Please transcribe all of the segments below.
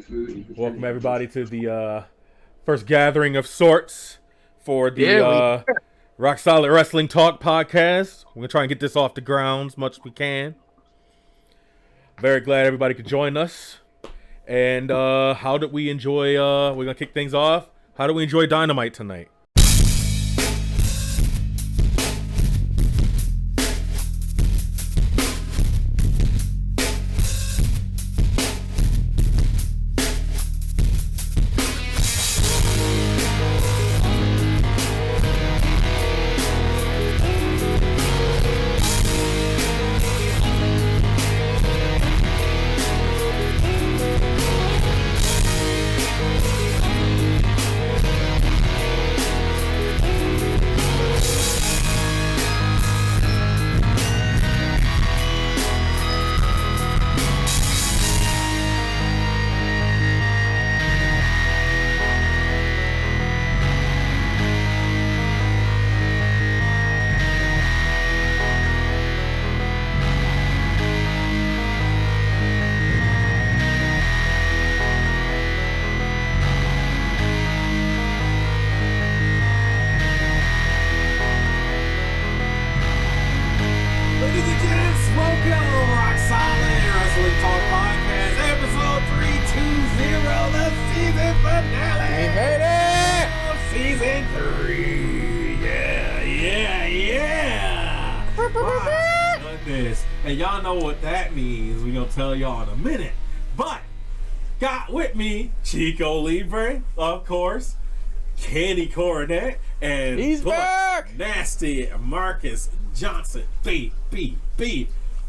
Welcome everybody to the first gathering of sorts for the Rock Solid Wrestling Talk podcast. We're gonna try and get this off the ground as much as we can. Very glad everybody could join us. And how did we enjoy? We're gonna kick things off. How did we enjoy Dynamite tonight? And y'all know what that means. We're gonna tell y'all in a minute. But got with me Chico Libre, of course, Kenny Coronet, and he's back. Nasty Marcus Johnson. Beep.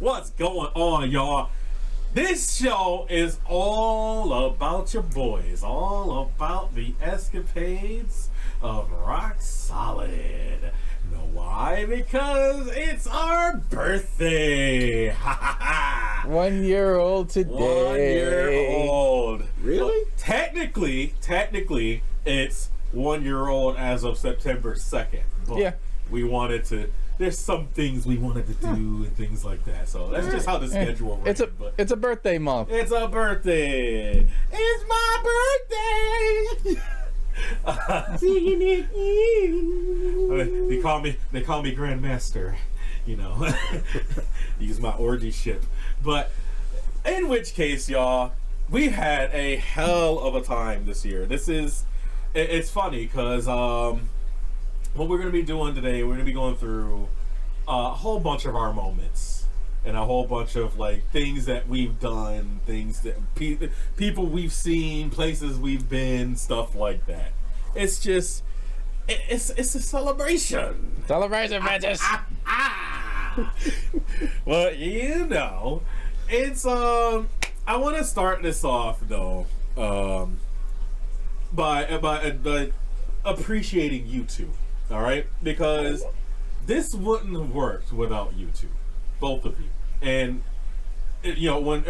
What's going on, y'all? This show is all about your boys, all about the escapades of Rock Solid. Know why? Because it's our birthday. 1 year old today. 1 year old. Really? Well, technically, it's 1 year old as of September 2nd. But yeah. We wanted to. There's some things we wanted to do and things like that. So that's just how the schedule works. It's a birthday month. It's a birthday. It's my birthday. They call me Grandmaster, you know. Use my orgy ship. But in which case, y'all, we've had a hell of a time this year. It's funny because what we're gonna be doing today, we're gonna be going through a whole bunch of our moments and a whole bunch of like things that we've done, things that people we've seen, places we've been, stuff like that. It's just, it's a celebration. Celebration, bitches. Well, you know, it's I want to start this off though, by appreciating you two. All right, because this wouldn't have worked without you two, both of you. And you know, when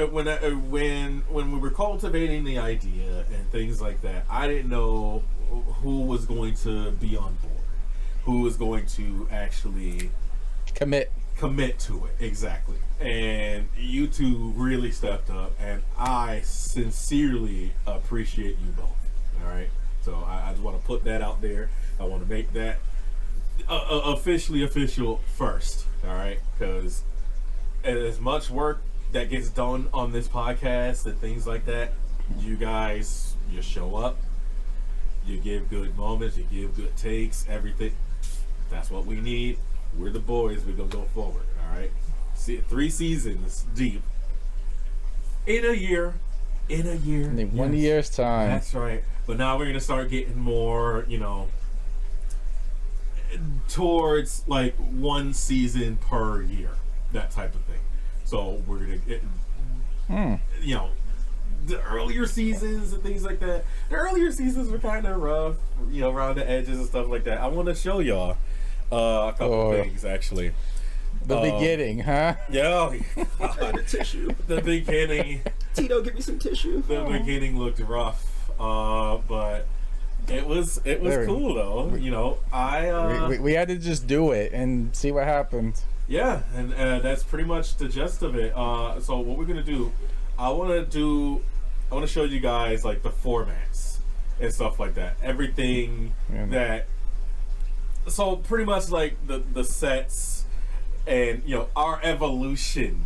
we were cultivating the idea and things like that, I didn't know who was going to be on board, who was going to actually commit to it. Exactly. And you two really stepped up, and I sincerely appreciate you both. All right, so I just want to put that out there. I want to make that official first. All right, because as much work that gets done on this podcast and things like that, you guys, you show up, you give good moments, you give good takes, everything. That's what we need. We're the boys. We're gonna go forward. All right. See, 3 seasons deep in a year. In 1 year's time. That's right. But now we're gonna start getting more, you know, towards like 1 season per year, that type of thing. So we're gonna get, you know, the earlier seasons and things like that. The earlier seasons were kind of rough, you know, around the edges and stuff like that. I want to show y'all a couple things actually. The beginning, huh? Yeah. The tissue. The beginning. Tito, give me some tissue. The beginning looked rough, but it was cool though. You know, we had to just do it and see what happened. Yeah, and that's pretty much the gist of it. So what we're gonna do, I want to do I want to show you guys like the formats and stuff like that. Everything that. So pretty much like the sets and our evolution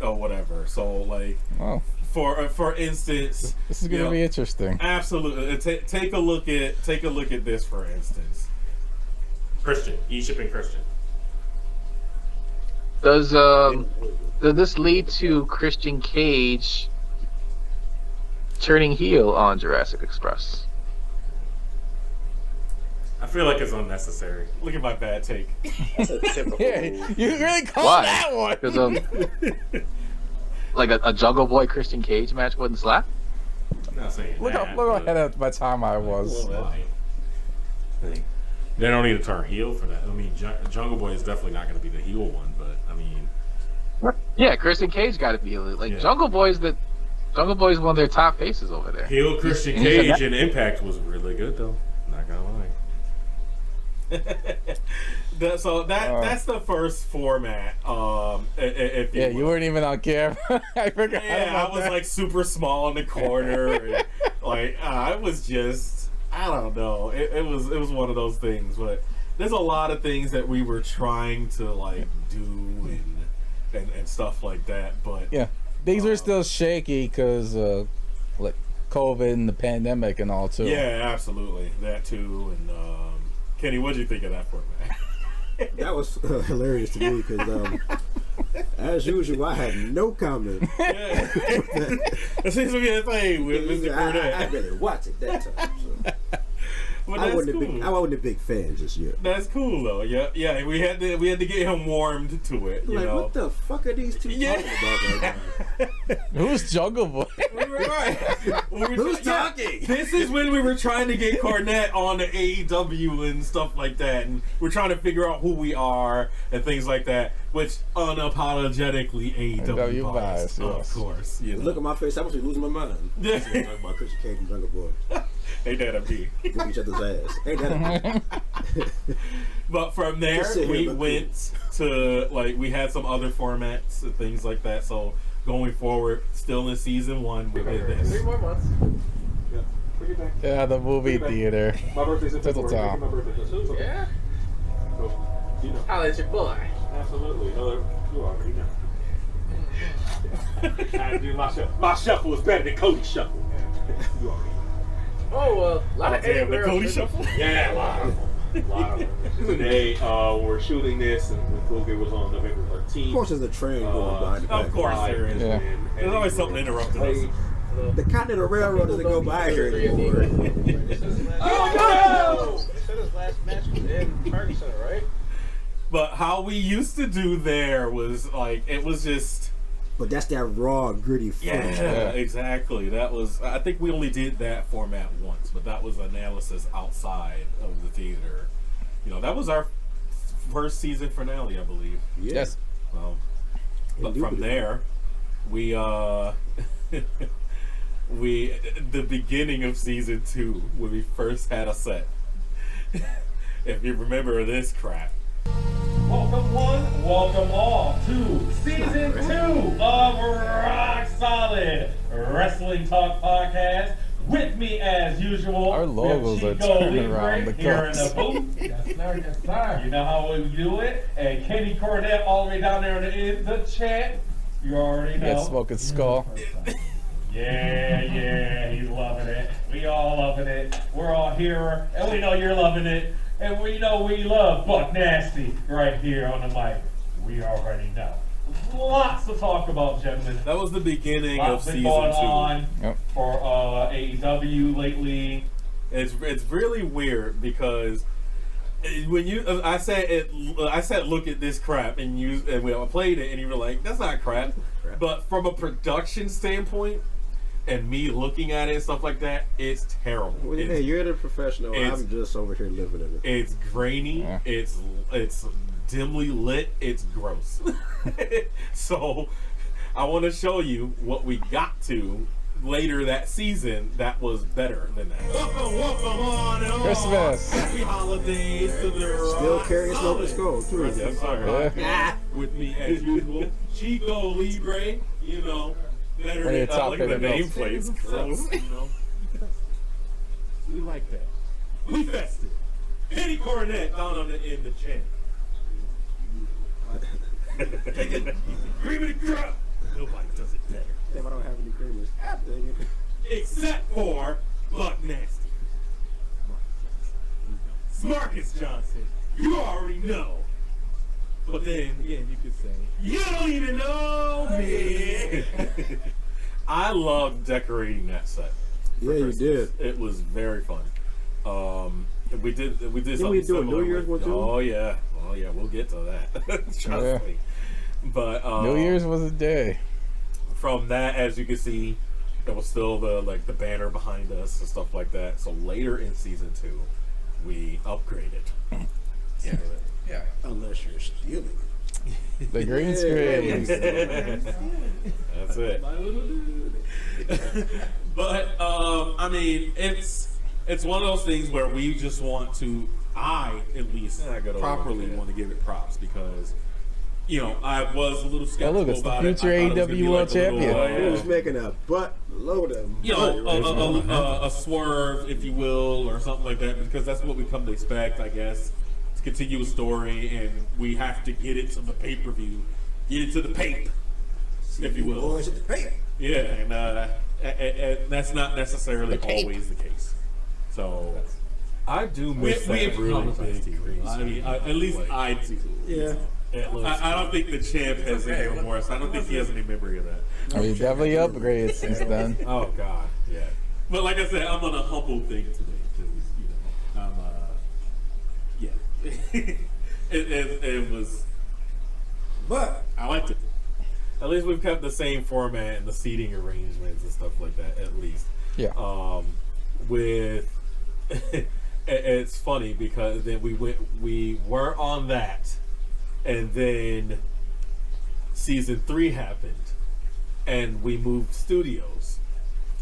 or whatever. So like for instance, this is gonna be interesting. Absolutely, take a look at this for instance. Christian, E-Ship and Christian. Does this lead to Christian Cage turning heel on Jurassic Express? I feel like it's unnecessary. Look at my bad take. That's a typical. Yeah, you really called Why? that one. Because like a Jungle Boy Christian Cage match wouldn't slap. I'm not saying Look that. how ahead of my time I was. They don't need to turn heel for that. I mean, Jungle Boy is definitely not going to be the heel one, but I mean, Yeah, Christian Cage got to be like Yeah. Jungle Boy's one of their top faces over there. heel Christian Cage in Impact was really good though. Not gonna lie. That's the first format. If Yeah, you weren't even on camera. I forgot. Yeah, about I was that. like super small in the corner. And, like I was just, I don't know. It was one of those things. But there's a lot of things that we were trying to like do and stuff like that. But yeah, things were still shaky because like COVID and the pandemic and all too. yeah, absolutely that too. And Kenny, what'd you think of that format? That was hilarious to me because, as usual, I had no comment. Yeah. It seems to be a thing with Mr. I Burnett. didn't watch it that time. So. But I that's wasn't cool. I wasn't a big fan just yet. That's cool though. Yeah. We had to get him warmed to it. You Like, know. what the fuck are these two talking about right now? Who's Jungle Boy? Right. Who's talking? This is when we were trying to get Cornette on the AEW and stuff like that, and we're trying to figure out who we are and things like that, which unapologetically AEW bias, bias, of yes. course. You know. Look at my face. I must be losing my mind. Yeah. Talking about Christian Cage and Jungle Boy. Ain't that a B? Whoop each other's ass. Ain't that a But from there, Just sit here we and look went to like we had some other formats and things like that. So going forward, still in season 1, we did this. 3 more months. Yeah. Bring it back. Yeah, the movie theater. My birthday's in Total February. time. My birthday. So it's okay. Yeah. So, you know. Holla at your boy. Absolutely. You already know. I do my shuffle. My shuffle was better than Cody's shuffle. You already know. Oh, well, a lot of Damn, the girls, Cody baby. Shuffle. Yeah, a lot of them. A lot of them. Today, we're shooting this, and the full game was on November 13th. Of course, there's a train going behind the back. Of course there is. Yeah. There's always something interrupting us. The Continental Railroad doesn't go by here anymore. Oh, no! They said his last match was in Party Center, right? But how we used to do there was like it was just But that's that raw, gritty footage. yeah, exactly. That was I think we only did that format once, but that was analysis outside of the theater. You know, that was our first season finale, I believe. Yeah. Yes. Well, but from there, we we the beginning of season 2 when we first had a set. If you remember this crap. Welcome one, welcome all to season 2 of Rock Solid Wrestling Talk Podcast. With me as usual, Our logos we have are Chico turning Libre around the here in cups. the booth. Yes, sir, yes, sir. You know how we do it. And Kenny Cornette all the way down there in the chat. You already know. Yeah, Smoking Skull. Yeah, he's loving it. We all loving it. We're all here, and we know you're loving it. And we know we love Buck Nasty right here on the mic. We already know. Lots to talk about, gentlemen. That was the beginning of season 2 Yep. for AEW lately. It's really weird because when I said look at this crap and we played it and you were like that's not crap. But from a production standpoint and me looking at it and stuff like that, it's terrible. Well, hey, you're the professional. I'm just over here living in it. It's grainy. Yeah. It's dimly lit. It's gross. So I want to show you what we got to later that season that was better than that. Welcome on and Christmas. Happy holidays to the Still carrying Smoking Skull, too. Yes, sir. Yeah. With me as usual, Chico Libre. You know, Better One of your than, top look at the favorite belts. nameplates. Gross, you know. We like that. We festive. Penny Coronet down on the end of chin. Cream of the crop. Nobody does it better. Damn, I don't have any creamers. Ah, dang it. Except for Buck Nasty. Marcus Johnson. You already know. But then, yeah, you could say, you don't even know me. I loved decorating that set. Yeah, you did. It was very fun. We did something we do a similar New Year's with- one, too? Oh yeah, we'll get to that. Trust Yeah. me. But New Year's was a day. from that, as you can see, there was still the banner behind us and stuff like that. So later in season 2, we upgraded. Yeah. Unless you're stealing. The green screen. That's it. My little dude. But I mean, it's one of those things where we just want to, I at least properly want to give it props because, you know, I was a little skeptical look, it's the about it. future I thought it was gonna be AEW like a little, champion. He was making a butt load of you know, a swerve, if you will, or something like that, because that's what we come to expect, I guess. To continue a story, and we have to get it to the pay-per-view, get it to the pape, if you will. Boys at the paint. Yeah, and that's not necessarily always the case. So I do miss that really big. I mean, at least I do. Yeah. I don't think the champ has any remorse. I don't think he has any memory of that. I mean, definitely upgraded since then. Oh God, yeah. But like I said, I'm on a humble thing today because you know I'm yeah. it was, But I liked it. At least we've kept the same format and the seating arrangements and stuff like that. At least. Yeah. With it's funny because then we were on that, and then season 3 happened, and we moved studios.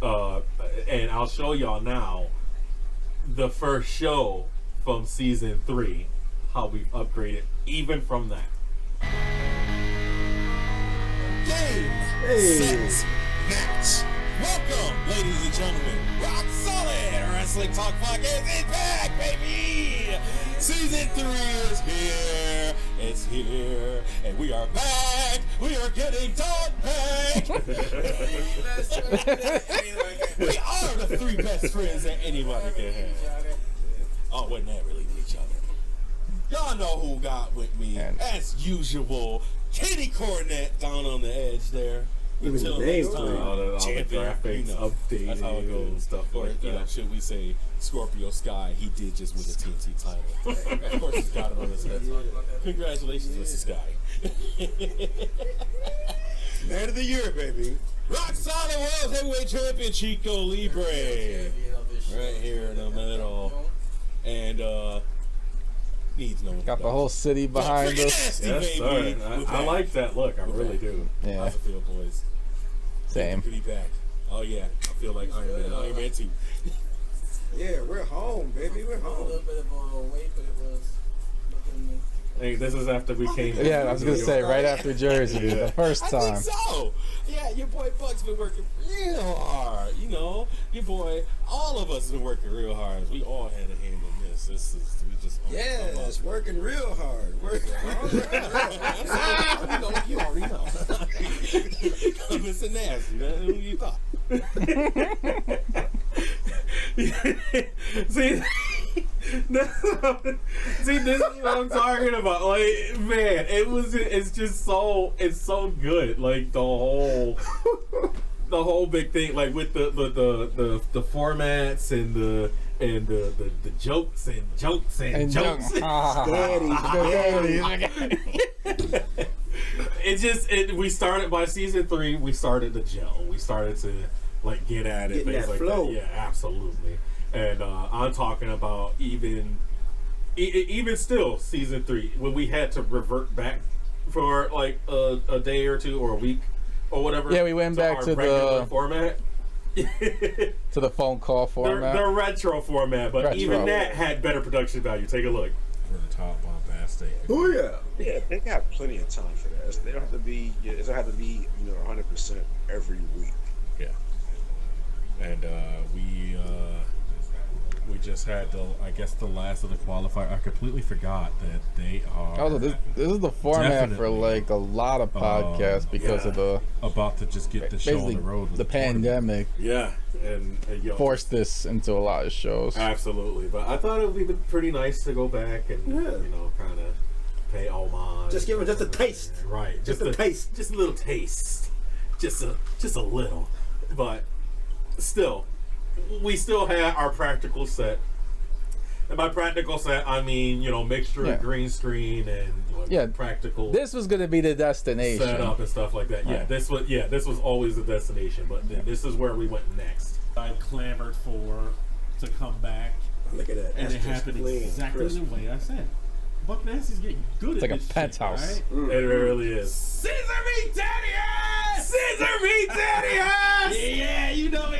And I'll show y'all now the first show from season 3, how we've upgraded even from that. Set, match. Welcome, ladies and gentlemen. Rock Solid Wrestling Talk Podcast is back, baby. Season 3 is here. It's here. And we are back. We are getting done back. We are the 3 best friends that anybody can have. Oh, wasn't that really each other? Y'all know who got with me. As usual, Kenny Cornette down on the edge there. Even Until the next name, time, all the champion, graphics you know, updated that's how it goes. and stuff Or, like you know, that. should we say Scorpio Sky? He did just win the TNT title. Of course, he's got it on his head. Congratulations, Mr. Sky. Man of the year, baby. Rock Solid World Heavyweight Champion Chico Libre, right here in the middle, and needs no Got the whole city behind us. Yes, sir. I like that look. I really do. Yeah, How's it feel, boys? same. Good to be back. Oh yeah, I feel like Iron Man too. Yeah, we're home, baby. We're A home. little bit of a wait, but it was looking. Hey, this is after we came. Yeah, I was gonna say right after Jersey, the first I think time. so. Yeah, your boy Buck's been working real hard. You know, your boy, all of us been working real hard. We all had a hand in this. This is we just Yeah, it's working real hard. Working you know, you already know. Mr. Nasty, that's who you thought. See, see, this is what I'm talking about. Like, man, it's so good. Like the whole big thing, like with the formats and the jokes and jokes. We started by season 3. We started to gel. We started to like get at it, things like flow. that. Yeah, absolutely. And I'm talking about even still season 3 when we had to revert back for like a day or two or a week or whatever. Yeah, we went back our to regular the format. to the phone call format. The retro format, but Retro. even that had better production value. Take a look. Over the top, bomb fast. stay. Oh yeah. Yeah, they got plenty of time for that. They don't have to be. It doesn't have to be 100% every week. Yeah. And we just had the last of the qualifier. I completely forgot that they are. Also, this is the format for definitely, like a lot of podcasts because of the about to just get the show on basically the road. with the tournament. pandemic Yeah, and forced this into a lot of shows. Absolutely, but I thought it would be pretty nice to go back and kind of pay homage. Just give them just a taste. Right, Just a taste. just a little taste, just a little, but still, we still had our practical set. And by practical set, I mean mixture of green screen and practical. This was gonna be the destination setup and stuff like that. Yeah, this was always the destination, but this is where we went next. I clamored to come back. Look at that. And it happened exactly the way I said. Buck Nasty's getting good It's at like this a penthouse. shit, right? It really is. Scissor me, daddy ass! Scissor me, daddy ass! Yeah, you know me.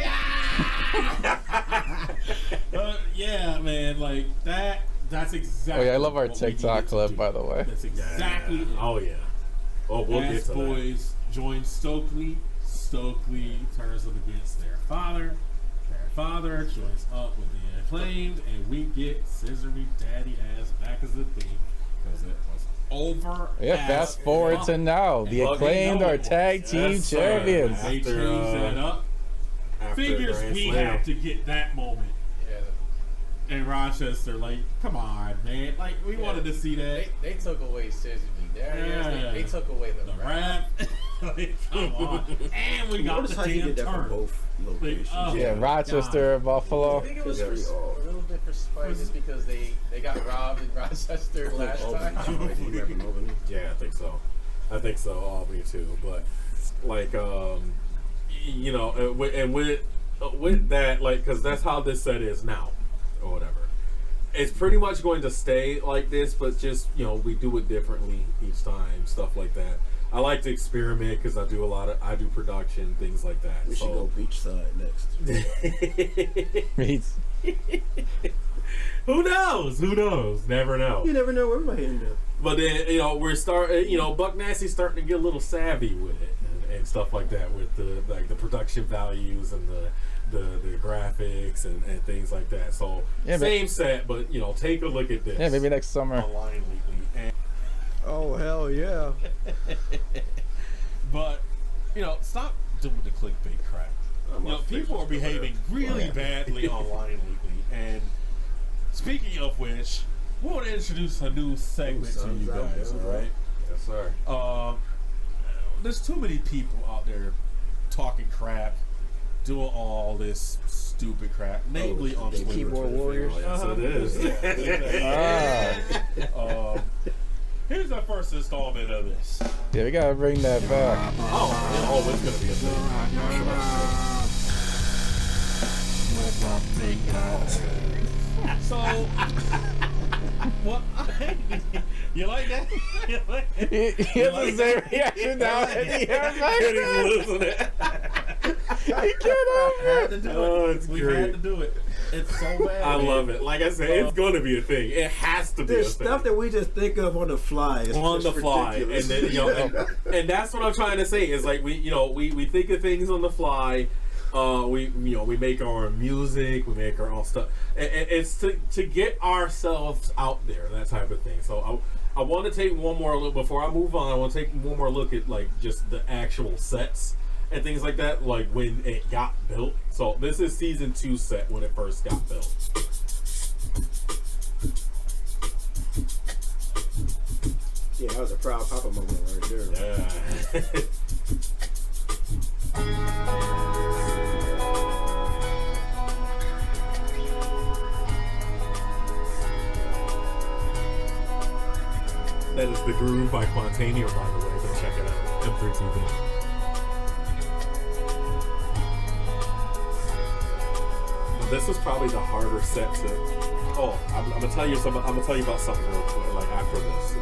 Yeah, man, like that. That's exactly. Oh yeah, I love our what we TikTok needed to clip, do. by the way. That's exactly it. Oh yeah. Oh, we'll get As to boys join Stokely. Stokely turns them against their father. Their father joins up with the Acclaimed, and we get Scissor Me Daddy Ass back as a theme because it was over. Yeah, fast forward to now. The Acclaimed are tag team champions. They changed that up. Figures we have to get that moment. Yeah. In Rochester, like, come on, man. Like, we wanted to see that. They took away Scissor Me Daddy Ass. They took away the rap. Like, come on. And we got the damn turn. Both locations. Yeah, Rochester, Buffalo. I think it was a little bit for spite just because they got robbed in Rochester last time. Yeah, I think so. Albany too, but like with that, like, because that's how this set is now, or whatever. It's pretty much going to stay like this, but just we do it differently each time, stuff like that. I like to experiment because I do production, things like that. We should go beachside next. Who knows? Never know. You never know where we might end up. But then we're starting. Buck Nasty's starting to get a little savvy with it and stuff like that, with the production values and the graphics and things like that. So same set, but take a look at this. Yeah, maybe next summer. Online weekly. And oh hell yeah! But stop doing the clickbait crap. People are behaving really badly online weekly. And speaking of which, we want to introduce a new segment to you guys. All right? Yes, sir. There's too many people out there talking crap, doing all this stupid crap, namely on Twitter. Keyboard warriors. Yes, it is. Here's our first installment of this. Yeah, we gotta bring that back. Oh, it's gonna be a thing. So, what? You like that? You like that? He has the same reaction now as he has He can't help it. We had to do it. It's so bad. I love it. Like I said, it's going to be a thing. It has to be a There's thing. stuff that we just think of on the fly. It's On the just fly, ridiculous. and then and that's what I'm trying to say is like we think of things on the fly. We make our own music, we make our own stuff, and it's to get ourselves out there, that type of thing. So I want to take one more look before I move on. I want to take one more look at like just the actual sets and things like that, like when it got built. So this is season 2 set when it first got built. Yeah, that was a proud papa moment right there. Yeah. That is The Groove by Quantanier, by the way. Go check it out. M3 TV. This is probably the harder set to. Oh, I'm gonna tell you something. I'm gonna tell you about something real quick. Like after this.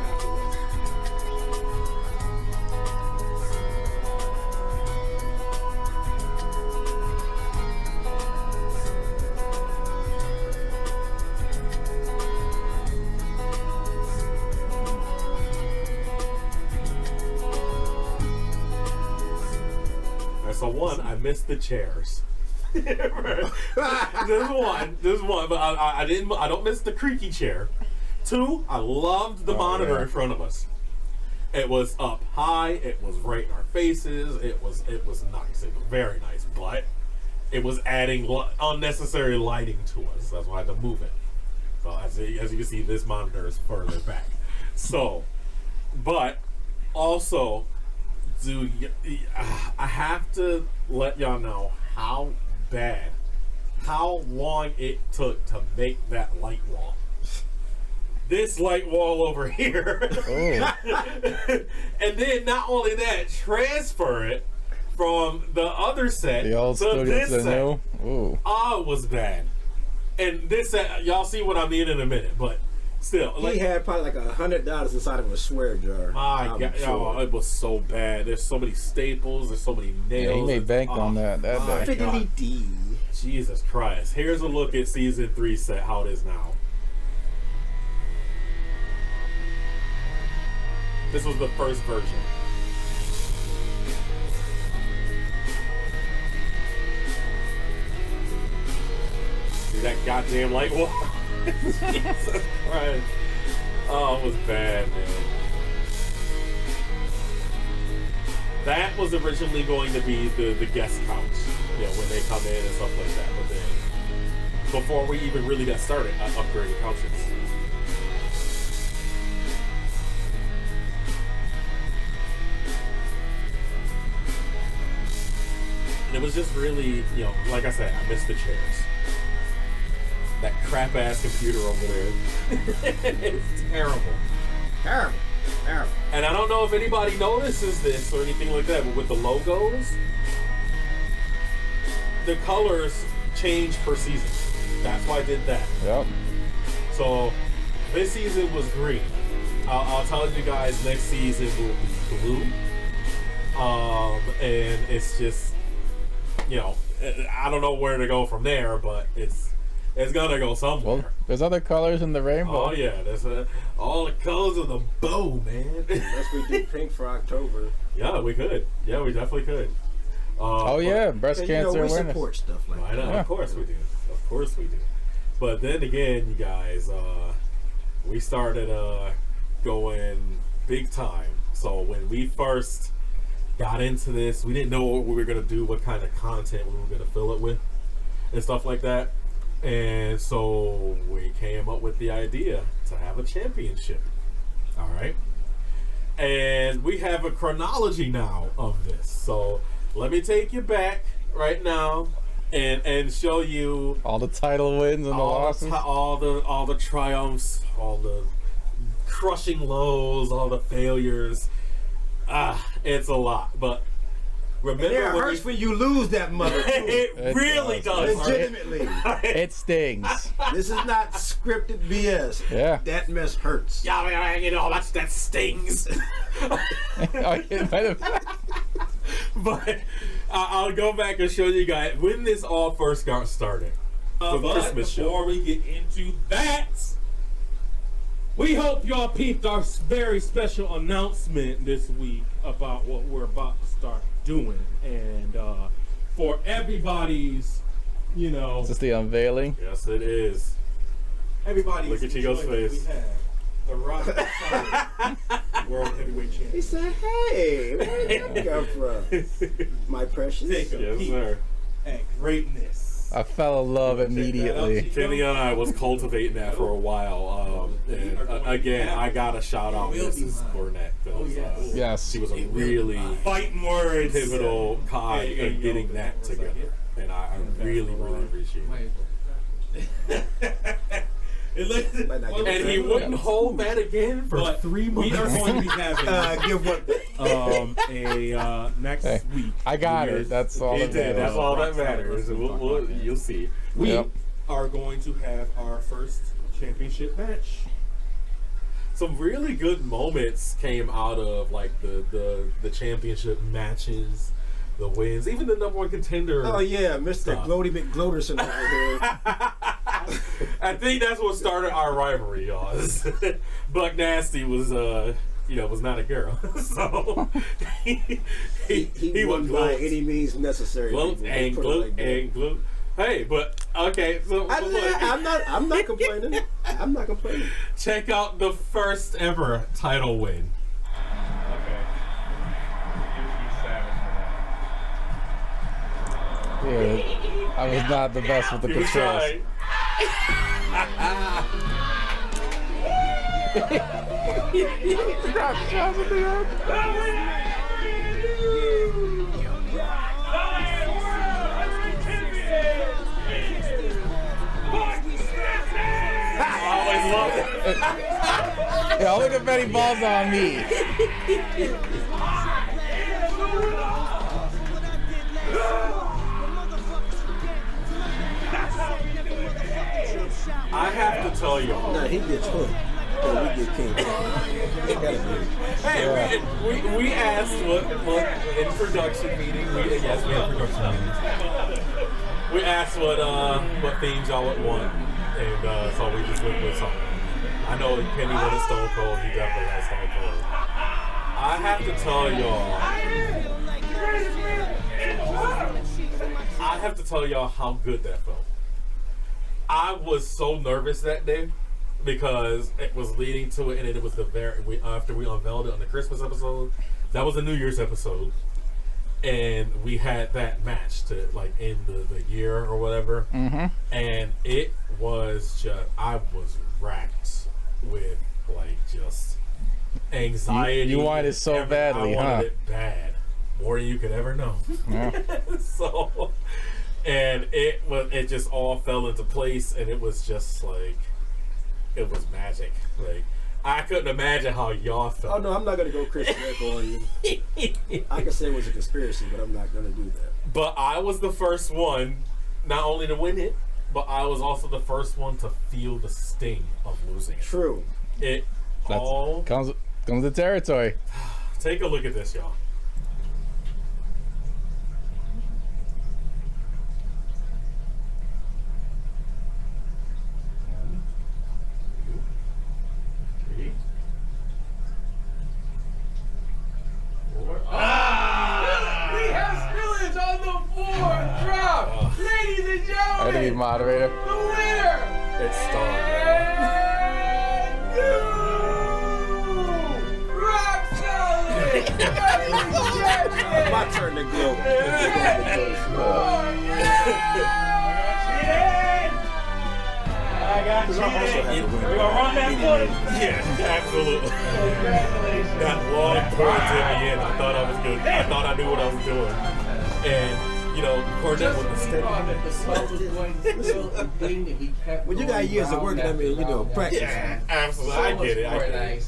one, I missed the chairs. There's one, but I don't miss the creaky chair. Two, I loved the monitor in front of us. It was up high. It was right in our faces. It was nice. It was very nice, but it was adding unnecessary lighting to us. That's why I had to move it. So as you can see, this monitor is further back. So, but also, I have to let y'all know how long it took to make that light wall. This light wall over here. Oh. And then not only that, transfer it from the other set the old to this set. New. Ooh. It was bad. And this set, y'all see what I mean in a minute, but still. He had probably like $100 inside of a swear jar. My God, sure. It was so bad. There's so many staples. There's so many nails. Yeah, he made bank on that day. Fiddly-dee. Jesus Christ. Here's a look at Season 3 set, how it is now. This was the first version. See that goddamn light wall? Jesus Christ. Oh, it was bad, man. That was originally going to be the guest couch, you know, when they come in and stuff like that. But then, before we even really got started, I upgraded couches. And it was just really, you know, like I said, I missed the chairs. That crap ass computer over there. It's terrible. Terrible. Terrible. And I don't know if anybody notices this or anything like that, but with the logos, the colors change per season. That's why I did that. Yep. So this season was green. I'll tell you guys, next season will be blue. And it's just, you know, I don't know where to go from there, but it's gonna go somewhere. Well, there's other colors in the rainbow. Oh yeah, there's all the colors of the bow, man. Unless we do pink for October. Yeah, we could. Yeah, we definitely could. Oh yeah, breast cancer we awareness. Support stuff like I know, that. of course we do. Of course we do. But then again, you guys, we started going big time. So when we first got into this, we didn't know what we were gonna do, what kind of content we were gonna fill it with, and stuff like that. And so we came up with the idea to have a championship. All right. And we have a chronology now of this. So let me take you back right now and show you all the title wins and the losses, all the triumphs, all the crushing lows, all the failures. It's a lot, but remember, it hurts when you lose that mother. It really does. Legitimately. It stings. This is not scripted BS. Yeah. That mess hurts. Yeah, you know, that stings. But I'll go back and show you guys when this all first got started. The Christmas show. Before we get into that, we hope y'all peeped our very special announcement this week about what we're about to start doing. And for everybody's, you know... Is this the unveiling? Yes, it is. Everybody's... Look at Chico's face. We have the ROC World Heavyweight Champion. He said, hey, where did that come from? My precious. Take a peek at greatness. I fell in love immediately. Kenny and I was cultivating that for a while. And again, I gotta shout out Mrs. Cornett. Yes. She was a really fighting words, pivotal cog in getting that together. And I really, really appreciate it. And he wouldn't hold that again for 3 months. We are going to be having give what next week. I got it. That's all that matters. That's all that matters. You'll see. We are going to have our first championship match. Some really good moments came out of like the championship matches, the wins, even the number one contender. Oh yeah, Mr. Gloaty McGloaterson right here. I think that's what started our rivalry, y'all. Buck Nasty was was not a girl. So he won was by gloat. any means necessary. Gloat people. and Put it gloat like that. and gloat. Hey, but okay, so I'm not complaining. I'm not complaining. check out the first ever title win. Okay. Yeah, I was not the best with the You controls. tried. I always love it. Yeah, look at Betty Balls on me. I have to tell y'all. Nah, he gets hooked. And we get king. It gotta be. Hey, we asked what in production meeting. We had production meetings. We asked what themes y'all would want, and so we just went with something. I know Kenny wanted Stone Cold. He definitely had Stone Cold. I have to tell y'all how good that felt. I was so nervous that day because it was leading to it, and it was after we unveiled it on the Christmas episode. That was a New Year's episode, and we had that match to like end the year or whatever. Mm-hmm. And it was just, I was racked with like just anxiety. You wanted it so badly, I wanted huh? it bad, more than you could ever know. Yeah. So, and it just all fell into place, and it was just like, it was magic. Like, I couldn't imagine how y'all felt. Oh no, I'm not gonna go Chris Jericho on you. I can say it was a conspiracy, but I'm not gonna do that. But I was the first one, not only to win it, but I was also the first one to feel the sting of losing it. True. It all comes with the territory. Take a look at this, y'all. We have spillage on the floor. Drop, ladies and I had to gentlemen. be moderator. The winner. It's Star. Rock solid. My turn to gloat. I got you. We're gonna run that footage. Yeah, absolutely. That long point to the end. I thought I was good. I thought I knew what I was doing. And Cornette with the stick. The salt was going to spill and thing that we kept. When you got going years of round working, I after mean, round practice. Yeah, absolutely. I get it.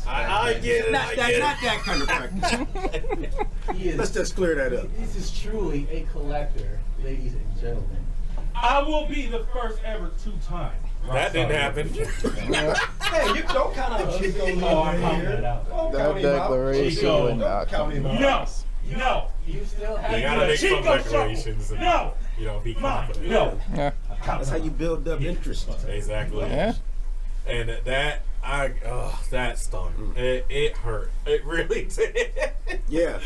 I get it. Not that kind of practice. Let's just clear that up. This is truly a collector, ladies and gentlemen. I will be the first ever two-time. That didn't happen. Hey, you don't count out Chico. Oh, I'm counting that out. Don't That count him out. declaration Chico. would not Count him out. No. You still have You gotta make some Chico declarations and No. Be Mine. confident. No. Yeah. That's how you build up interest. Exactly. Yeah. And that stung. It hurt. It really did. Yeah.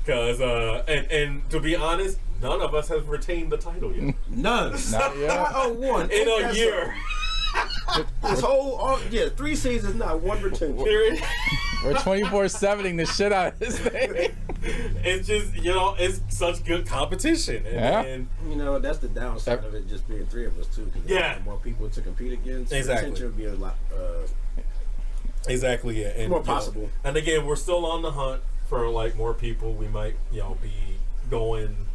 Cause and to be honest, none of us have retained the title yet. None. Not yet. Oh, one. In a year. This whole, 3 seasons, not one retention. Period. We're 24/7ing the shit out of this thing. It's just, it's such good competition. And That's the downside of it just being 3 of us, too. Because Yeah. more people to compete against. Exactly. Retention would be a lot Exactly, yeah. And, more possible. And again, we're still on the hunt for more people. We might, be going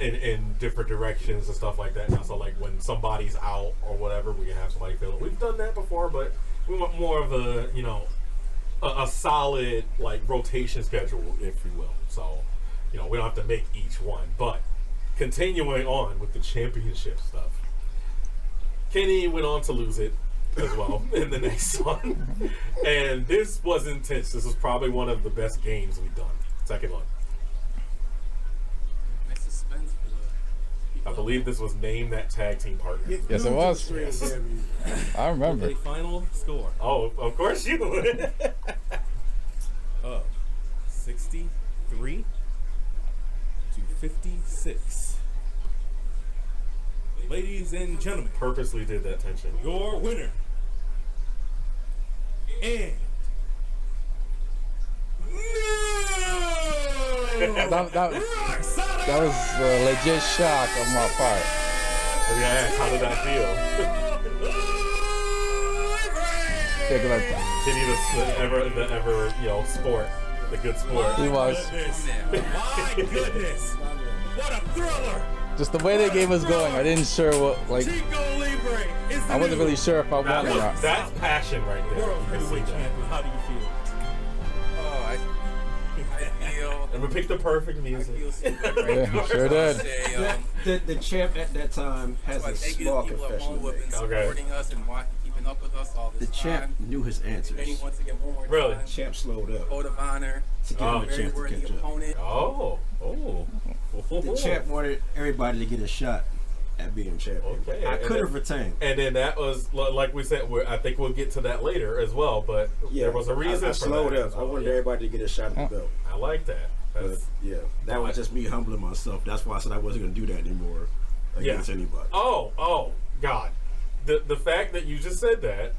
in different directions and stuff like that now. So when somebody's out or whatever, we can have somebody fill it. We've done that before, but we want more of a solid rotation schedule, if you will. So we don't have to make each one. But continuing on with the championship stuff, Kenny went on to lose it as well in the next one, and this was intense. This was probably one of the best games we've done. Second one. I believe this was named that tag team partner. Yes, it was. Yes. I remember. The final score. Oh, of course you would. 63 to 56. Ladies and gentlemen, Purposely did that tension. your winner and That was a legit shock on my part. Yeah, how did that feel? Take it like The ever, sport, the good sport. He was. My goodness, what a thriller! Just the way the game was going, I didn't sure what, like, Chico Libre is the I wasn't new really sure if I won or not. That's passion right there. world heavyweight champion. How do you feel? Oh, I feel. And we picked the perfect music. Yeah, sure did. The champ at that time has a small confession to make. Supporting us and keeping up with us all this The champ time. knew his answers. Training once again one more Really? time. Champ slowed up Code of honor. to give him a Very chance to worthy catch up. opponent. Oh. The champ wanted everybody to get a shot at being champion. Okay. I could have retained. And then that was, like we said, I think we'll get to that later as well, but Yeah, there was a reason I for slowed that. up. as I well, wanted yeah. everybody to get a shot at the belt. I like that. But That's, yeah, that was just me humbling myself. That's why I said I wasn't going to do that anymore against anybody. Oh, God. The fact that you just said that,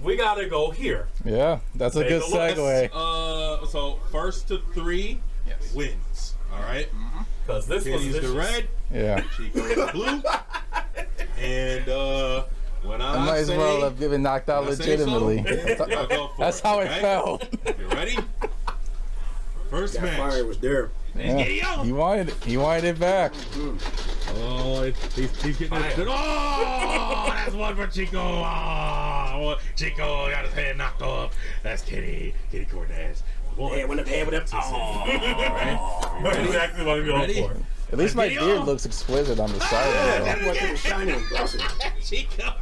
we got to go here. Yeah, that's a Take good a look. segue. So first to 3 wins. All right. Because this was Kenny's the vicious. red, Yeah. Chico's the blue, and when I might as well have been knocked out when I say so, legitimately. y'all go for That's how it okay? felt. You ready? First That match. fire was there. Yeah. He wanted it back. Oh, he's getting it. Oh, that's one for Chico. Oh, Chico got his head knocked off. That's Kenny Cortez. Head went up. All right. That's exactly what I'm going for. At least my beard looks exquisite on the side. That wasn't shiny and glossy. Chico,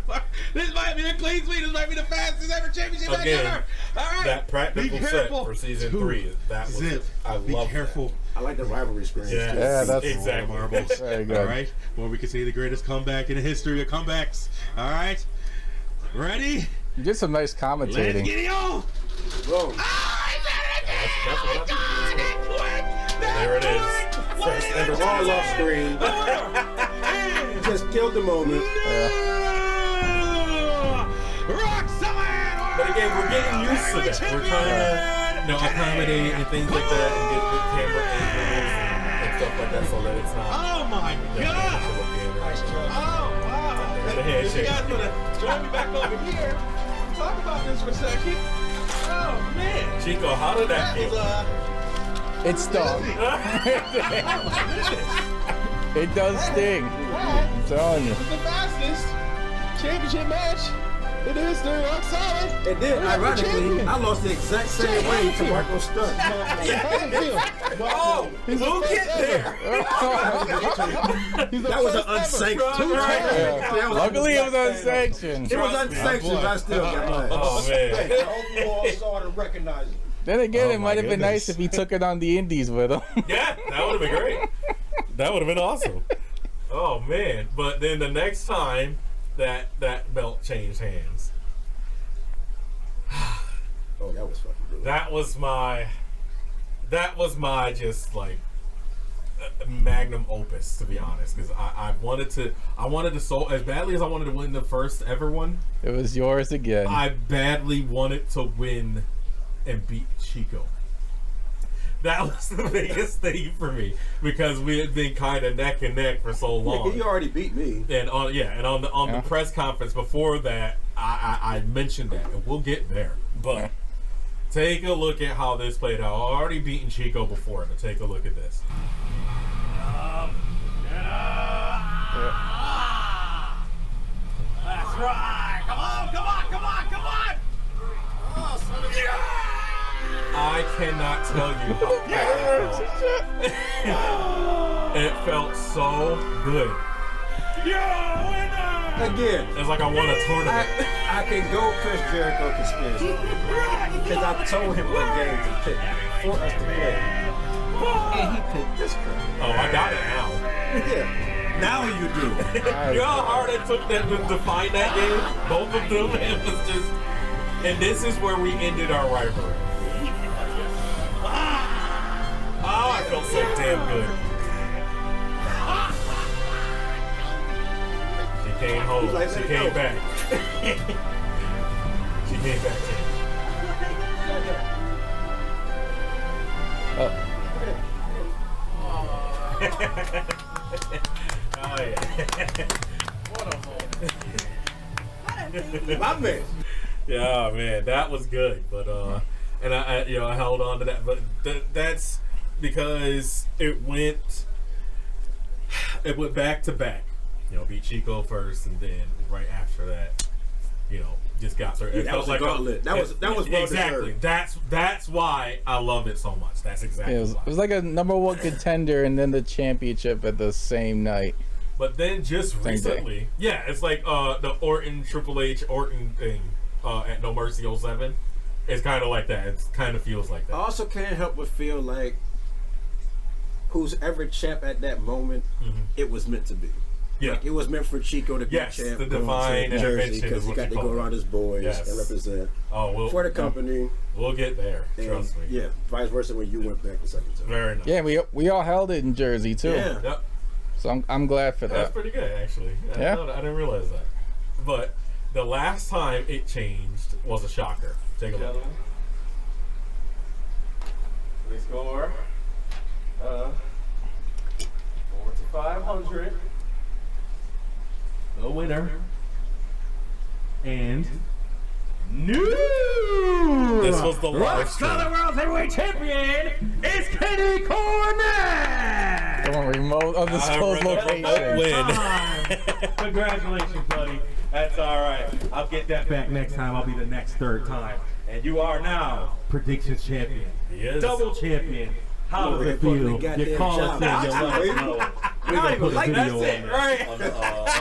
this might be the clean sweep. This might be the fastest ever championship match Again, ever. All right. That practical Be set careful. for season 3, that was Zip. I Be love careful. I like the rivalry experience. That. too. Yeah, that's exactly. Marbles. very good. All right. Well, we can see the greatest comeback in the history of comebacks. All right. Ready? You did some nice Let's commentating. get it on. Whoa. That's what there it is. First ever All off screen. Just killed the moment. Rock solid. But again, we're getting used to that. We're trying to accommodate and things like that and get the camera angles and stuff like that so that it's not. Oh my God. Oh wow. The handshake. You guys wanna join me back over here? Talk about this for a second. Oh man. Chico, how did that feel? It stung. It does sting. I'm telling you. It's the fastest championship match in the history of Rock Solid. It did. Ironically, I lost the exact same way to Marco Stunt. Oh, we'll get there. That was an unsanctioned. Yeah. Luckily, it was unsanctioned. It was unsanctioned, but I still got mine. Oh man. I hope you all saw it and recognized it. Then again, Oh, it might have been nice if he took it on the indies with him. Yeah, that would have been great. That would have been awesome. Oh man. But then the next time that belt changed hands. Oh, that was fucking good. That was my just like magnum opus, to be honest, because I wanted to so as badly as I wanted to win the first ever one. It was yours again. I badly wanted to win and beat Chico. That was the biggest thing for me because we had been kind of neck and neck for so long. You already beat me. And on the press conference before that, I mentioned that, and we'll get there. But take a look at how this played out. I've already beaten Chico before, but take a look at this. That's right. Come on. I cannot tell you how it felt. It felt so good. Again, It's like I won a tournament. I can go Chris Jericho conspiracy because I told him what game to pick for us to play, and he picked this crap. Oh, I got it now. Yeah, now you do. You know how hard it took that to find that game? Both of them. It was just, and this is where we ended our rivalry. felt so damn good. She came home. She came back. She came back. Oh. Oh yeah. What a moment. My man. Yeah, man, that was good. But and I you know, I held on to that. But that's because it went back to back. You know, beat Chico first, and then right after that, you know, just got her. It that felt was like a gauntlet. That was well exactly. deserved. That's why I love it so much. That's exactly. Yeah, it was like a #1 contender, and then the championship at the same night. But then just recently, yeah, it's like the Orton Triple H Orton thing at No Mercy 07. It's kind of like that. It kind of feels like that. I also can't help but feel like who's ever champ at that moment, it was meant to be. Yeah, like it was meant for Chico to be champ. The divine Jersey, intervention because he got to go around his boys and represent for the company. We'll get there. Trust me. Yeah, vice versa when you went back the second time. Very nice. Yeah, we all held it in Jersey too. Yeah. Yep. So I'm glad for that. That's pretty good, actually. I didn't realize that. But the last time it changed was a shocker. Take a look. We score 4,500. The winner. And new. This was the live stream. ROC World Heavyweight Champion is Kenny Cornette. Come on, remote undisclosed location. Win. Congratulations, buddy. That's all right. I'll get that back next time. I'll be the next third time. And you are now predictions champion. He is. Double champion. How does it feel? You call us in. You let us know. We're going to put a video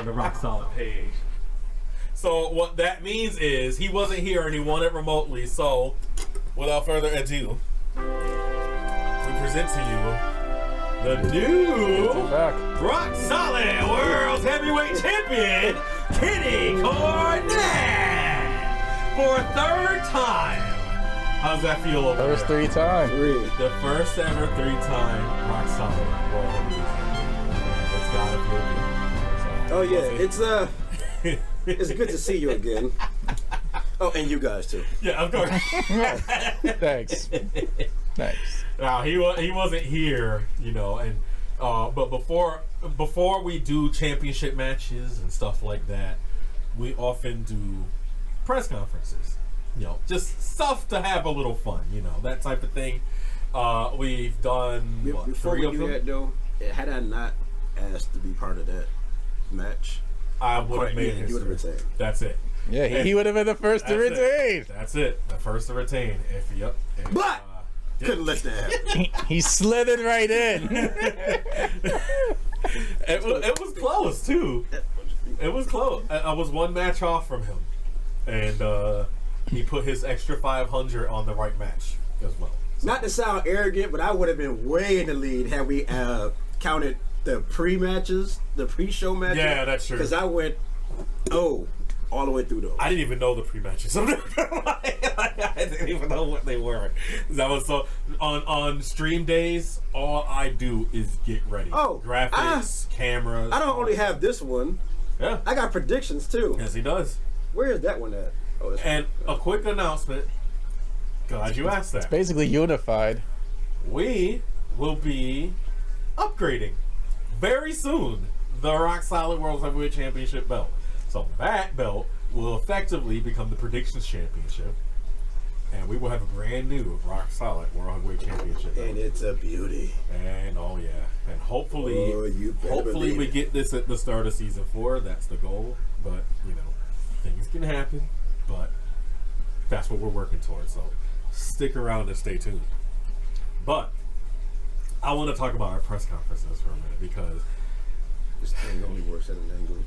on the Rock Solid page. So what that means is he wasn't here and he won it remotely. So without further ado, we present to you the new Rock Solid World Heavyweight Champion, Kenny Cornette, for a third time. How's that feel over First there? 3 times. The first ever 3-time Rock Solid World Heavyweight Champion. It's gotta feel good. Oh yeah, it's good to see you again. Oh, and you guys too. Yeah, of course. Thanks. Now he wasn't here, you know, and but before we do championship matches and stuff like that, we often do press conferences. You know, just stuff to have a little fun, you know, that type of thing. We've done before 3 of we do them. that though. Had I not asked to be part of that match, I would have made it. You would have retained. That's it. Yeah, he would have been the first to retain. That's it. The first to retain. But couldn't let that happen. He slithered right in. It was close too. It was close. I was one match off from him, and he put his extra 500 on the right match as well. Not to sound arrogant, but I would have been way in the lead had we counted the pre-matches, the pre-show matches. Yeah, that's true. Because I went all the way through those. I didn't even know the pre-matches. I didn't even know what they were. That was so on stream days. All I do is get ready. Oh, graphics, cameras. I don't only have this one. Yeah, I got predictions too. Yes, he does. Where is that one at? Oh, and a quick announcement. Glad you asked that. It's basically unified. We will be upgrading very soon the Rock Solid World Heavyweight Championship belt. So that belt will effectively become the Predictions Championship, and we will have a brand new Rock Solid World Heavyweight Championship belt. And it's a beauty. And and hopefully, believe we it. get this at the start of season 4. That's the goal. But you know, things can happen. But that's what we're working towards. So stick around and stay tuned. But I want to talk about our press conferences for a minute because this thing only works at an angle.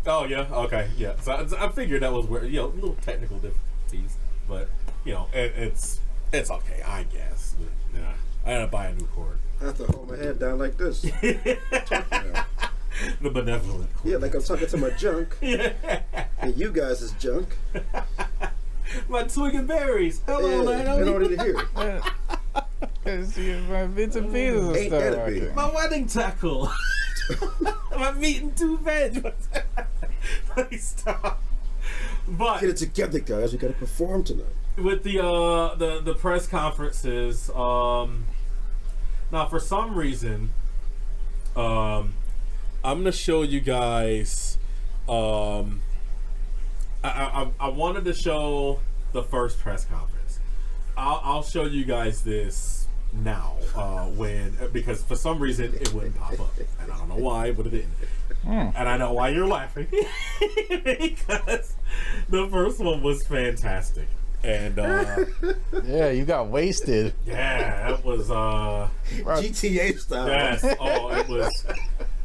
Oh yeah, okay, yeah. So I figured that was where little technical difficulties, but it's okay, I guess. Yeah, I gotta buy a new cord. I have to hold my head down like this. The benevolent cord. Yeah, like I'm talking to my junk. Yeah. And you guys is junk. My twig and berries. Hello, in order to hear. Yeah, My bits and pieces of Ain't stuff. that a right big? there. My wedding tackle. My meat and two veg. Please stop. But Get it together, guys. We gotta perform tonight. with the press conferences, now for some reason, I'm gonna show you guys. I wanted to show the first press conference. I'll show you guys this now because for some reason it wouldn't pop up, and I don't know why, but it didn't. And I know why you're laughing because the first one was fantastic, and Yeah, you got wasted. yeah, that was GTA style. yes. Oh,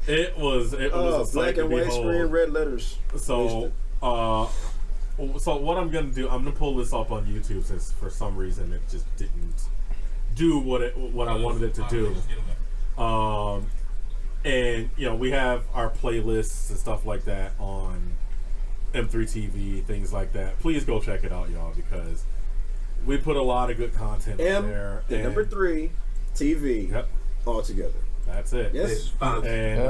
it was a sight black to and white behold. screen, red letters. So, so what I'm gonna do, I'm gonna pull this up on YouTube since for some reason it just didn't do what I wanted it to do. And you know, we have our playlists and stuff like that on M3TV, things like that. Please go check it out, y'all, because we put a lot of good content in there. The number 3 TV. Yep. All together. That's it. Yes. And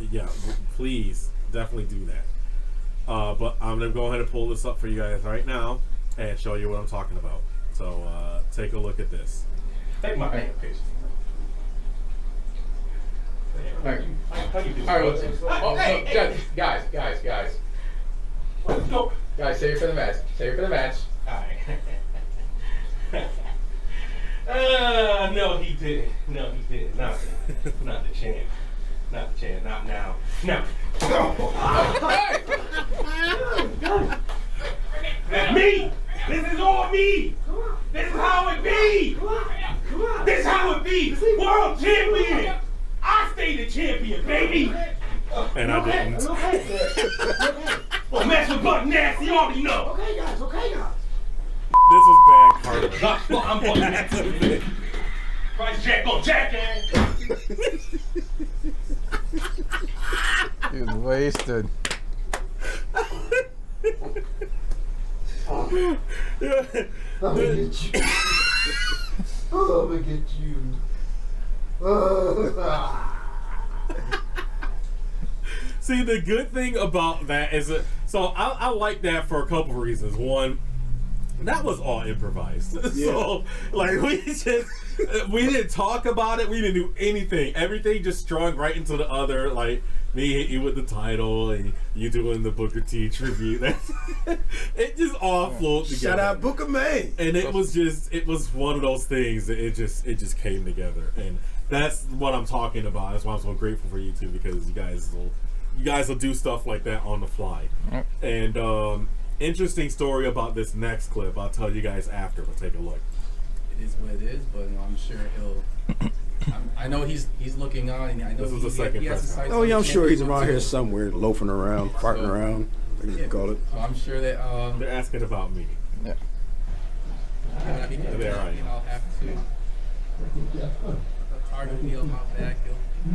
yeah, please definitely do that. But I'm gonna go ahead and pull this up for you guys right now and show you what I'm talking about. So take a look at this. Take my picture. Thank you. All right, guys. Let's go. Guys, save it for the match. Save it for the match. Alright. No, he didn't. No, he didn't. Not the champ. Not the champ. Not now. No. That's me. This is all me. This is how it be. This is how it be. World champion. I stay the champion, baby. And I didn't. Well, mess with Buck Nasty, you already know. Okay, guys. This was bad, Carter. I'm Buck Nasty. Price Jack on Jack. He was wasted. I'm gonna get you. I'm gonna get you. See, the good thing about that is that, so I like that for a couple reasons. One, that was all improvised. So, like, we didn't talk about it. We didn't do anything. Everything just strung right into the other. Like, me hit you with the title and you doing the Booker T tribute. It just all flowed together. Shout out Booker Man. And it was one of those things that it just came together. And that's what I'm talking about. That's why I'm so grateful for you two, because you guys will do stuff like that on the fly. And interesting story about this next clip. I'll tell you guys after, but take a look. It is what it is, but I'm sure he'll. I know he's looking on. And I know This was the second he has press his sights Oh on yeah, I'm the sure he's champion around here too. somewhere, loafing around, farting around. What do you call it? So I'm sure that They're asking about me. Yeah. when I become There I am. champion, I'll have to. Target wheel my back.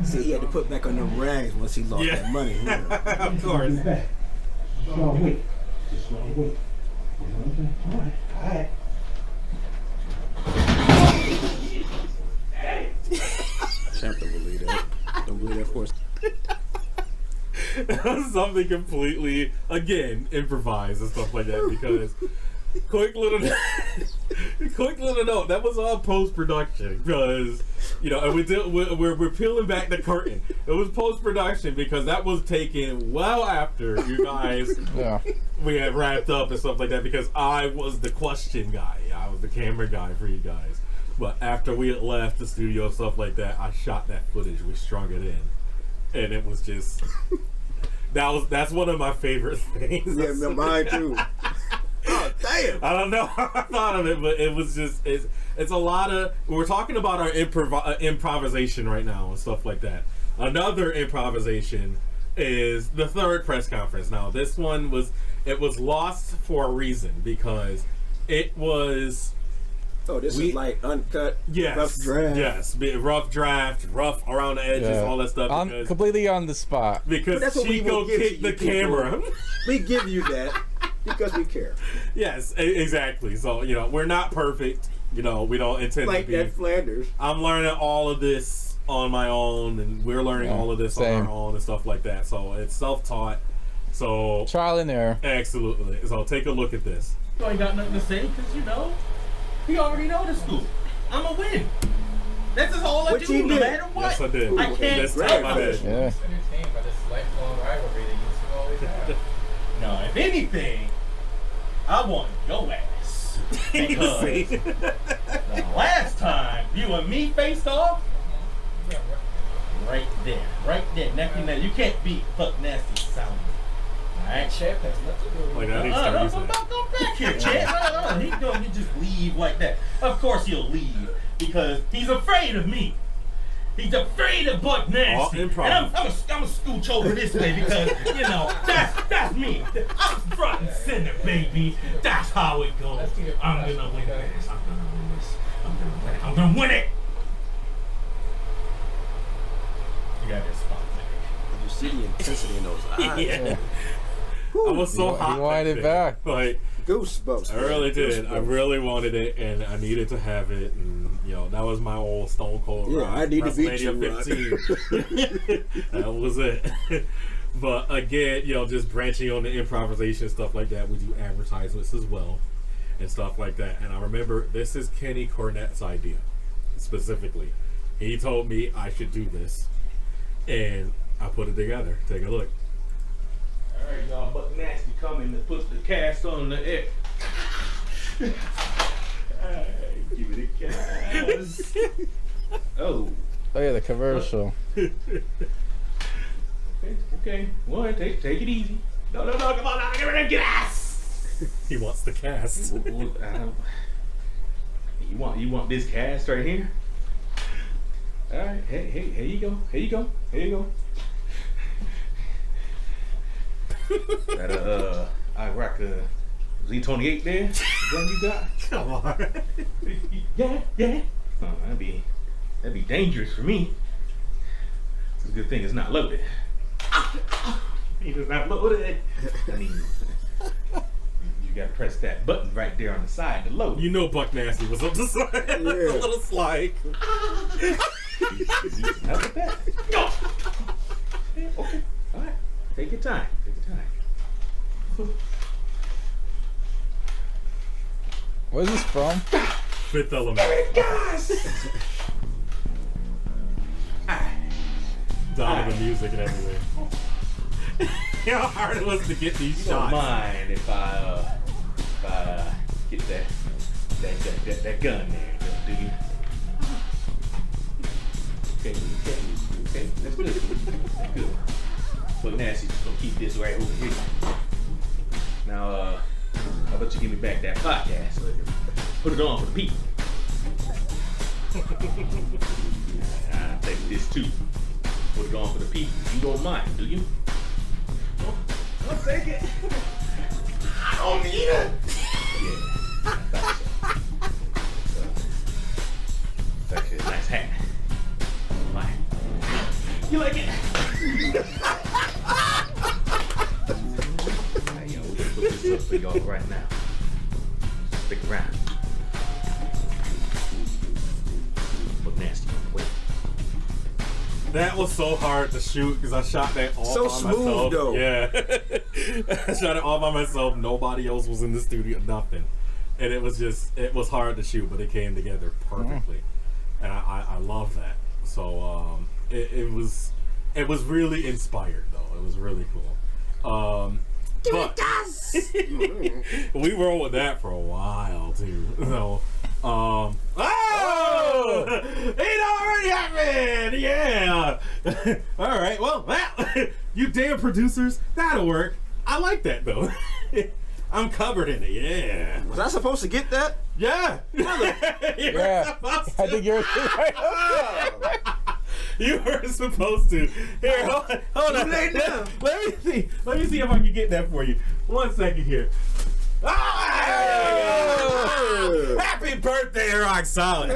See, he had to put back on them rags once he lost that money. Of course. Champ don't believe that. Don't believe that for us. Something completely, again, improvised and stuff like that, because quick little note, that was all post-production, because, you know, and we're peeling back the curtain. It was post-production because that was taken well after you guys we had wrapped up and stuff like that, because I was the question guy. I was the camera guy for you guys. But after we had left the studio and stuff like that, I shot that footage. We strung it in. And it was just... That's one of my favorite things. Yeah, mine too. Oh, damn. I don't know how I thought of it, but it was just... It's a lot of... We're talking about our improvisation right now and stuff like that. Another improvisation is the third press conference. Now, this one was... It was lost for a reason, because it was... Oh, this is like uncut, rough draft. Yes, rough draft, rough around the edges, all that stuff. Completely on the spot. Because Chico kicked the camera. We give you that because we care. Yes, exactly. So, you know, we're not perfect. we don't intend Like to be. Ned Flanders. I'm learning all of this on my own, and we're learning all of this on our own and stuff like that. So it's self-taught. So trial and error. Absolutely. So take a look at this. You ain't got nothing to say because he already know the scoop. I'm a win. That's all I do, no matter what. Yes, I did. I can't. This time I did. Yeah. Entertained by this lifelong rivalry that used to always have. No, if anything, I want your ass. Because the last time you and me faced off, right there, neck and neck. You can't beat Fuck Nasty sounding. Alright? Champ has nothing to do with Like that. Don't back here, Champ. He's going to just leave like that. Of course he'll leave because he's afraid of me. He's afraid of Buck Nasty. And I'm a scooch over this way because, that's me. I'm front and center, baby. That's how it goes. I'm going to win this. I'm going to win it. You got this spot, man. You see the intensity in those eyes. Yeah. I was so hot. He wanted it back. Like, goosebumps. I really did. Goosebumps. I really wanted it, and I needed to have it. And that was my old Stone Cold. Yeah, I need to beat you, WrestleMania 15. That was it. But again, just branching on the improvisation stuff like that. We do advertisements as well, and stuff like that. And I remember this is Kenny Cornett's idea, specifically. He told me I should do this, and I put it together. Take a look. All right, y'all. Buck Nasty coming to put the cast on the air. Give me the cast. Oh yeah, the commercial. Okay. One, take it easy. No, come on now, give me the cast. He wants the cast. You want this cast right here? All right. Hey, here you go. That I rock a Z28 there. One you got? Come on. Yeah. Oh, that'd be dangerous for me. It's a good thing it's not loaded. It is not loaded. I mean, you gotta press that button right there on the side to load. Buck Nasty was on the side. A little slide. How about that? Go. Okay. All right. Take your time. Where's this from? Fifth Element. Donovan music and everything. How hard it was to get these You shots. don't mind if I get that gun there, do you? Okay, that's good. But Nancy's just gonna keep this right over here. Now, how about you give me back that podcast? Put it on for the people. I'll take this too. Put it on for the people. You don't mind, do you? I'll take it. I don't need it. Yeah, I thought so. It's actually a nice hat. Why? You like it? Hey, we're gonna put this up for y'all right now. Stick around. Look nasty on the way. That was so hard to shoot because I shot that all So by smooth, myself. though. Yeah. I shot it all by myself. Nobody else was in the studio, nothing. And it was hard to shoot, but it came together perfectly. And I love that. So it was really inspired though. It was really cool. But we rolled with that for a while too. So it already happened! Yeah! Alright, well, you damn producers, that'll work. I like that though. I'm covered in it, yeah. Was I supposed to get that? Yeah! Yeah. I think you're right. You were supposed to. Here, hold on. Let me see. Let me see if I can get that for you. 1 second here. Oh! Happy birthday, Rock Solid.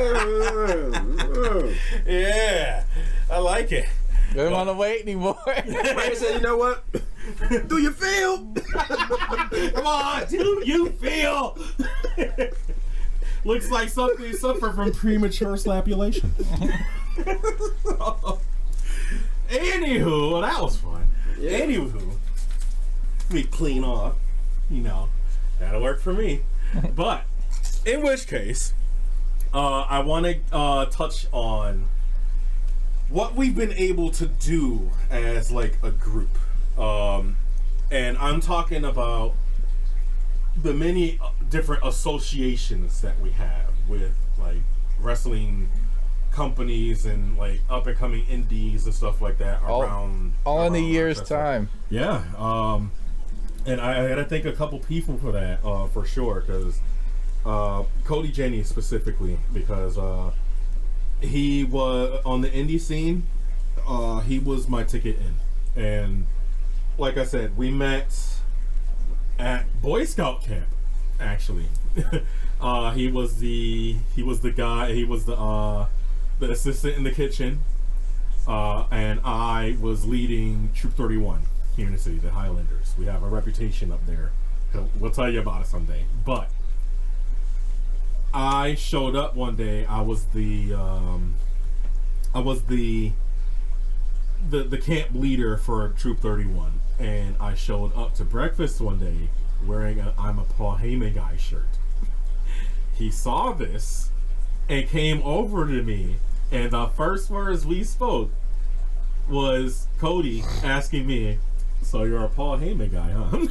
Yeah, I like it. Don't want to wait anymore. I said, you know what? Do you feel? Come on, do you feel? Looks like something suffered from premature slapulation. Anywho, well, that was fun. Yeah. Anywho, we clean off. You know, that'll work for me. But in which case, I want to touch on what we've been able to do as like a group, and I'm talking about the many different associations that we have with like wrestling companies and like up and coming indies and stuff like that around in a year's time. Yeah, and I gotta thank a couple people for that, for sure, because Cody Jenny specifically, because he was on the indie scene. He was my ticket in, and like I said, we met at Boy Scout camp. Actually, he was the guy. He was the assistant in the kitchen, and I was leading Troop 31 here in the city, the Highlanders. We have a reputation up there. We'll tell you about it someday. But I showed up one day. I was the camp leader for Troop 31, and I showed up to breakfast one day wearing a I'm a Paul Heyman guy shirt. He saw this and came over to me, and the first words we spoke was Cody asking me, "So you're a Paul Heyman guy, huh?"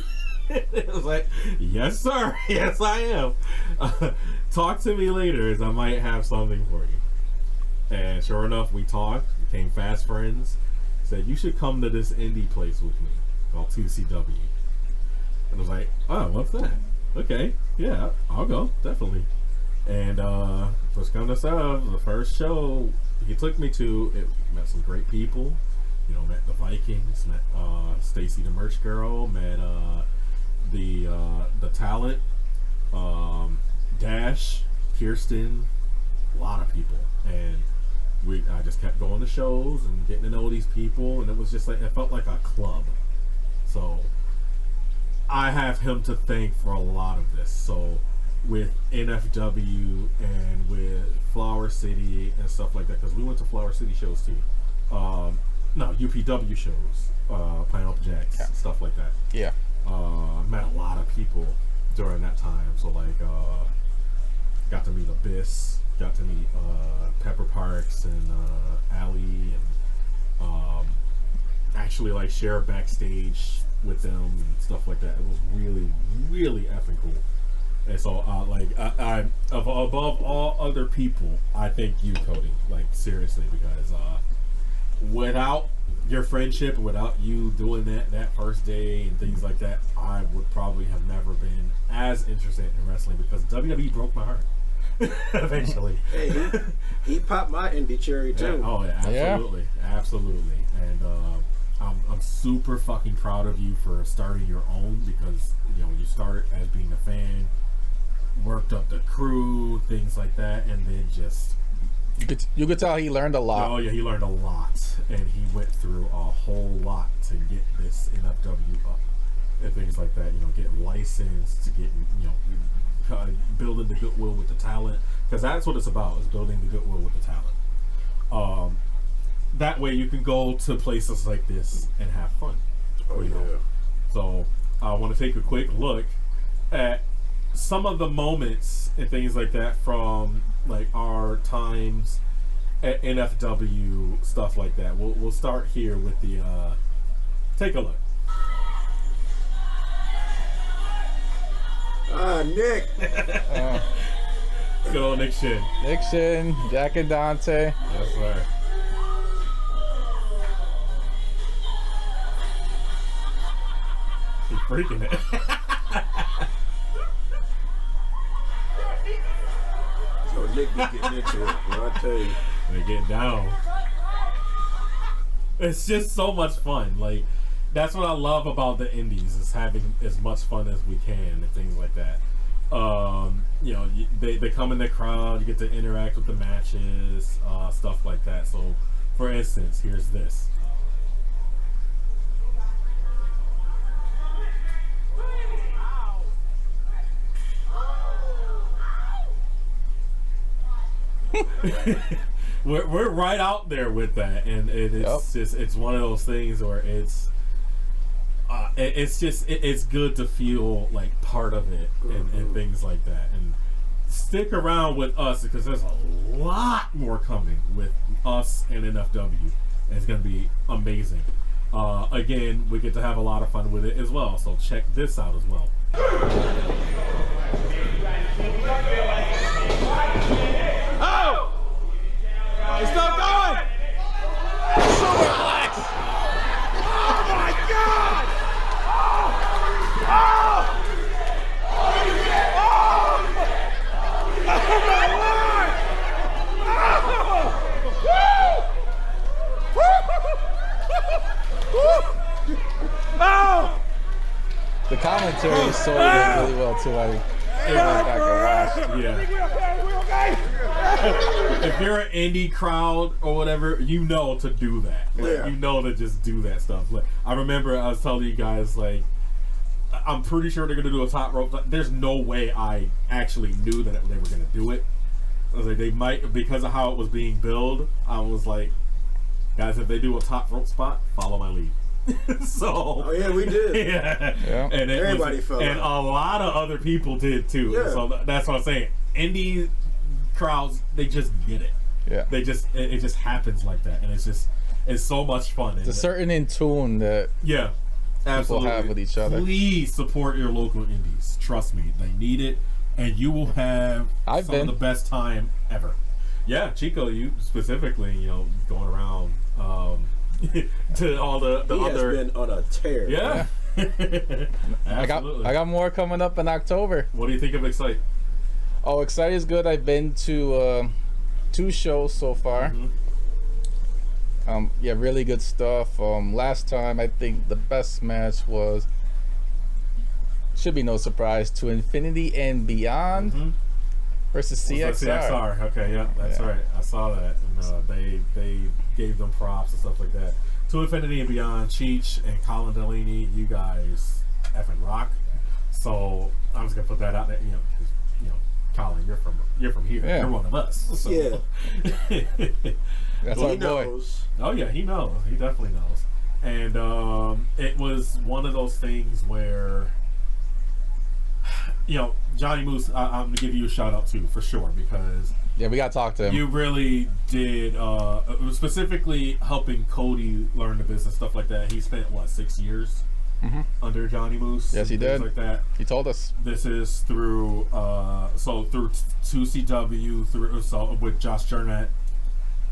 It was like, "Yes, sir. Yes, I am. Talk to me later, as I might have something for you." And sure enough, we talked, became fast friends. Said, "You should come to this indie place with me called 2CW." And I was like, "Oh, what's that? Okay, yeah, I'll go, definitely." And first come to serve, the first show he took me to, it met some great people. You know, met the Vikings, met Stacy the merch girl, met the talent, Dash, Kirsten, a lot of people, and I just kept going to shows and getting to know these people, and it was just like, it felt like a club. So I have him to thank for a lot of this. So with NFW and with Flower City and stuff like that, because we went to Flower City shows too. No, UPW shows, Pineapple Jacks, stuff like that. Yeah. Met a lot of people during that time. So like, got to meet Abyss, got to meet Pepper Parks and Allie, and actually like share backstage with them and stuff like that. It was really, really effing cool. And so I above all other people, I thank you, Cody, like seriously, because without your friendship, without you doing that first day and things like that, I would probably have never been as interested in wrestling, because WWE broke my heart. Eventually. Hey, he popped my indie cherry too. Yeah, oh yeah, absolutely, absolutely. And I'm super fucking proud of you for starting your own, because you know, you started as being a fan, worked up the crew, things like that, and then just you could tell he learned a lot. Oh yeah, he learned a lot, and he went through a whole lot to get this NFW up and things like that. You know, getting licensed, to get, you know, building the goodwill with the talent, because that's what it's about, is building the goodwill with the talent. That way you can go to places like this and have fun. Oh yeah. So I want to take a quick look at some of the moments and things like that from like our times at NFW, stuff like that. We'll start here with the take a look. Nick. Good old Nick Shin. Nick Shin, Jack and Dante. Yes, sir. He's freaking it. So Nick be getting into it, I tell you. They get down. It's just so much fun. Like, that's what I love about the indies, is having as much fun as we can and things like that. You know, they come in the crowd, you get to interact with the matches, stuff like that. So, for instance, here's this. we're right out there with that, and it's just it's one of those things where it's good to feel like part of it and things like that. And stick around with us because there's a lot more coming with us and NFW. And it's going to be amazing. Again, we get to have a lot of fun with it as well. So check this out as well. Oh! It's not going! Super flex! Oh my God! Oh! Oh my Lord! Oh! The commentary sold it really well too. I went back and watched. Yeah. If you're an indie crowd or whatever, you know to do that. Like, you know to just do that stuff. Like, I remember I was telling you guys, like, I'm pretty sure they're gonna do a top rope. There's no way I actually knew that they were gonna do it. I was like, they might, because of how it was being billed. I was like, guys, if they do a top rope spot, follow my lead. So yeah, we did. Yeah. And everybody fell and out. a lot of other people did too. Yeah. So that's what I'm saying. Indie crowds, they just get it. Yeah. They just it just happens like that, and it's so much fun. It's a certain in tune that people have with each other. Please support your local indies. Trust me, they need it, and you will have of the best time ever. Yeah, Chico, you specifically, going around to all the he other. has been on a tear. Yeah. I got more coming up in October. What do you think of Excite? Oh, Excite is good. I've been to 2 shows so far. Yeah, really good stuff. Last time I think the best match was, should be no surprise, To Infinity and Beyond versus CXR. CXR. Okay, yeah, that's right. I saw that, and they gave them props and stuff like that. To Infinity and Beyond, Cheech and Colin Delaney, you guys effing rock. So I'm just gonna put that out there, because Colin, you're from here. Yeah. You're one of us. So. Yeah. That's He our boy. knows. Oh yeah, he knows. He definitely knows. And it was one of those things where, Johnny Moose, I'm gonna give you a shout out too, for sure, because yeah, we gotta talk to him. You really did, specifically helping Cody learn the business, stuff like that. He spent 6 years under Johnny Moose? Yes, he did. Like that. He told us. This is through through 2CW, with Josh Jurnett,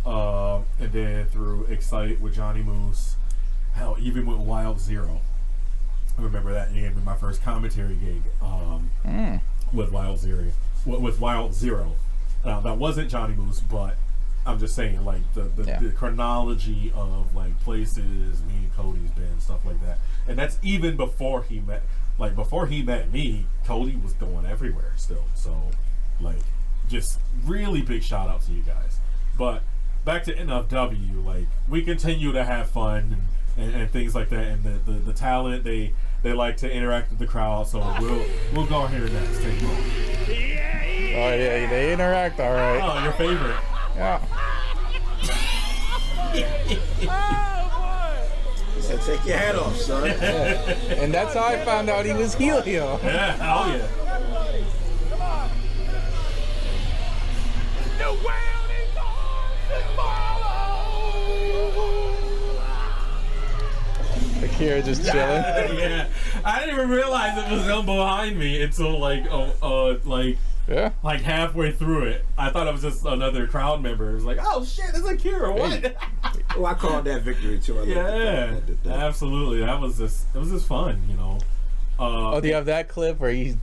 and then through Excite with Johnny Moose. Hell, even with Wild Zero. I remember that name in my first commentary gig with Wild Zero. With Wild Zero. That wasn't Johnny Moose, but I'm just saying, like, the chronology of, like, places me and Cody's been, stuff like that. And that's even before he met me, Cody was going everywhere still. So, like, just really big shout out to you guys. But back to NFW, like, we continue to have fun and things like that. And the talent, they like to interact with the crowd. So we'll go here next. Take a look. Oh yeah, they interact all right. Oh, your favorite. Yeah. He said, take your hat off, son. Yeah. And that's how I found out he was heel. Yeah, oh yeah. Come on. The world is ours to follow. Akira just chilling. Yeah, I didn't even realize it was him behind me until like halfway through it. I thought it was just another crowd member. It was like, oh shit, it's Akira. What? Oh, I called that victory too. Yeah, absolutely. It was just fun, Oh, do you have that clip where he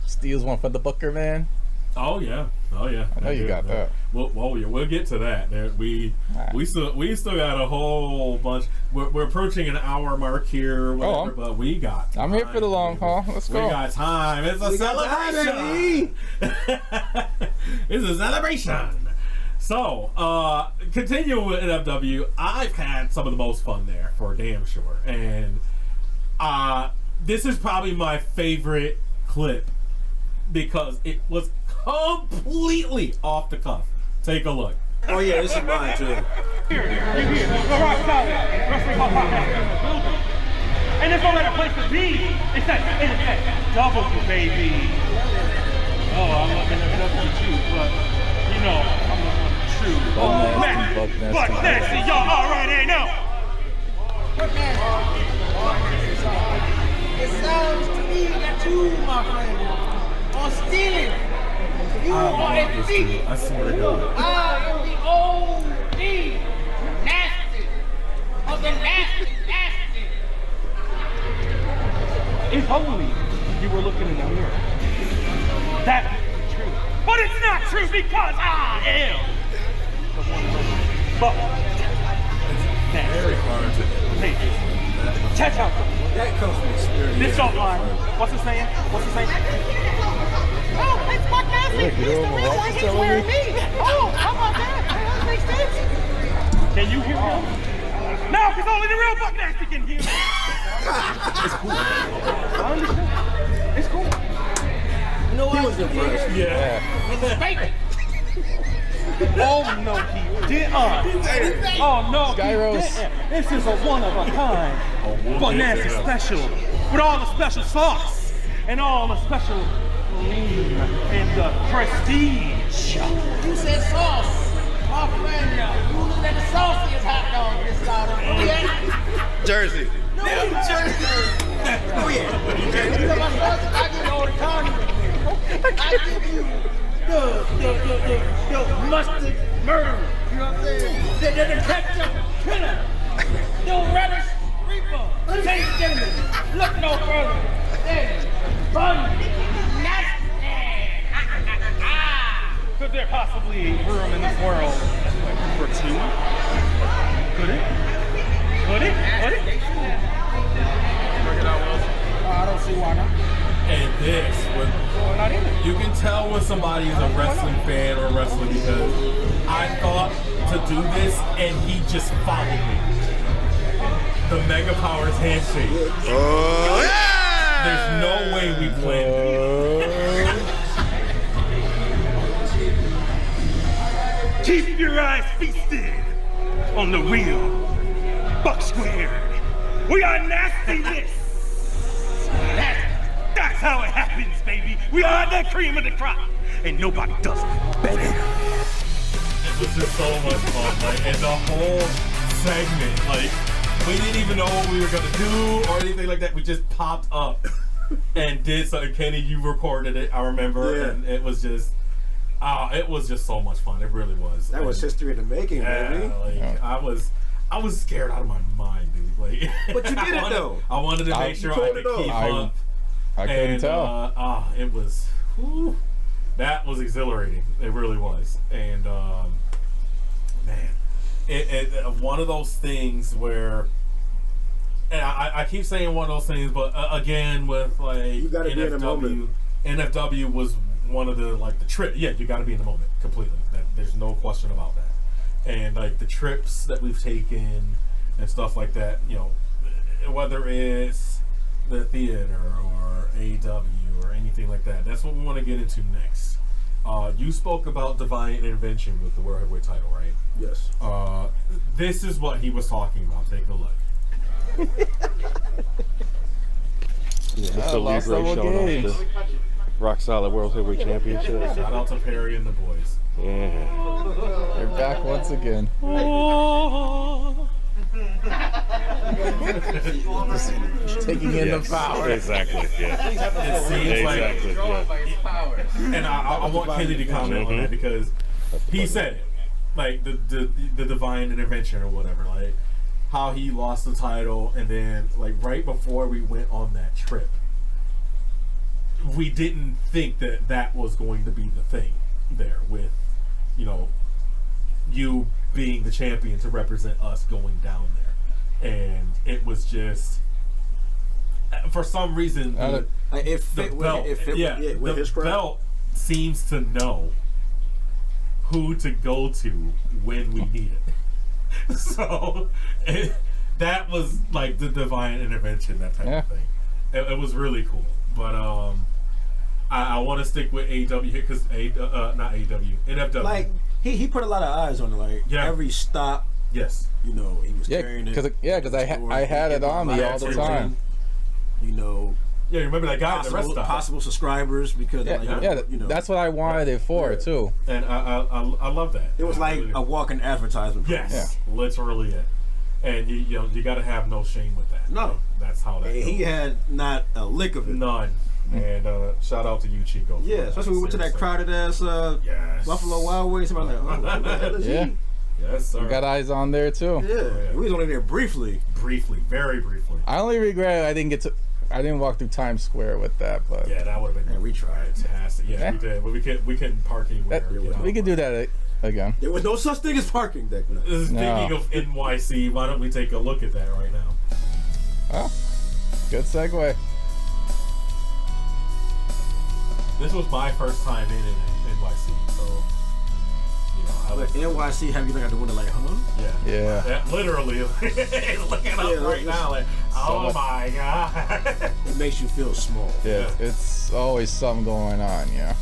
steals one from the Booker man? Oh yeah. I know you got that. We'll get to that. We still got a whole bunch. We're approaching an hour mark here, whatever, but we got time. I'm here for the long haul. Let's go. We got time. It's a celebration. It's a celebration. So, continuing with NFW, I've had some of the most fun there for damn sure, and this is probably my favorite clip because it was completely off the cuff. Take a look. Oh yeah, this is mine too. Here, the Rock Solid Wrestling Talk Podcast in the building. And there's no better place to be. It's that W, baby. Oh, I'm not gonna W too, but you know, I'm the true. Buck Nasty, y'all already know. It sounds to me that you, my friend, are stealing. You are a thief. I swear to God. I am the OG nasty of the nasty. If only you were looking in the mirror. That would be true. But it's not true because I am the one and only Buck. It's very hard to Hey, check out That comes from experience. this don't line. What's it saying? What's it saying? Oh, it's Buck Nasty. He's the real one. He's wearing me. Oh, how about that? That makes sense. Can you hear him? No, because only the real Buck Nasty can hear me. It's cool. I understand. It's cool. You know what? He was impressed. Yeah. It's a fake. Oh no, he didn't. Oh no, Skyros. he didn't. This is a one of a kind, Buck Nasty special with all the special sauce and all the special lean and the prestige. You said sauce. My friend, you look at the sauciest hot dog this side of the yeah. Jersey. No, Jersey. Oh yeah. Jersey. Because my sauce, I give you all the condiments. I give you the mustard murderer. You know what I'm saying? The ketchup killer. The relish reaper. Ladies and gentlemen, look no further. There's Bun Nasty. Could there possibly be room in this world for two? Could it? Could it? Could it? I don't see why not. And this, you can tell when somebody is a wrestling fan or wrestler because I thought to do this and he just followed me. The Mega Powers handshake. There's no way we planned it. Keep your eyes feasted on the real Buck Squared. We are nastiness. That's how it happens, baby. We are the cream of the crop, and nobody does it better. It was just so much fun, like, and the whole segment, like, we didn't even know what we were gonna do or anything like that. We just popped up and did something. Kenny, you recorded it, I remember, and it was just so much fun. It really was. That was history in the making, baby. Like, I was scared out of my mind, dude. Like, but you did it though. I wanted to make sure I could keep up. I couldn't tell. It was, that was exhilarating. It really was. And man, it one of those things where, and I keep saying one of those things, but again with like you gotta be in the moment. NFW was one of the like the trip. Yeah, you got to be in the moment completely. There's no question about that. And like the trips that we've taken and stuff like that, you know, whether it's the theater or AEW or anything like that, that's what we want to get into next. You spoke about divine intervention with the World Heavyweight title, right? Yes. This is what he was talking about. Take a look. Mr. Libre showing off the Rock Solid World Heavyweight Championship. Shout out to Perry and the boys. Yeah. They're back once again. Taking in the power. Exactly. Yeah. It seems like, and I want Kenny to comment on that because he said it, like the divine intervention or whatever, like how he lost the title, and then like right before we went on that trip, we didn't think that that was going to be the thing there with, you know, you being the champion to represent us going down there. And it was just, for some reason, the belt seems to know who to go to when we need it. So that was like the divine intervention, that type of thing. It was really cool. But I want to stick with AEW here because not AEW, NFW. Like He put a lot of eyes on it. Like every stop. Yes. You know, he was carrying it. Because I had it on me all the time. You know. Yeah, you remember that guy at the rest stop. Possible subscribers because you know, that's what I wanted it for too. And I love that. It was like a walking advertisement. Yes, literally it. And you got to have no shame with that. No, that's how that. And he had not a lick of it. None. And shout out to you, Chico. Yeah, especially when we went to that crowded ass Buffalo Wild Wings. Somebody like, oh, who the hell is he? Yes, sir. We got eyes on there too. Yeah, we was only there briefly. Very briefly. I only regret I didn't walk through Times Square with that, but yeah, that would have been. We tried. Fantastic. Yeah, we did. But we couldn't park anywhere. We could do that again. There was no such thing as parking deck. Speaking of NYC, why don't we take a look at that right now? Oh, good segue. This was my first time in NYC, so. NYC have you look out the window like, huh? Yeah. Literally, looking up right now, like, oh my god. It makes you feel small. Yeah, it's always something going on. Yeah.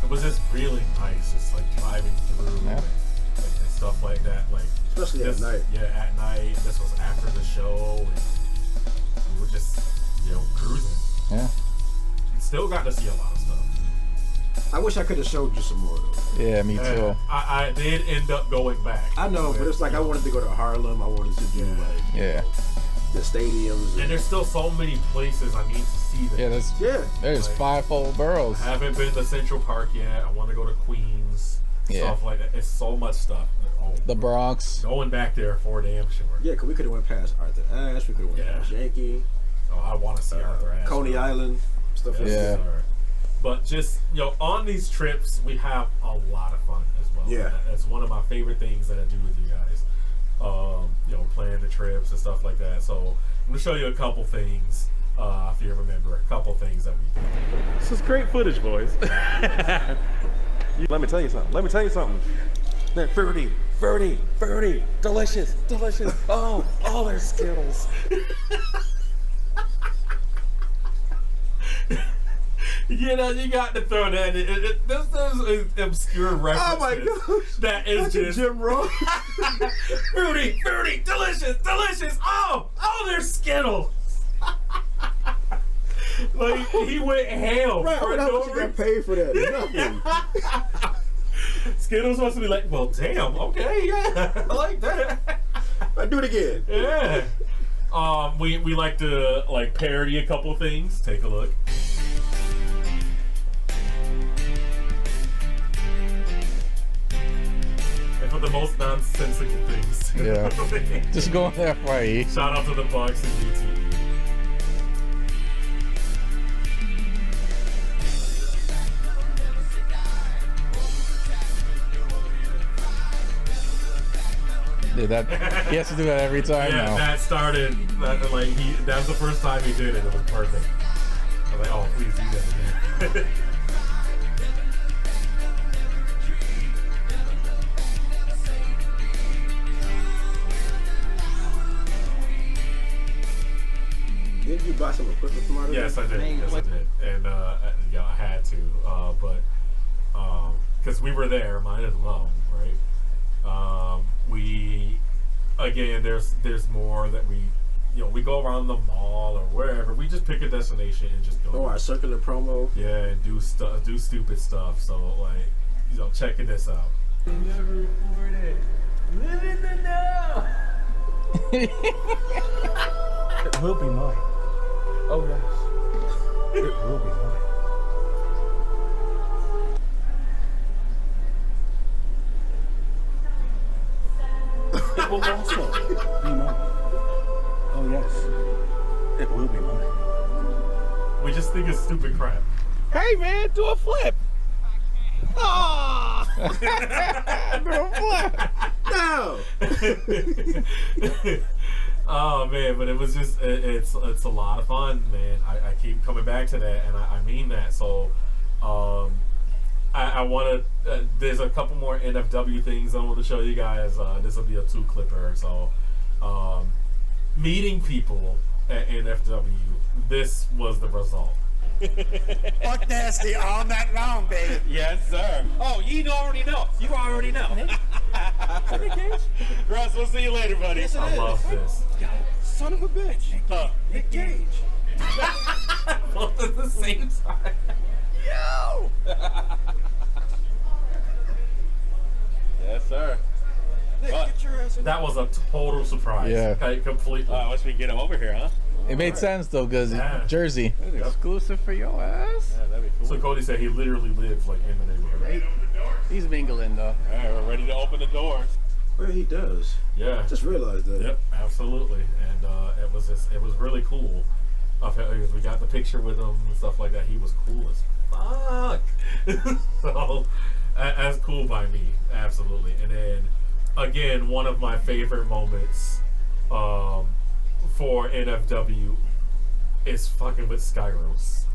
It was just really nice, just like driving through and stuff like that, like especially at night. Yeah, at night. This was after the show, and we were just cruising. Yeah. Still got to see a lot of stuff. I wish I could have showed you some more though. Yeah, me too. I did end up going back. I know, but it's like I wanted to go to Harlem. I wanted to do the stadiums. And there's still so many places I need to see there. There's 5 whole boroughs. I haven't been to Central Park yet. I want to go to Queens. Stuff like that. It's so much stuff. The Bronx. Going back there for damn sure. Yeah, because we could have went past Arthur Ashe. We could have went past Yankee. Oh, I want to see Arthur Ashe. Coney Island. Stuff like that. But just, on these trips, we have a lot of fun as well. Yeah. That's one of my favorite things that I do with you guys. Planning the trips and stuff like that. So I'm going to show you a couple things, if you remember, a couple things that we did. This is great footage, boys. Let me tell you something. They're fruity, delicious. Oh, all their Skittles. You got to throw that in. This is obscure references. Oh my gosh. That is just Jim Ross. fruity, delicious. Oh, there's Skittles. Like, he went ham. Right, I know you got paid for that. Nothing. Skittles supposed to be like, well, damn, okay, yeah, I like that. I do it again. Yeah. We like to parody a couple things. Take a look. And for the most nonsensical things. Yeah. Just going there for you. Shout out to the Bucks and GT. Dude, he has to do that every time now. That started, that was the first time he did it. It was perfect. I was like, oh, please do that again. Didn't you buy some equipment from out of Yes, I did. And I had to, but because we were there, might as well, right? There's more that we go around the mall or wherever. We just pick a destination and just go. Oh, our circular promo. Yeah, and do stupid stuff. So checking this out. Never reported. Live in the know. It will be mine. Oh yes, it will be mine. It will also be mine. Oh yes, it will be mine. We just think it's stupid crap. Hey man, do a flip. Oh! No. Oh man, but it was just it's a lot of fun, man. I keep coming back to that, and I mean that. So I want to there's a couple more NFW things I want to show you guys. This will be a 2-clipper. So meeting people at NFW, this was the result. Fuck nasty all night long, baby. Yes, sir. Oh, you already know. You already know. Russ, we'll see you later, buddy. Yes, it I is. love this. Son of a bitch. Nick Gage. Both at the same time. Yo! Yes, sir. Nick, get your ass in That was a total surprise. Yeah. Okay, completely. Once we get him over here, huh? It made sense though, cause Jersey. Exclusive for your ass. Yeah, that'd be cool. So Cody said he literally lives like in the neighborhood. He's mingling though. All right, we're ready to open the doors. Well, he does. Yeah. I just realized that. Yep, absolutely. And it was really cool. We got the picture with him and stuff like that. He was cool as fuck. So that's cool by me, absolutely. And then again, one of my favorite moments for NFW is fucking with Skyros.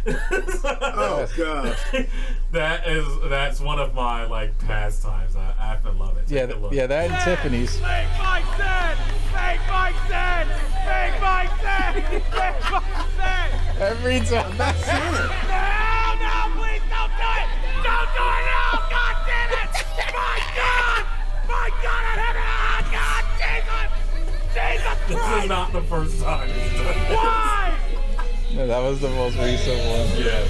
Oh gosh. That's one of my like pastimes. I have to love it. Yeah, that and Tiffany's. Fake Mike said! Fake Mike said! Fake Mike said! Fake Mike said! Every time. No, please don't do it! Don't do it now! God damn it! My God! My God, I had it! God, Jesus! Jesus This Christ! is not the first time he's done this. Why? No, that was the most recent one. Yeah.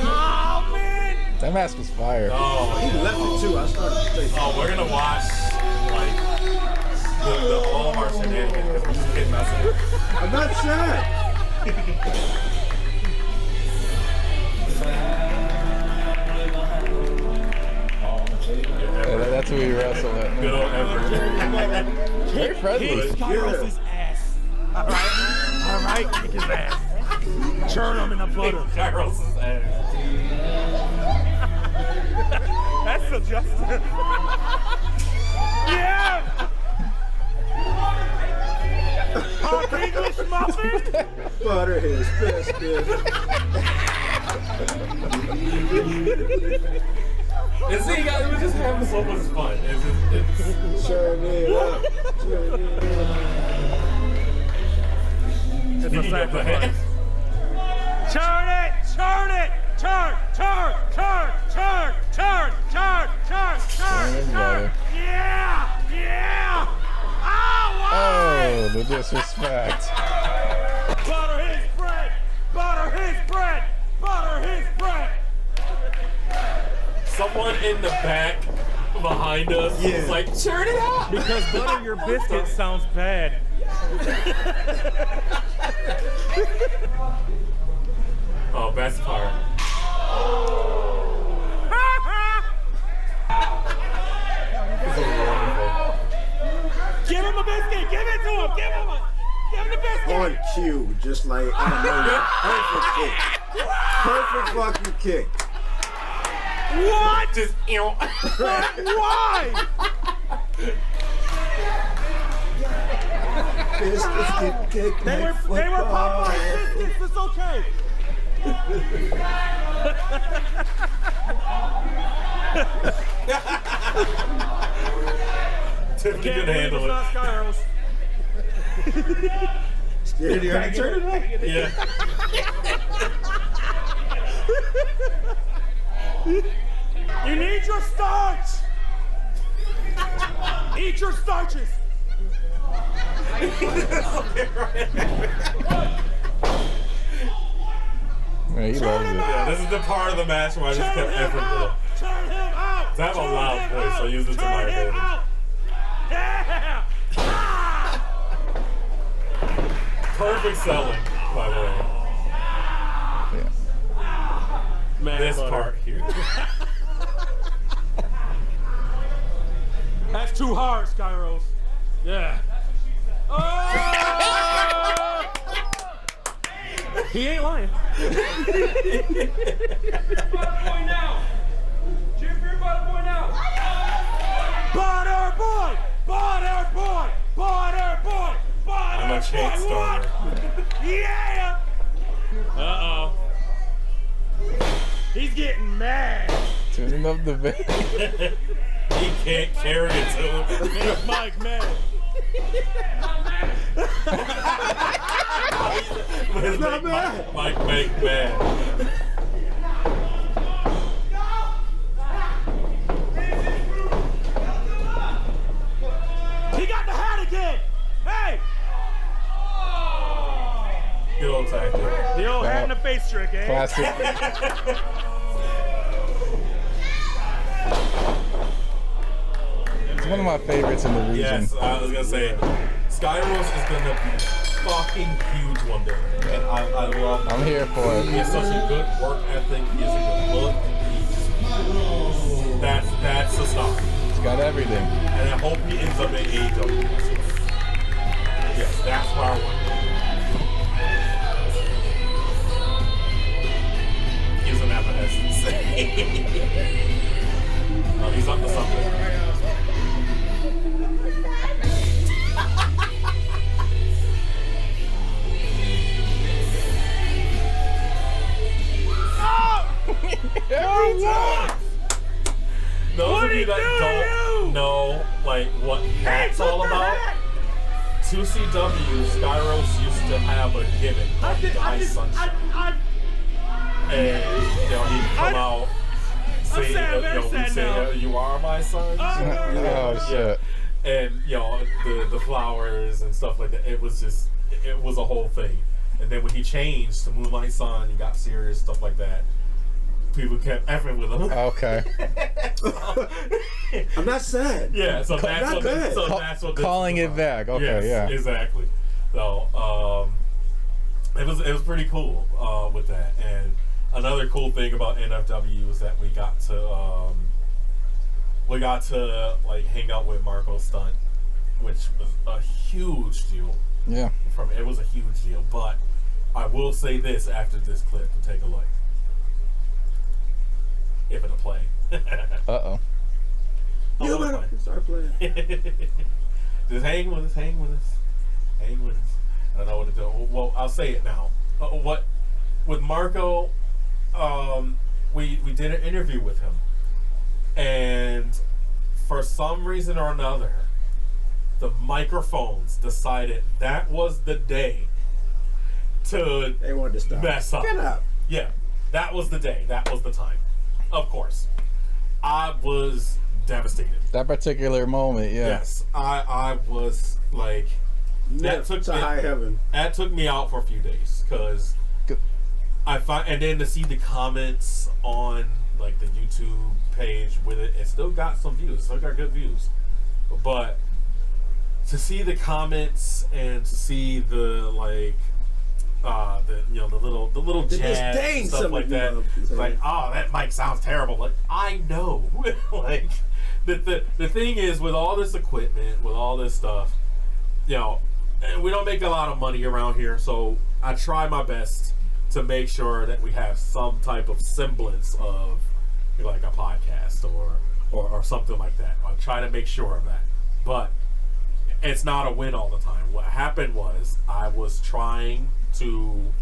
Oh, man! That mask was fire. Oh, He left it too. I started to say oh, we're gonna watch like all of our shenanigans because we just get messing. I'm not sad. Yeah, that's who we wrestle at. Good old Everett. Very friendly. Skyros' ass. All right, kick his ass. Churn him in the butter. Kairos' ass. That's suggestive. Yeah. Hot English muffin. Butter his biscuit. And see, guys, we're just having so much fun. It's Turn it up. Turn it up. It's a sacrifice. Turn it! Turn it! Turn! Turn! Turn! Turn! Turn! Turn! Turn! Turn! Turn! Yeah! Yeah! Oh! Oh, the disrespect. Butter his bread! Butter his bread! Butter his bread! someone in the back behind us is like, turn it up! Because butter your biscuit sounds bad. Oh, best part. Give him a biscuit! Give it to him! Give him the biscuit! On cue, just like on a moment. Perfect kick. Perfect fucking kick. What? Just why? Biscuits get kicked. They were Popeye biscuits. It's okay. Tiffany Can't can believe handle it's it. not Skyros. Did you already turn it up? Yeah. You need your starch. Eat your starches. Yeah, he loves it. Yeah, this is the part of the match where I just kept effing with him. Turn him out. I have a loud voice, so I use it to my advantage. Yeah. Perfect selling, by the way. Man, This butter. part here. That's too hard, Skyros. Yeah. Oh! He ain't lying. Cheer for your butter boy now. Butter boy! Butter boy! Butter boy! Butter I'm a chant boy! starter. Yeah! Uh-oh. He's getting mad. Tuning up the bass. He can't carry it to him. Make Mike mad. It's not bad. Mike McMahon. He got the hat again. Hey. Good old tag team. The old hat in the face trick, eh? Classic. It's one of my favorites in the region. Yes, I was gonna say, Skyros is gonna be fucking huge one day, and I love. I'm here for it. He has such a good work ethic. He has a good look. That's a star. He's got everything. And I hope he ends up in AEW. Yes, that's what I want. He doesn't have an essence. Oh, he's up to something. Those of you that don't know like what that's all about, 2CW, Skyros used to have a gimmick called Die Sunshine. And he'd come out, say, he'd say, "You are my son." Oh shit! And the flowers and stuff like that. It was a whole thing. And then when he changed to Moonlight Sun, he got serious, stuff like that. People kept effing with him. Okay. I'm not sad. Yeah, so that's what calling it back. Okay, yes, yeah, exactly. So it was pretty cool with that. And another cool thing about NFW is that we got to like hang out with Marco Stunt, which was a huge deal. Yeah. It was a huge deal. But I will say this after this clip to take a look. If it'll play. Uh-oh. You better start playing. Just hang with us. Hang with us. I don't know what to do. Well, I'll say it now. With Marco, we did an interview with him, and for some reason or another, the microphones decided that was the day to they wanted to stop. Mess up. Get up. Yeah, that was the day. That was the time. Of course, I was devastated. That particular moment, yeah. Yes, I was like, that took to high heaven. That took me out for a few days because and then to see the comments on like the YouTube page with it still got some views. Still got good views, but to see the comments and to see the like. The little jazz and stuff like that. Like, oh, that mic sounds terrible. Like, I know. Like, the thing is, with all this equipment, with all this stuff, we don't make a lot of money around here. So I try my best to make sure that we have some type of semblance of like a podcast or something like that. I try to make sure of that, but it's not a win all the time. What happened was I was trying to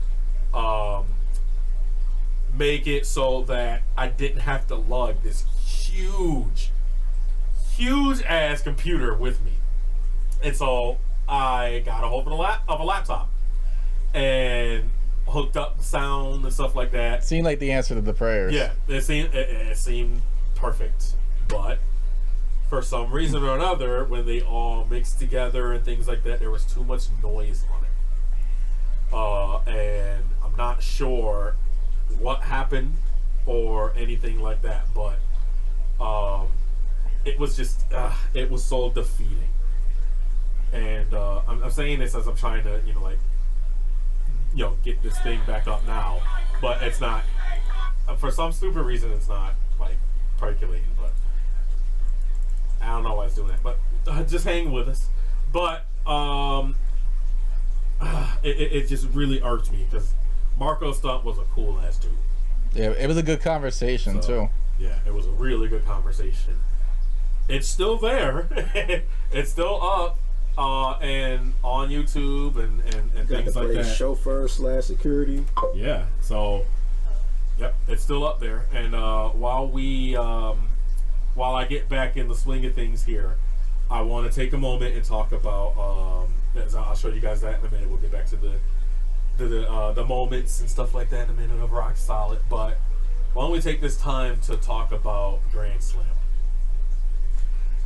make it so that I didn't have to lug this huge ass computer with me, and so I got a hold of a laptop and hooked up sound and stuff like that. Seemed like the answer to the prayers. Yeah, it seemed perfect, but for some reason or another, when they all mixed together and things like that, there was too much noise on it. And I'm not sure what happened or anything like that, but it was just it was so defeating. And I'm saying this as I'm trying to get this thing back up now, but it's not, for some stupid reason, it's not like percolating. But I don't know why it's doing that, but just hang with us. But it just really irked me because Marco Stunt was a cool ass dude. Yeah, it was a good conversation too. Yeah, it was a really good conversation. It's still there. It's still up and on YouTube and things like that. Chauffeur/security. Yeah, so yep, it's still up there. And while I get back in the swing of things here, I want to take a moment and talk about. I'll show you guys that in a minute. We'll get back to the moments and stuff like that in a minute of Rock Solid. But why don't we take this time to talk about Grand Slam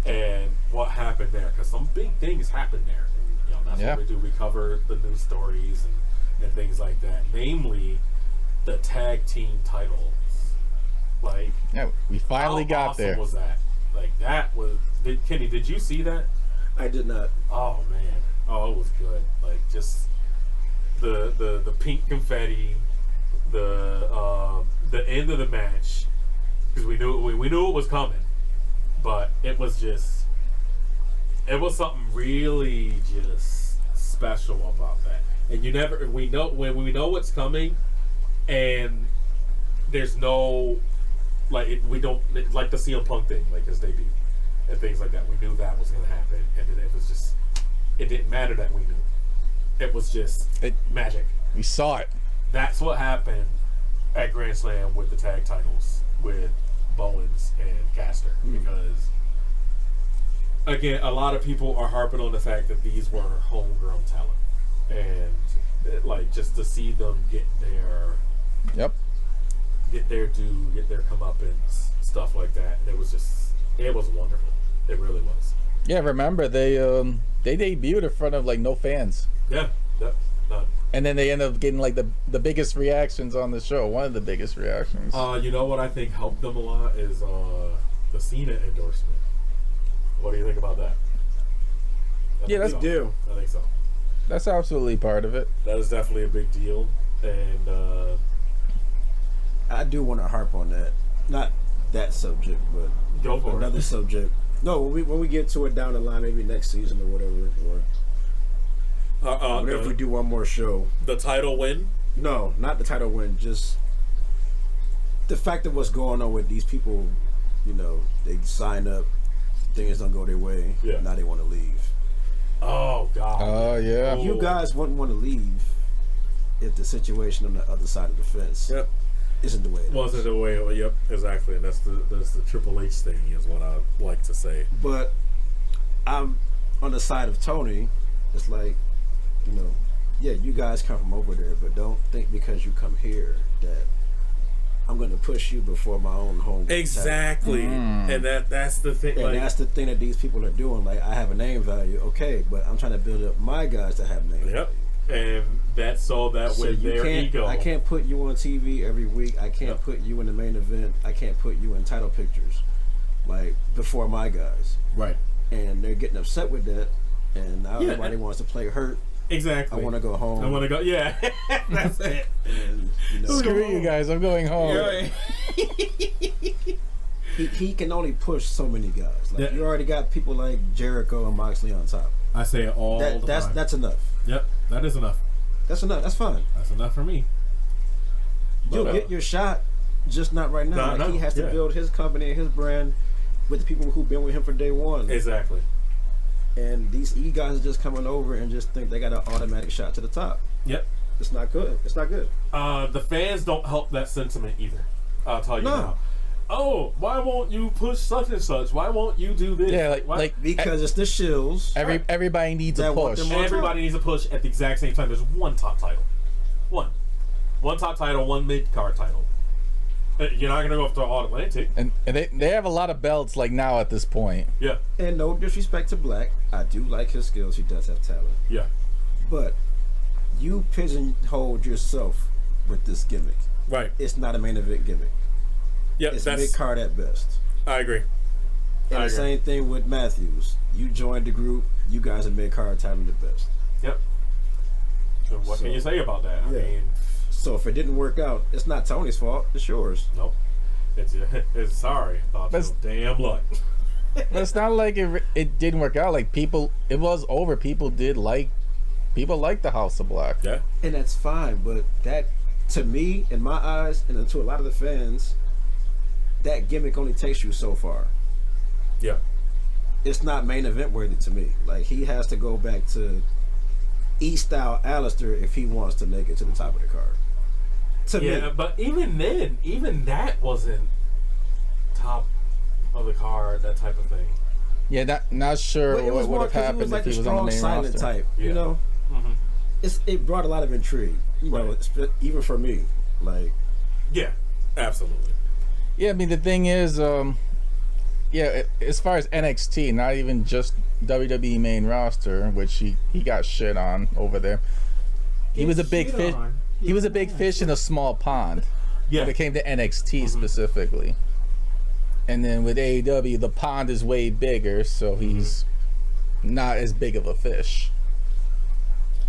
and what happened there? Because some big things happened there. And, that's what we do. We cover the news stories and things like that. Namely, the tag team titles. Like, we finally got awesome there. Was that? Like, that was. Kenny, did you see that? I did not. Oh man. Oh, it was good. Like, just the pink confetti, the end of the match, because we knew it was coming, but it was something really just special about that. And we know when we know what's coming, and there's no we don't like the CM Punk thing, like his debut and things like that. We knew that was going to happen, and then it was just. It didn't matter that we knew. It was just magic. We saw it. That's what happened at Grand Slam with the tag titles with Bowens and Caster. Because, again, a lot of people are harping on the fact that these were homegrown talent. And, just to see them get their due, get their comeuppance, stuff like that. It was wonderful. It really was. Yeah, remember they debuted in front of no fans. Yeah, none. And then they end up getting the biggest reactions on the show. One of the biggest reactions. You know what I think helped them a lot is the Cena endorsement. What do you think about that? That's a big deal. I think so. That's absolutely part of it. That is definitely a big deal, and I do want to harp on that. Not that subject, but go for another subject. No, when we get to it down the line, maybe next season or whatever, or whenever we do one more show. The title win? No, not the title win. Just the fact of what's going on with these people. They sign up, things don't go their way. Yeah. Now they want to leave. Oh God. Oh yeah. You guys wouldn't want to leave if the situation on the other side of the fence. Yep. Isn't the way it wasn't the way. Yep, exactly, and that's the Triple H thing is what I like to say. But I'm on the side of Tony. It's you guys come from over there, but don't think because you come here that I'm going to push you before my own home. Exactly, and that's the thing. And that's the thing that these people are doing. Like, I have a name value, okay, but I'm trying to build up my guys to have name value. And that's so that with their ego. I can't put you on TV every week. I can't put you in the main event. I can't put you in title pictures, before my guys. Right. And they're getting upset with that, and now everybody wants to play hurt. Exactly. I want to go home. I want to go. Yeah, that's it. And, Screw you guys. I'm going home. Right. he can only push so many guys. You already got people like Jericho and Moxley on top. I say it all the time. That's enough. Yep, that is enough. That's enough. That's fine. That's enough for me. You'll get your shot, just not right now. He has to build his company and his brand with the people who've been with him for day one. Exactly. And these E guys are just coming over and just think they got an automatic shot to the top. Yep. It's not good. It's not good. The fans don't help that sentiment either. I'll tell you now. Oh, why won't you push such and such? Why won't you do this? Yeah, because it's the shills. Everybody needs a push. Everybody needs a push at the exact same time. There's one top title. One top title, one mid-card title. You're not going to go after All-Atlantic. And they have a lot of belts now at this point. Yeah. And no disrespect to Black. I do like his skills. He does have talent. Yeah. But you pigeonholed yourself with this gimmick. Right. It's not a main event gimmick. Yep, it's mid-card at best. I agree. And the same thing with Matthews. You joined the group. You guys are mid-card talent at best. Yep. So what can you say about that? I mean, so if it didn't work out, it's not Tony's fault. It's yours. Nope. It's sorry about your damn luck. But it's not like it didn't work out. It was over. People like the House of Black. Yeah. And that's fine. But that, to me, in my eyes, and to a lot of the fans, that gimmick only takes you so far. Yeah. It's not main event worthy to me. He has to go back to E-style Alistair if he wants to make it to the top of the card. To me. But even then, even that wasn't top of the card, that type of thing. Yeah, not sure But it was what would more have 'cause he happened was like if the he was on strong the main silent roster. type, Yeah. you know. Mm-hmm. It brought a lot of intrigue, you know, even for me. Like, yeah, absolutely. Yeah, I mean the thing is, as far as NXT, not even just WWE main roster, which he got shit on over there. He was a big fish. He was a big fish in a small pond. Yeah. When it came to NXT specifically. And then with AEW, the pond is way bigger, so he's not as big of a fish.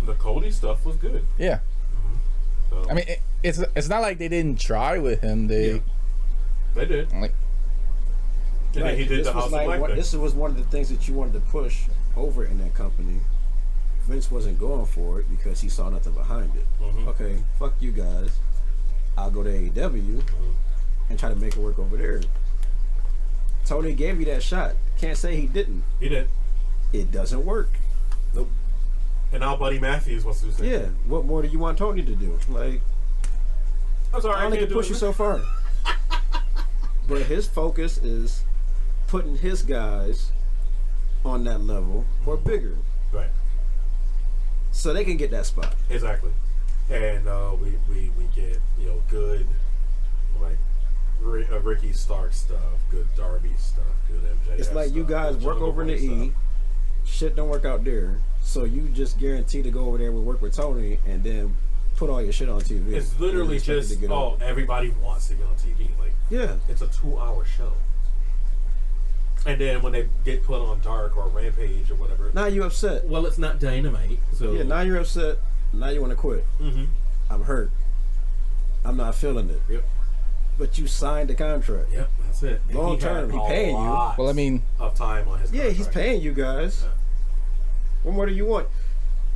The Cody stuff was good. Yeah. So, I mean, it's not like they didn't try with him. They did. Like, and then he did the House of Black thing. This was one of the things that you wanted to push over in that company. Vince wasn't going for it because he saw nothing behind it. Okay, fuck you guys. I'll go to AEW and try to make it work over there. Tony gave you that shot. Can't say he didn't. He did. It doesn't work. Nope. And now Buddy Matthews wants to do something. Yeah. What more do you want Tony to do? Like, I'm sorry, I only can push you so far. But his focus is putting his guys on that level or bigger. Right. So they can get that spot. Exactly. And we get, good, like, Ricky Stark stuff, good Darby stuff, good MJF It's like you guys work over in the E, shit don't work out there, so you just guarantee to go over there and work with Tony and then put all your shit on TV. It's literally just, everybody wants to get on TV. Like, yeah, it's a 2-hour show. And then when they get put on Dark or Rampage or whatever, now you upset. Well, it's not Dynamite, so yeah. Now you're upset. Now you want to quit. I'm hurt. I'm not feeling it. Yep. But you signed the contract. Yep, that's it. Long term, he paying you. Well, I mean, of time on his contract. He's paying you guys. Yeah. What more do you want?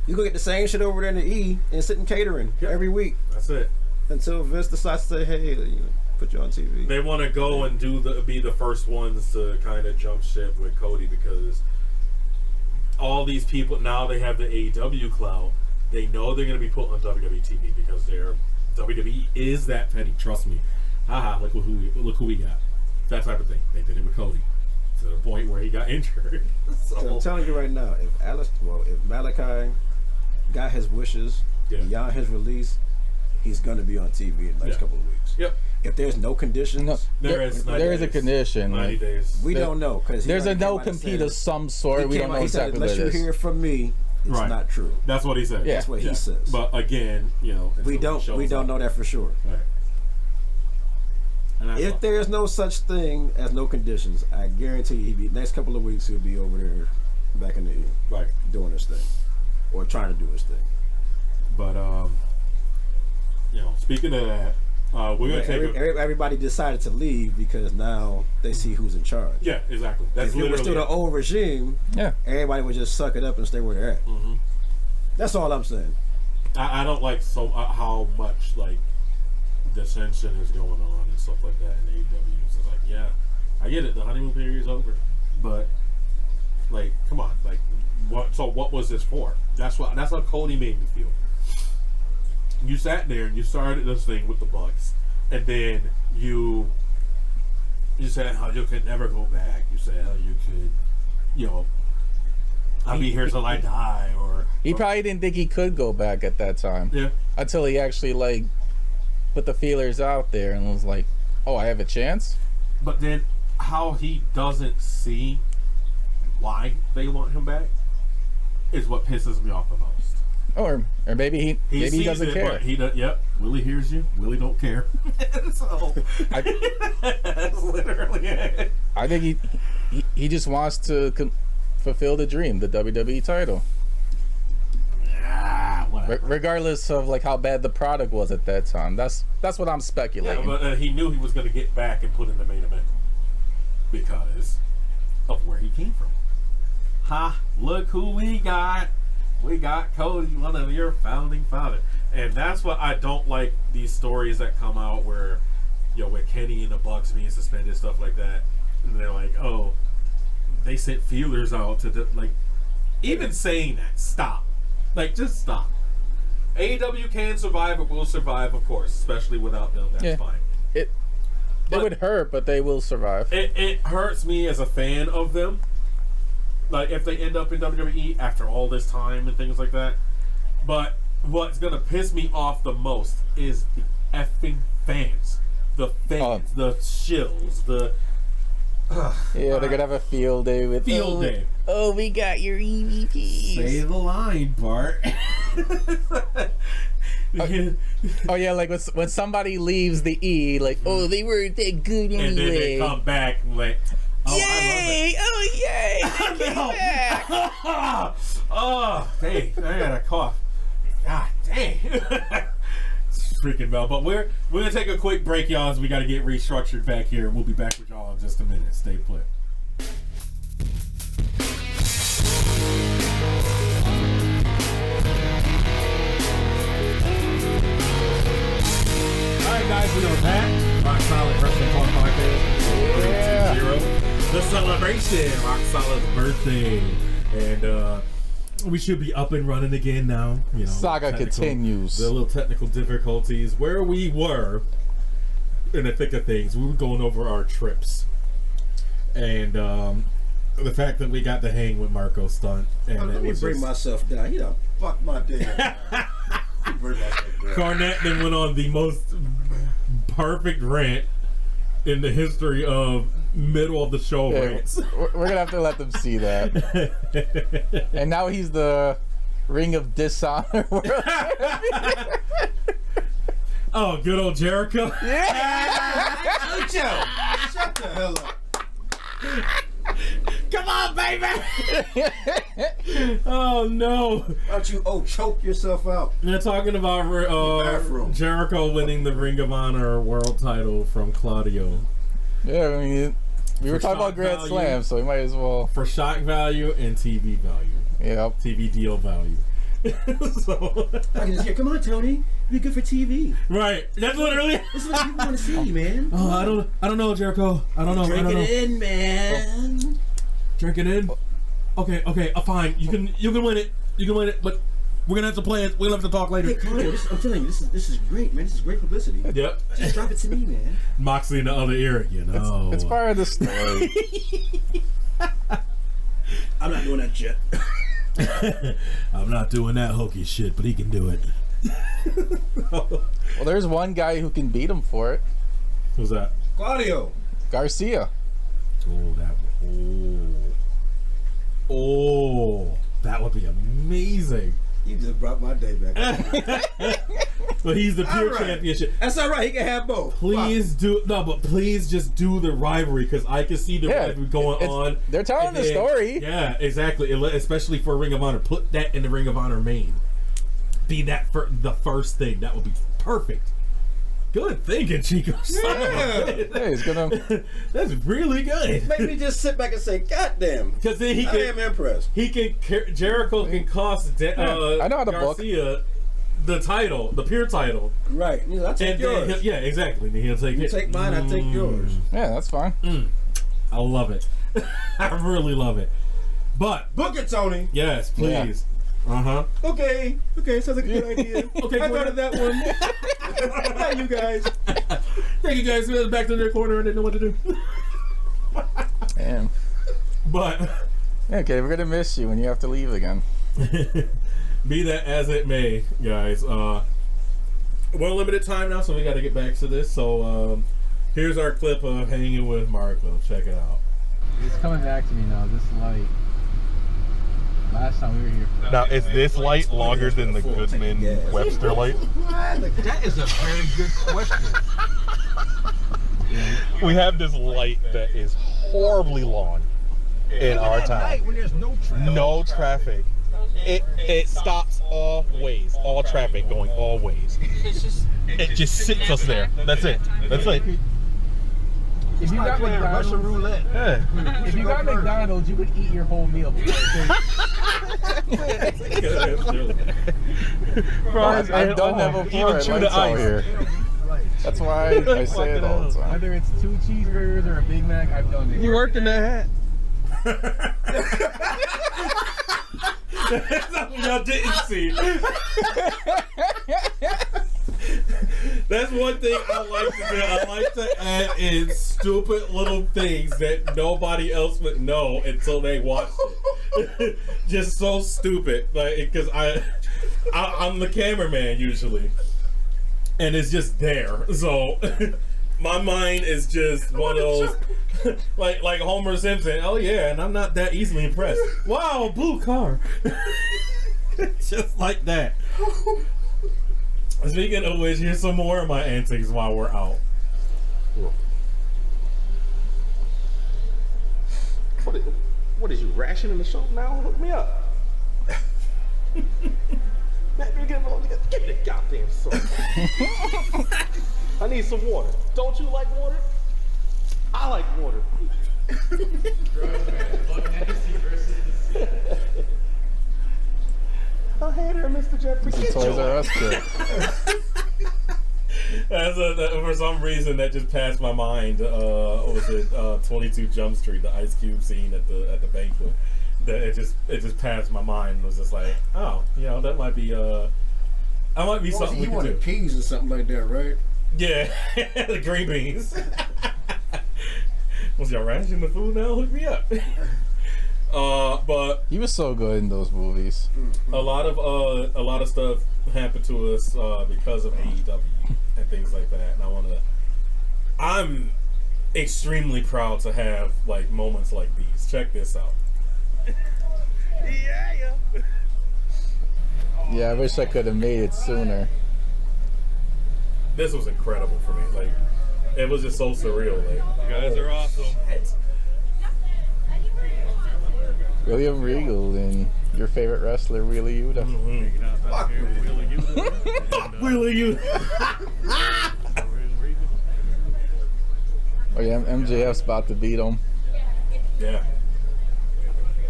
You go get the same shit over there in the E and sit in catering every week. That's it. Until Vince decides to say, hey, put you on TV. They want to go and be the first ones to kind of jump ship with Cody because all these people now they have the AEW clout. They know they're going to be put on WWE TV because WWE is that petty. Trust me. Haha, look who we got. That type of thing. They did it with Cody to the point where he got injured. So I'm telling you right now, if Malachi got his wishes beyond his release, he's going to be on TV in the next couple of weeks. Yep. If there's no conditions, there is a condition. 90 days. We don't know because there's a no compete of some sort. We don't know exactly what it is. Unless you hear from me, it's not true. That's what he said. That's what he says. But again, we don't know that for sure. Right. If there's no such thing as no conditions, I guarantee you, next couple of weeks he'll be over there, back in the E, doing his thing, or trying to do his thing. But speaking of that, we're gonna take everybody decided to leave because now they see who's in charge. Yeah, exactly. That's if it was still the old regime, everybody would just suck it up and stay where they're at. That's all I'm saying. I don't like how much like dissension is going on and stuff like that in AEW. So it's like, yeah, I get it. The honeymoon period is over, but like, come on, like, what? So what was this for? That's how Cody made me feel. You sat there and you started this thing with the Bucks, and then you said how you could never go back. You said how you could, I'll be here till I die. Or he probably didn't think he could go back at that time. Yeah. Until he actually put the feelers out there and was like, "Oh, I have a chance." But then, how he doesn't see why they want him back is what pisses me off the most. Or maybe he doesn't care. But he does. Yep. Willie hears you. Willie don't care. So that's literally it. I think he just wants to fulfill the dream, the WWE title. Regardless of how bad the product was at that time. That's what I'm speculating. Yeah, but he knew he was going to get back and put in the main event because of where he came from. Look who we got. We got Cody, one of your founding fathers. And that's what I don't like, these stories that come out where, with Kenny and the Bucks being suspended, stuff like that. And they're like, oh, they sent feelers out to even saying that, stop. Just stop. AEW can survive, it will survive, of course, especially without them. That's fine. It would hurt, but they will survive. It hurts me as a fan of them like if they end up in WWE after all this time and things like that. But what's gonna piss me off the most is the effing fans, the shills, yeah, they're gonna have a field day with day. Oh, we got your EVPs. Say the line, Bart. Oh yeah, like when somebody leaves the E, like they weren't that good anyway. And then they come back like, yay! Oh yay! They came back. Oh, dang! I got a cough. God dang! Freaking Mel. But we're gonna take a quick break, y'all, as we got to get restructured back here. We'll be back with y'all in just a minute. Stay put. Alright guys, we are back. Rock Solid Wrestling Talk Podcast 320. The celebration, Rock Solid's birthday. And we should be up and running again now. You know, saga continues. The little technical difficulties. Where we were in the thick of things, we were going over our trips. And the fact that we got to hang with Marco Stunt. And let me bring myself down. He done fucked my damn. Cornette then went on the most perfect rant in the history of middle of the show rants. We're gonna have to let them see that. And now he's the Ring of Dishonor World Champion. Oh, good old Jericho. Yeah. Joe, shut the hell up. Come on, baby! Oh no! Why don't you choke yourself out? They're talking about Jericho winning the Ring of Honor World Title from Claudio. Yeah, I mean, we were talking about Grand Slam, so we might as well. For shock value and TV value. Yep. TV deal value. So, I can just hear, come on, Tony. You're good for TV. Right. That's literally. This is what people want to see, man. Oh, I don't know, Jericho. I don't know. Drink it in, man. Drink it in. Okay, fine. You can win it. You can win it, but we're gonna have to play it. We'll have to talk later. Hey, Claudio, I'm telling you, this is great, man. This is great publicity. Yep. Just drop it to me, man. Moxley in the other ear, you know. It's part of the story. I'm not doing that shit. I'm not doing that hokey shit, but he can do it. Well, there's one guy who can beat him for it. Who's that? Claudio Garcia. Oh, that would be amazing. You just brought my day back. But he's the pure championship. That's all right. He can have both. Please please just do the rivalry, because I can see the rivalry going on. They're telling the story. Yeah, exactly. Especially for Ring of Honor. Put that in the Ring of Honor main. Be that for the first thing. That would be perfect. Good thinking, Chico. Yeah. He's gonna. That's really good. Make me just sit back and say, "God damn!" Because then I am impressed. He can. Jericho can cost I know how to Garcia the title, the pure title. Right. I'll take yours. Yeah, exactly. He'll take you it. Take mine. I take yours. Yeah, that's fine. I love it. I really love it. But book it, Tony. Yes, please. Yeah. Okay, sounds like a good idea. Okay, I thought of that one. Hi, you guys. Thank you guys. Back to their corner. I didn't know what to do. Damn. But okay, we're gonna miss you when you have to leave again. Be that as it may, guys. We're on limited time now, so we got to get back to this. So here's our clip of hanging with Marco. Check it out. It's coming back to me now. This light. Last time we were here. Now, is this light longer than the Goodman-Webster light? That is a very good question. We have this light that is horribly long in our town. When there's no traffic. It stops always. All traffic going all ways. It just sits us there. That's it. That's it. If you got McDonald's, Russian roulette. Yeah. If you got McDonald's, you could eat your whole meal before Fries, I've done that before. Even chew the ice. Here. That's why I say it all the time. Whether it's 2 cheeseburgers or a Big Mac, I've done it. You worked in that hat. That's something y'all didn't see. That's one thing I like to do. I like to add in stupid little things that nobody else would know until they watch it. Just so stupid, like because I'm the cameraman usually, and it's just there. So my mind is just one of those, like Homer Simpson. Oh yeah, and I'm not that easily impressed. Wow, blue car. Just like that. Speaking of which, here's some more of my antics while we're out. What is you rationing the show now? Hook me up. Man, give me the goddamn soda. I need some water. Don't you like water? I like water. Oh, hey there, Mr. Jeffrey. It's a Toys R Us kid. For some reason, that just passed my mind. What was it 22 Jump Street, the Ice Cube scene at the banquet? That it just passed my mind. It was just like, oh, that might be something we could do. You wanted peas or something like that, right? Yeah, the green beans. Was y'all rationing the food now? Hook me up. But he was so good in those movies. A lot of stuff happened to us because of AEW and things like that. And I'm extremely proud to have like moments like these. Check this out. Yeah, I wish I could have made it sooner. This was incredible for me. Like, it was just so surreal. Like, you guys are awesome. William Regal and your favorite wrestler, Wheeler Yuta. Fuck Wheeler Yuta. Oh yeah, MJF's about to beat him. Yeah.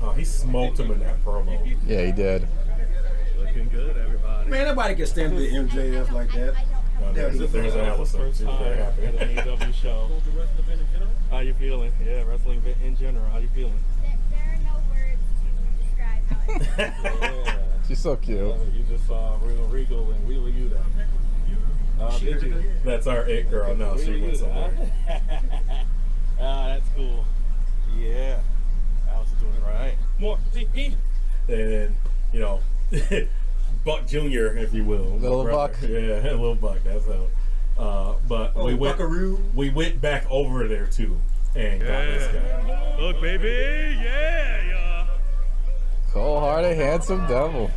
Oh, he smoked him in that promo. Yeah, he did. Looking good, everybody. Man, nobody can stand the MJF like that. There's Allison. First She's time very happy. at an AEW show. How you feeling? Yeah, wrestling in general. How you feeling? There are no words to describe how I feel. Yeah. She's so cute. You just saw Regal and Wheeler Yuta. Did you? That's our it girl. No, she went somewhere. That's cool. Yeah. Alice is doing it right. More. And Buck Jr., if you will. Little Buck. Yeah, Little Buck. That's how. But we went back over there too and got this guy. Look, baby. Yeah. Cold-hearted, handsome devil.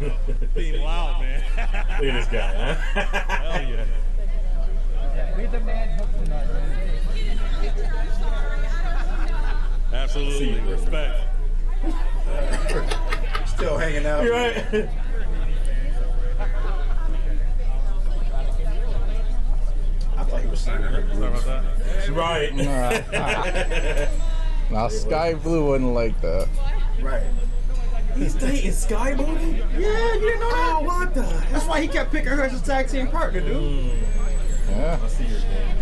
Being loud, man. Look at this guy, huh? Hell yeah. We're the man hook tonight, man. Absolutely. Respect. Still hanging out. You're right. I thought he was signing her blues. Right. Now Sky Blue wouldn't like that. Right. He's dating Sky Blue? Yeah, you didn't know that? Oh, what the? That's why he kept picking her as his tag team partner, dude. Yeah. I see your name,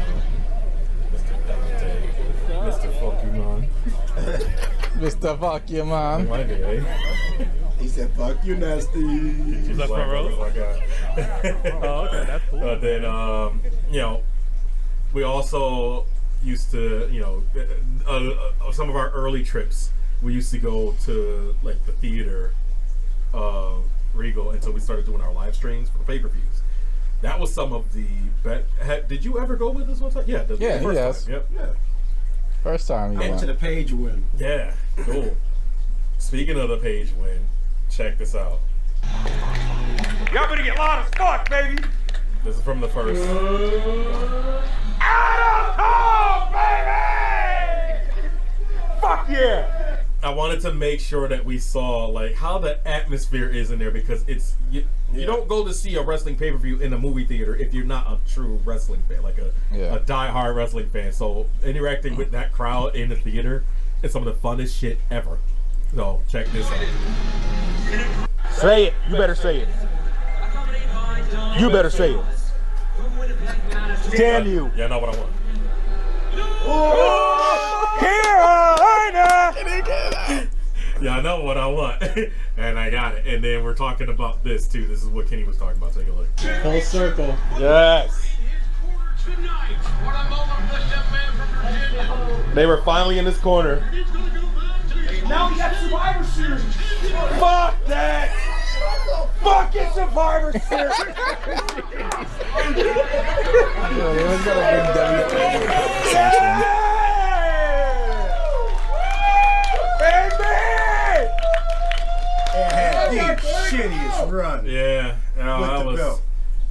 Mr. Dante. Mr. Fuck You Man. Mr. Fuck You Man. My day. He said, fuck you, nasty. She's up front row? Oh, okay, that's cool. But then, we also used to, some of our early trips, we used to go to, like, the theater, Regal, until we started doing our live streams for the pay-per-views. That was some of the did you ever go with us one time? Yeah, the first time. Yep. Yeah. First time he I went went. to the page win. Yeah, cool. Speaking of the page win, check this out. Y'all better get loud as fuck, baby. This is from the first. Out of home, baby! Fuck yeah! I wanted to make sure that we saw like how the atmosphere is in there because it's you don't go to see a wrestling pay-per-view in a movie theater if you're not a true wrestling fan, like a die-hard wrestling fan. So interacting with that crowd in the theater is some of the funnest shit ever. So check this out. Say it. You better say it. You better say it. Damn you. Yeah, I know what I want. Carolina! Yeah, I know what I want. And I got it. And then we're talking about this too. This is what Kenny was talking about. Take a look. Full circle. Yes. They were finally in this corner. Now we got Survivor Series. Fuck that! Fucking Survivor Series! They was gonna bring WWE The shittiest run. Yeah, no, with that the was. belt.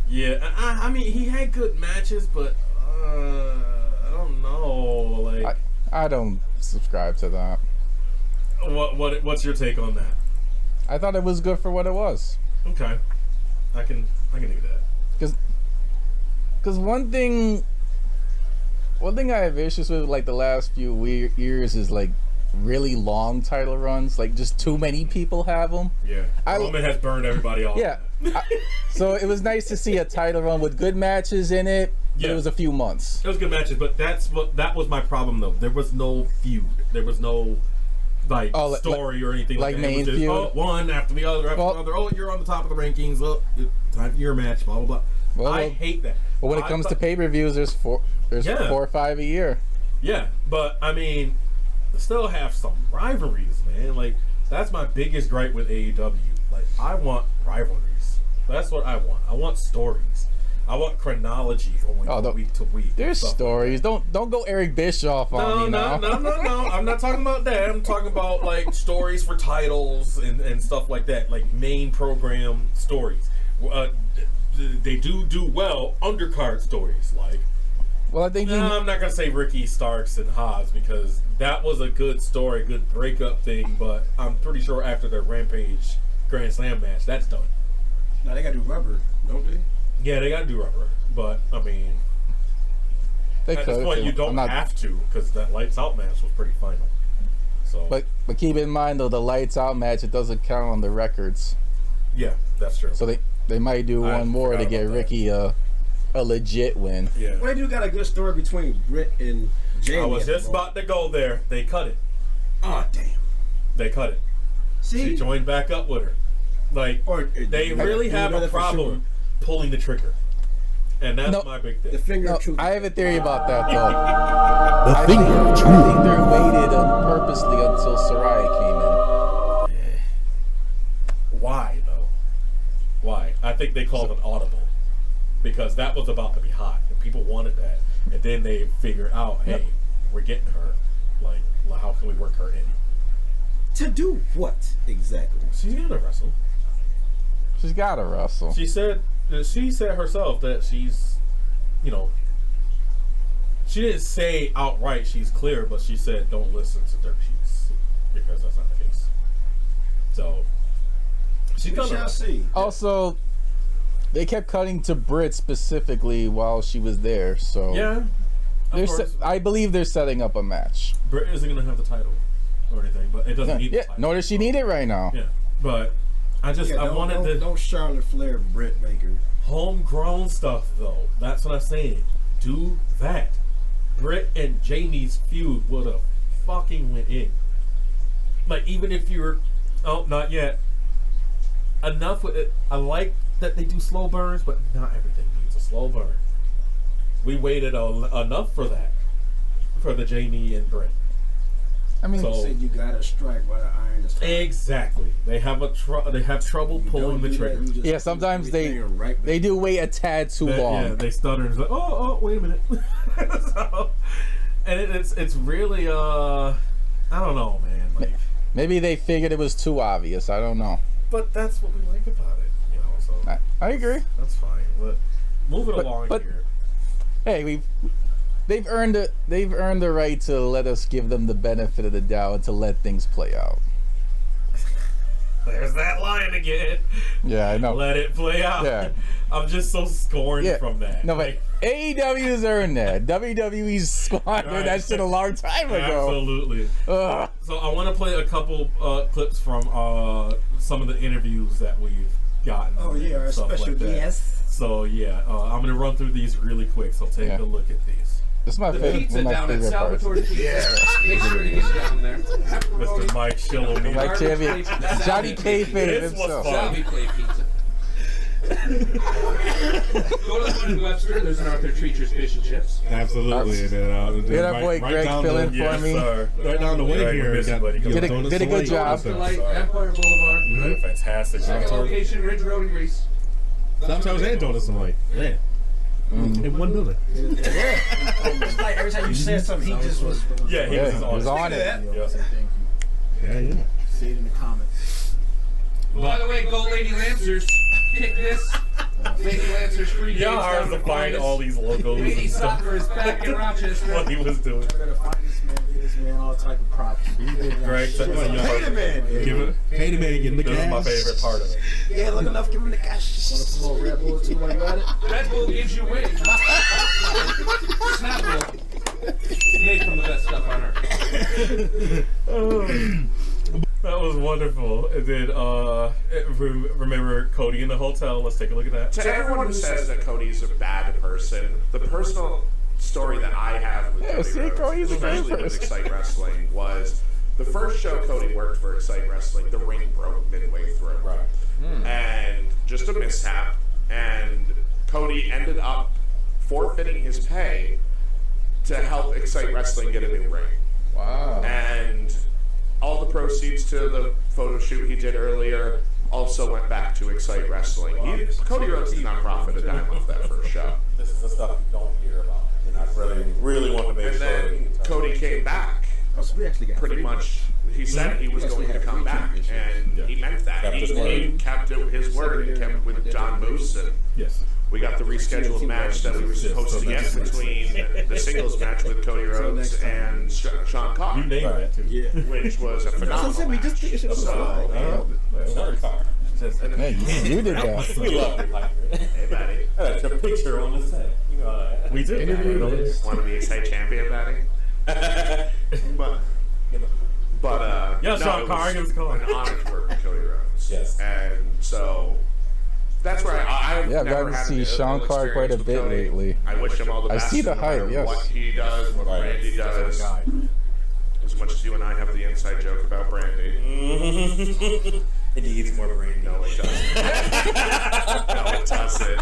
Yeah, I mean, he had good matches, but I don't know. Like, I don't subscribe to that. What's your take on that? I thought it was good for what it was. Okay, I can do that. Because one thing I have issues with like the last few years is like really long title runs. Like just too many people have them. Yeah, Roman has burned everybody off. Yeah. So it was nice to see a title run with good matches in it. But it was a few months. It was good matches, but that was my problem though. There was no feud. There was no story or anything like that. Main it was just, feud. One after the other after the other. Oh, you're on the top of the rankings. Oh, time for your match. Blah blah blah. I hate that. But when it comes to pay-per-views, there's 4 or 5 a year. Yeah, but I mean, still have some rivalries, man. Like that's my biggest gripe with AEW. Like I want rivalries. That's what I want. I want stories. I want chronology going from week to week. There's stories. Don't go Eric Bischoff on me now. No. I'm not talking about that. I'm talking about like stories for titles and stuff like that. Like main program stories. They do well undercard stories. Like, well, I think I'm not gonna say Ricky Starks and Haas because that was a good story, good breakup thing. But I'm pretty sure after their Rampage Grand Slam match, that's done. Now they gotta do rubber, don't they? Yeah, they gotta do rubber, but I mean, at this point you don't have to because that Lights Out match was pretty final. So, but keep in mind though, the Lights Out match, it doesn't count on the records. Yeah, that's true. So they might do one more to get Ricky a legit win. Yeah. Well, they do got a good story between Britt and Jamie. I was just about to go there. They cut it. Oh damn. They cut it. See, she joined back up with her. Like, they really have a problem pulling the trigger, and that's my big thing. The finger of truth. I have a theory about that though. I think they waited purposely until Saraya came in. Why though? Why? I think they called it audible because that was about to be hot, and people wanted that, and then they figured out, hey, we're getting her. Like, how can we work her in? To do what exactly? She's gonna wrestle. She's gotta wrestle. She said herself that she's, she didn't say outright she's clear, but she said don't listen to dirt sheets because that's not the case. So she's gonna see. Also, they kept cutting to Britt specifically while she was there, so yeah. I believe they're setting up a match. Britt isn't gonna have the title or anything, but it doesn't need the title. Nor does she need it right now. Yeah, but I wanted don't Charlotte Flair Britt Baker. Homegrown stuff though. That's what I'm saying. Do that. Britt and Jamie's feud would have fucking went in. Like even if you're not yet. Enough with it. I like that they do slow burns, but not everything needs a slow burn. We waited enough for that. For the Jamie and Britt. I mean, you said you gotta strike while the iron is hot. Exactly. They have trouble pulling the trigger. Yeah, sometimes they do wait a tad too long. Yeah, they stutter and it's like, oh, wait a minute. So, and it's really I don't know, man. Like maybe they figured it was too obvious. I don't know. But that's what we like about it, So I agree. That's fine. But moving along here. Hey, they've earned the right to let us give them the benefit of the doubt and to let things play out. There's that line again. Yeah, I know. Let it play out. Yeah. I'm just so scorned from that. No, but AEW's earned that. WWE's squandered that shit a long time ago. Absolutely. Ugh. So I want to play a couple clips from some of the interviews that we've gotten. Oh yeah, our special guest. So yeah, I'm gonna run through these really quick. So take a look at these. This is my favorite. Down at Salvatore's Pizza. Yeah. Make sure to get down there. Mr. Mike Shillow. Mike Champion. Johnny K. This was himself. fun. Johnny K. Pizza. Go to the one in Webster. There's an Arthur Treacher's Fish and Chips. Absolutely. And then, Yeah, that boy Greg fill in for me. Right down the way here. Did a good job. Light, Empire Boulevard. Fantastic. Second location, Ridge Road in Greece. Sometimes and Donuts and Light. Man. In one building. Yeah. It's like every time you said something, he just was. Yeah, he was on it. Yeah. See it in the comments. By the way, go Lady Lancers. Kick this. Lady Lancers free. Y'all hard to find all these logos. Lady Soccer is back in Rochester. What he was doing. I gotta find this man all type of props. Greg, pay the man. Pay the man, give him the cash. This is my favorite part of it. Yeah, look enough, give him the cash. Want to promote Red Bull too while you at it? Red Bull gives you wings. Snapple. Made from the best stuff on earth. That was wonderful. And then, remember Cody in the hotel? Let's take a look at that. To everyone who says that Cody's a bad person, the personal story that I have with Cody Rhodes, especially with Excite Wrestling, was the first show Cody worked for Excite Wrestling, the ring broke midway through. Right. And just a mishap. And Cody ended up forfeiting his pay to help Excite Wrestling get a new ring. Wow. And all the proceeds to the photo shoot he did earlier also went back to Excite Wrestling. Cody Rhodes did not profit a dime off that first show. This is the stuff you don't hear about. And I really want to make sure. And then Cody came back. Pretty much, he said he was going to come back, and he meant that. He kept his word and kept with John Moose, and we got the rescheduled match that we were supposed to get between the singles match with Cody Rhodes and Sean Carr. You named that too. Which was a phenomenal match. Hey, you did that. We love it. Hey, Matty. That's a picture on the set. You know, we do. Want to be Excite champion, Matty? But yeah, Sean Carr gives a call. An honor to work with Cody Rhodes. Yes. And so that's where I've never had to see Sean Carr quite a bit lately. I wish him all the best. I see the no matter hype, yes. what he does, what Brandy does. As much as you and I have the inside joke about Brandy. It needs more Brandy. No, it doesn't. No, it doesn't.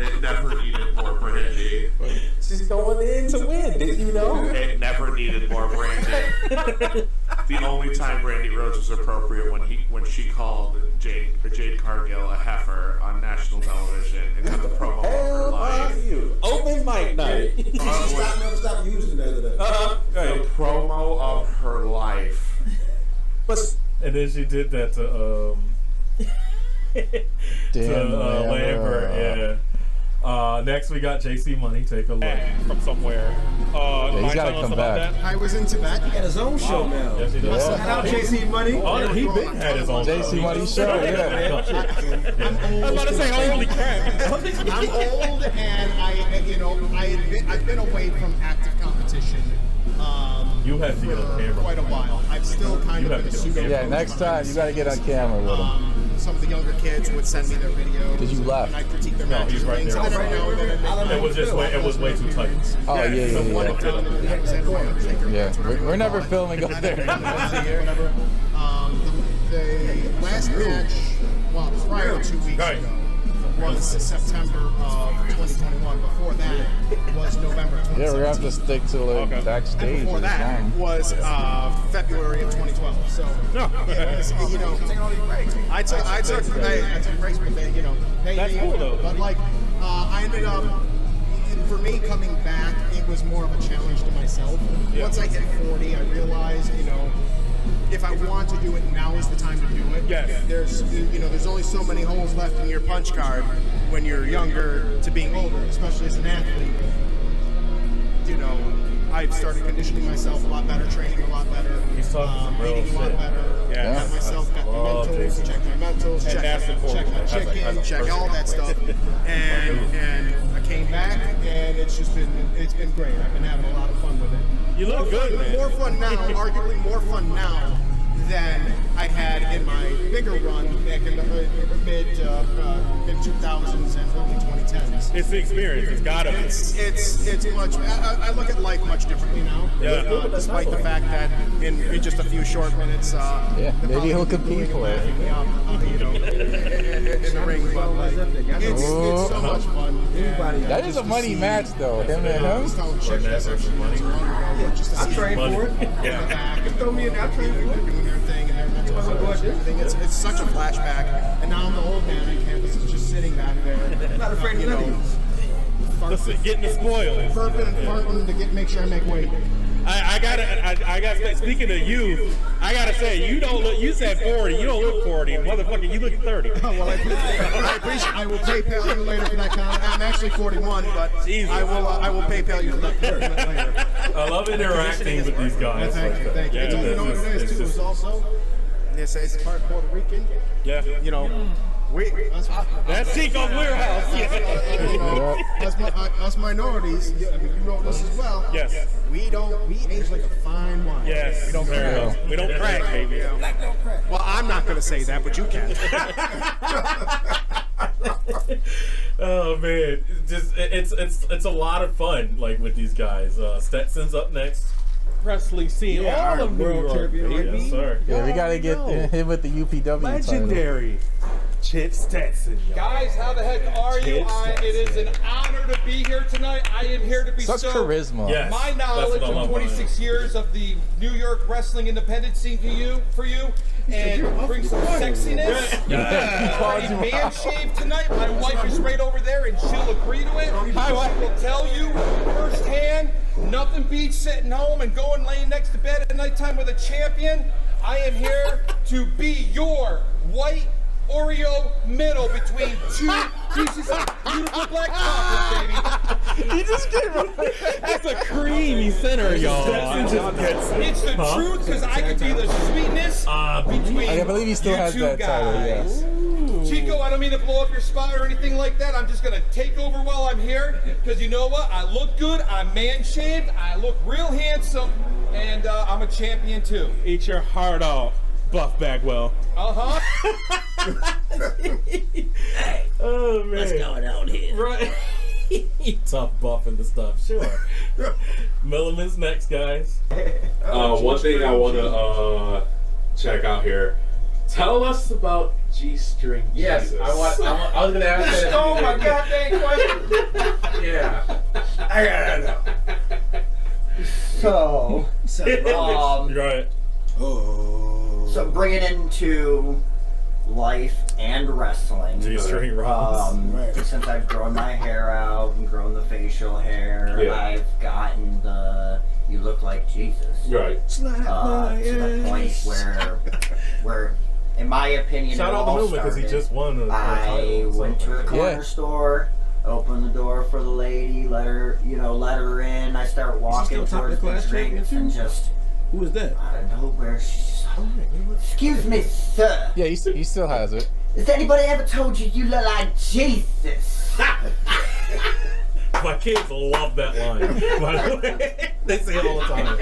It never needed more Brandy. She's going in to win, did you know? It never needed more Brandy. The only time Brandy Rhodes was appropriate when she called Jade Cargill a heifer on national television and got the promo of her life. Open mic night. Never stop using that. The promo of her life. And then she did that to Lambert. Yeah. Next we got JC Money. Take a look from somewhere. He's got to come back. I was in Tibet. He got his own show now. Yes, he does. Shout out JC Money. Oh, he big had his own JC Money show. Yeah. I'm about to say, holy crap! I'm old, and I've been away from active competition. You have to get on camera. Quite a while. I've still kind of been a pseudo. Yeah, next time you got to get on camera with him. Some of the younger kids would send me their videos. Did you laugh? And I critique their No, matches. he's right there. And then every now and then It was just it was way too tight. Oh yeah. We're never filming up there. Whatever. The last match, well, prior 2 weeks ago, was September of 2021. Before that was November 2017. Yeah, we're gonna have to stick to like backstage. And before that was February of 2012. So I took breaks, but That's cool though. But I ended up. For me, coming back, it was more of a challenge to myself. Yeah. Once I hit 40, I realized, if I want to do it, now is the time to do it. Yes. There's only so many holes left in your punch card when you're younger to being older, especially as an athlete. I've started conditioning myself a lot better, training a lot better. He's talking some real eating a lot shit. better. Yeah. Got myself, got my mentals, check my mentals, check my chicken, check all that stuff. And I came back, and it's been great. I've been having a lot of fun with it. You look good, man. More fun now, arguably more fun now than I had in my bigger run back in the mid 2000s and early 2010s. It's the experience. It's gotta be. It's much. I look at life much differently now. Yeah. Despite the fact that in just a few short minutes, maybe he'll compete for it. In the ring, but like, it's so much fun. That is a money match, though. Him and him. I trained for it. Yeah. Throw me in. I trained for it. Doing their thing and everything. It's such a flashback. And now I'm the old man on campus, just sitting back there. I'm not afraid of anything. Listen, getting the spoils. Burping and farting to make sure I make weight. I gotta. Speaking of youth, I gotta say you don't look. You said 40. You don't look 40, motherfucker. You look 30. Oh well, I appreciate. I will PayPal you later for that comment. I'm actually 41, but I will PayPal you for that later. I love interacting with these guys. Thank you. Thank you. You know what it is too? Is also it's part Puerto Rican. Yeah. You know. That's Chico's warehouse. Us minorities, I mean, you know this as well. Yes. We age like a fine wine. Yes. We don't crack. We don't crack, baby. Black don't crack. Well, I'm not going to say that, but you can. Oh man, it's a lot of fun like with these guys. Stetson's up next. Wrestling scene, all of New York, baby. Yes, sir. Yeah, we gotta get him with the UPW legendary Chip Stetson. Guys, how the heck are you? It is an honor to be here tonight. I am here to be such charisma. Yes, my knowledge of 26 years of the New York wrestling independent scene for you, and bring some sexiness. I'm man shaved tonight. My wife is right over there, and she'll agree to it. I will tell you firsthand, nothing beats sitting home and going laying next to bed at nighttime with a champion. I am here to be your white Oreo middle between two pieces of beautiful black chocolate, baby. He just came right. That's a creamy center, y'all. It's the truth, because I could be the sweetness between I believe he still has that title, yes. Chico, I don't mean to blow up your spot or anything like that. I'm just going to take over while I'm here, because you know what? I look good, I'm man-shaved, I look real handsome, and I'm a champion too. Eat your heart out, Buff Bagwell. Uh-huh. Oh, man. What's going on here? Right. Tough buffing the stuff, sure. Milliman's next, guys. One thing I want to check out here. Tell us about G-String Yes, Jesus. I was going to ask that. You stole my goddamn question. Yeah. I gotta know. So, right. So bring it into life and wrestling. G-string Since I've grown my hair out and grown the facial hair, I've gotten the you look like Jesus. Right. To the point where in my opinion, shout out to Millman because he just won. I went to a corner store, opened the door for the lady, let her in. I start walking towards the drinks and just. Who was that? I don't know where she's. Excuse me, sir. Yeah, he still has it. Has anybody ever told you you look like Jesus? My kids love that line. By the way, they say it all the time.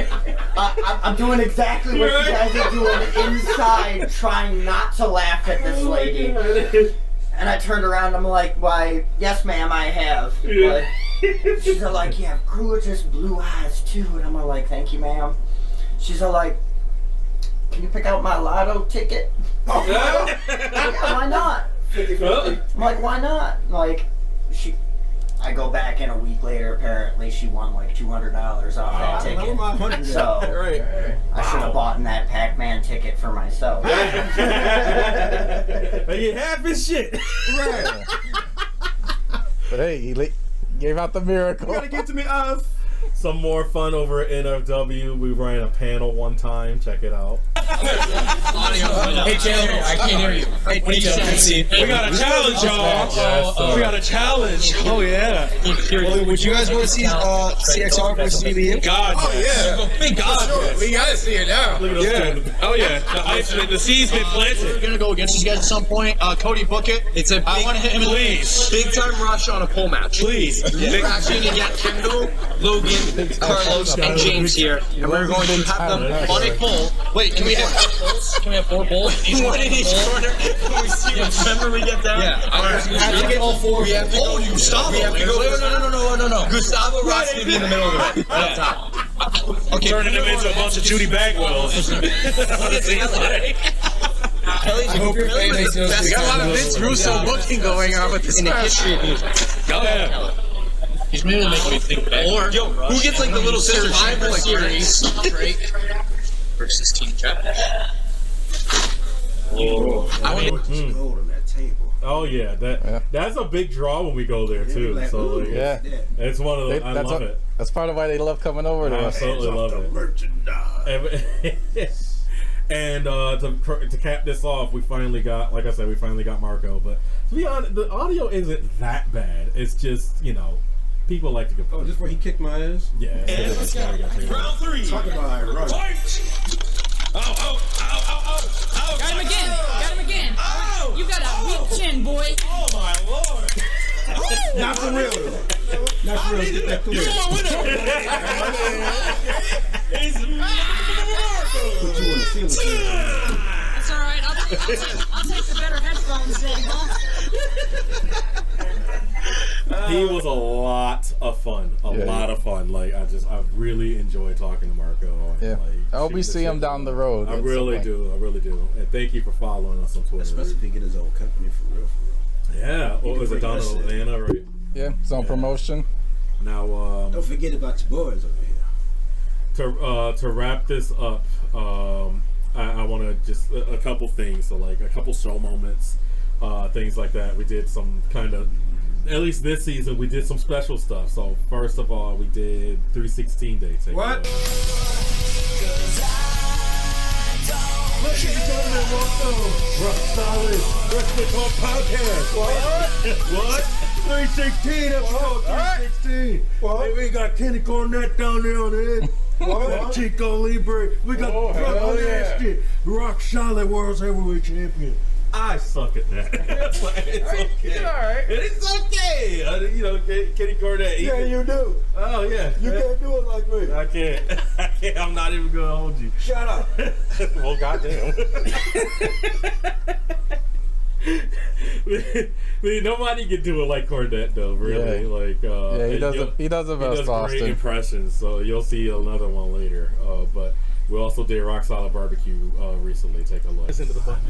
I'm doing exactly what you guys are doing inside, trying not to laugh at this lady. And I turned around, I'm like, why, yes ma'am, I have. But she's all like, you have gorgeous blue eyes too. And I'm all like, thank you ma'am. She's all like, can you pick out my lotto ticket? Oh, yeah, why not? 50-50. I'm like, why not? Like, I go back in a week later, apparently she won like $200 off that ticket. So, I should have bought that Pac-Man ticket for myself. And you half his shit. Right. But hey, he gave out the miracle. You gotta get to me, us. Some more fun over at NFW. We ran a panel one time. Check it out. Hey Taylor, I can't hear you. Hey, what are you saying? We got a challenge, y'all. We got a challenge. Oh yeah. Would you guys want to see CXR versus BBM? God. Oh yeah. Thank God. We gotta see it now. Yeah. Oh yeah. The seed's been planted. We're gonna go against these guys at some point. Cody, book it. I want to hit him in the face. Big time rush on a pole match. Please. We're actually gonna get Kendall, Logan, Carlos, and James here, and we're going to have them on a pole. Wait, can we Can we have 4 bowls? One in each corner. Remember we get down? Yeah. All right. We have to get all 4. We have to go. Gustavo. We have to go. No. Gustavo Rock's gonna be in the middle of the ring. Right up top. Okay. Turning him into a bunch of Judy Bagwells. Kelly's we got a lot of Vince Russo booking going on with this in the history of music. Oh yeah. He's mainly making me think back. Or who gets like the little Survivor Series versus Team Chat? Oh, I want to gold on that table. Oh yeah, that's a big draw when we go there too. Like, so like, yeah, it's one of the. I love it. That's part of why they love coming over there. I absolutely love it. Merchandise. And to cap this off, we finally got, like I said, Marco. But to be honest, the audio isn't that bad. It's just, people like to go. Oh, just where he kicked my ass? Yeah. And let's go. Round 3. Talk about ironic. Ow. Got him again. Ow. You got a weak chin, boy. Oh my lord. Not for real. Not for real. Get that clear. You want to win He's put you on the ceiling. That's all right. I'll take the better headphones then, huh? He was a lot of fun. A lot of fun. Like I really enjoy talking to Marco. Yeah. I hope we see him down the road. I really do. And thank you for following us on Twitter. Especially if he get his own company for real. Yeah. What was it? Donald Atlanta, right? Yeah. It's on promotion. Now, don't forget about your boys over here. To wrap this up, I want to just a couple things. So like a couple show moments, things like that. We did some kind of. At least this season, we did some special stuff. So first of all, we did 316 Day. What? Ladies and gentlemen, welcome. Rock Solid Wrestling Talk Podcast. What? 316, episode 316. What? Hey, we got Kenny Cornette down there on the end. What? Chico Libre. We got Brother Nasty. Rock Solid World Heavyweight Champion. I suck at that. It's okay. Alright. It's okay. Kenny Cornette. Yeah, you do. Oh, yeah. You can't do it like me. I can't. I'm not even going to hold you. Shut up. Well, goddamn. Nobody can do it like Cornette, though, really. Yeah. He does it best, Austin. Great impressions, so you'll see another one later. But we also did Rock Solid Barbecue recently. Take a look. Listen to the button.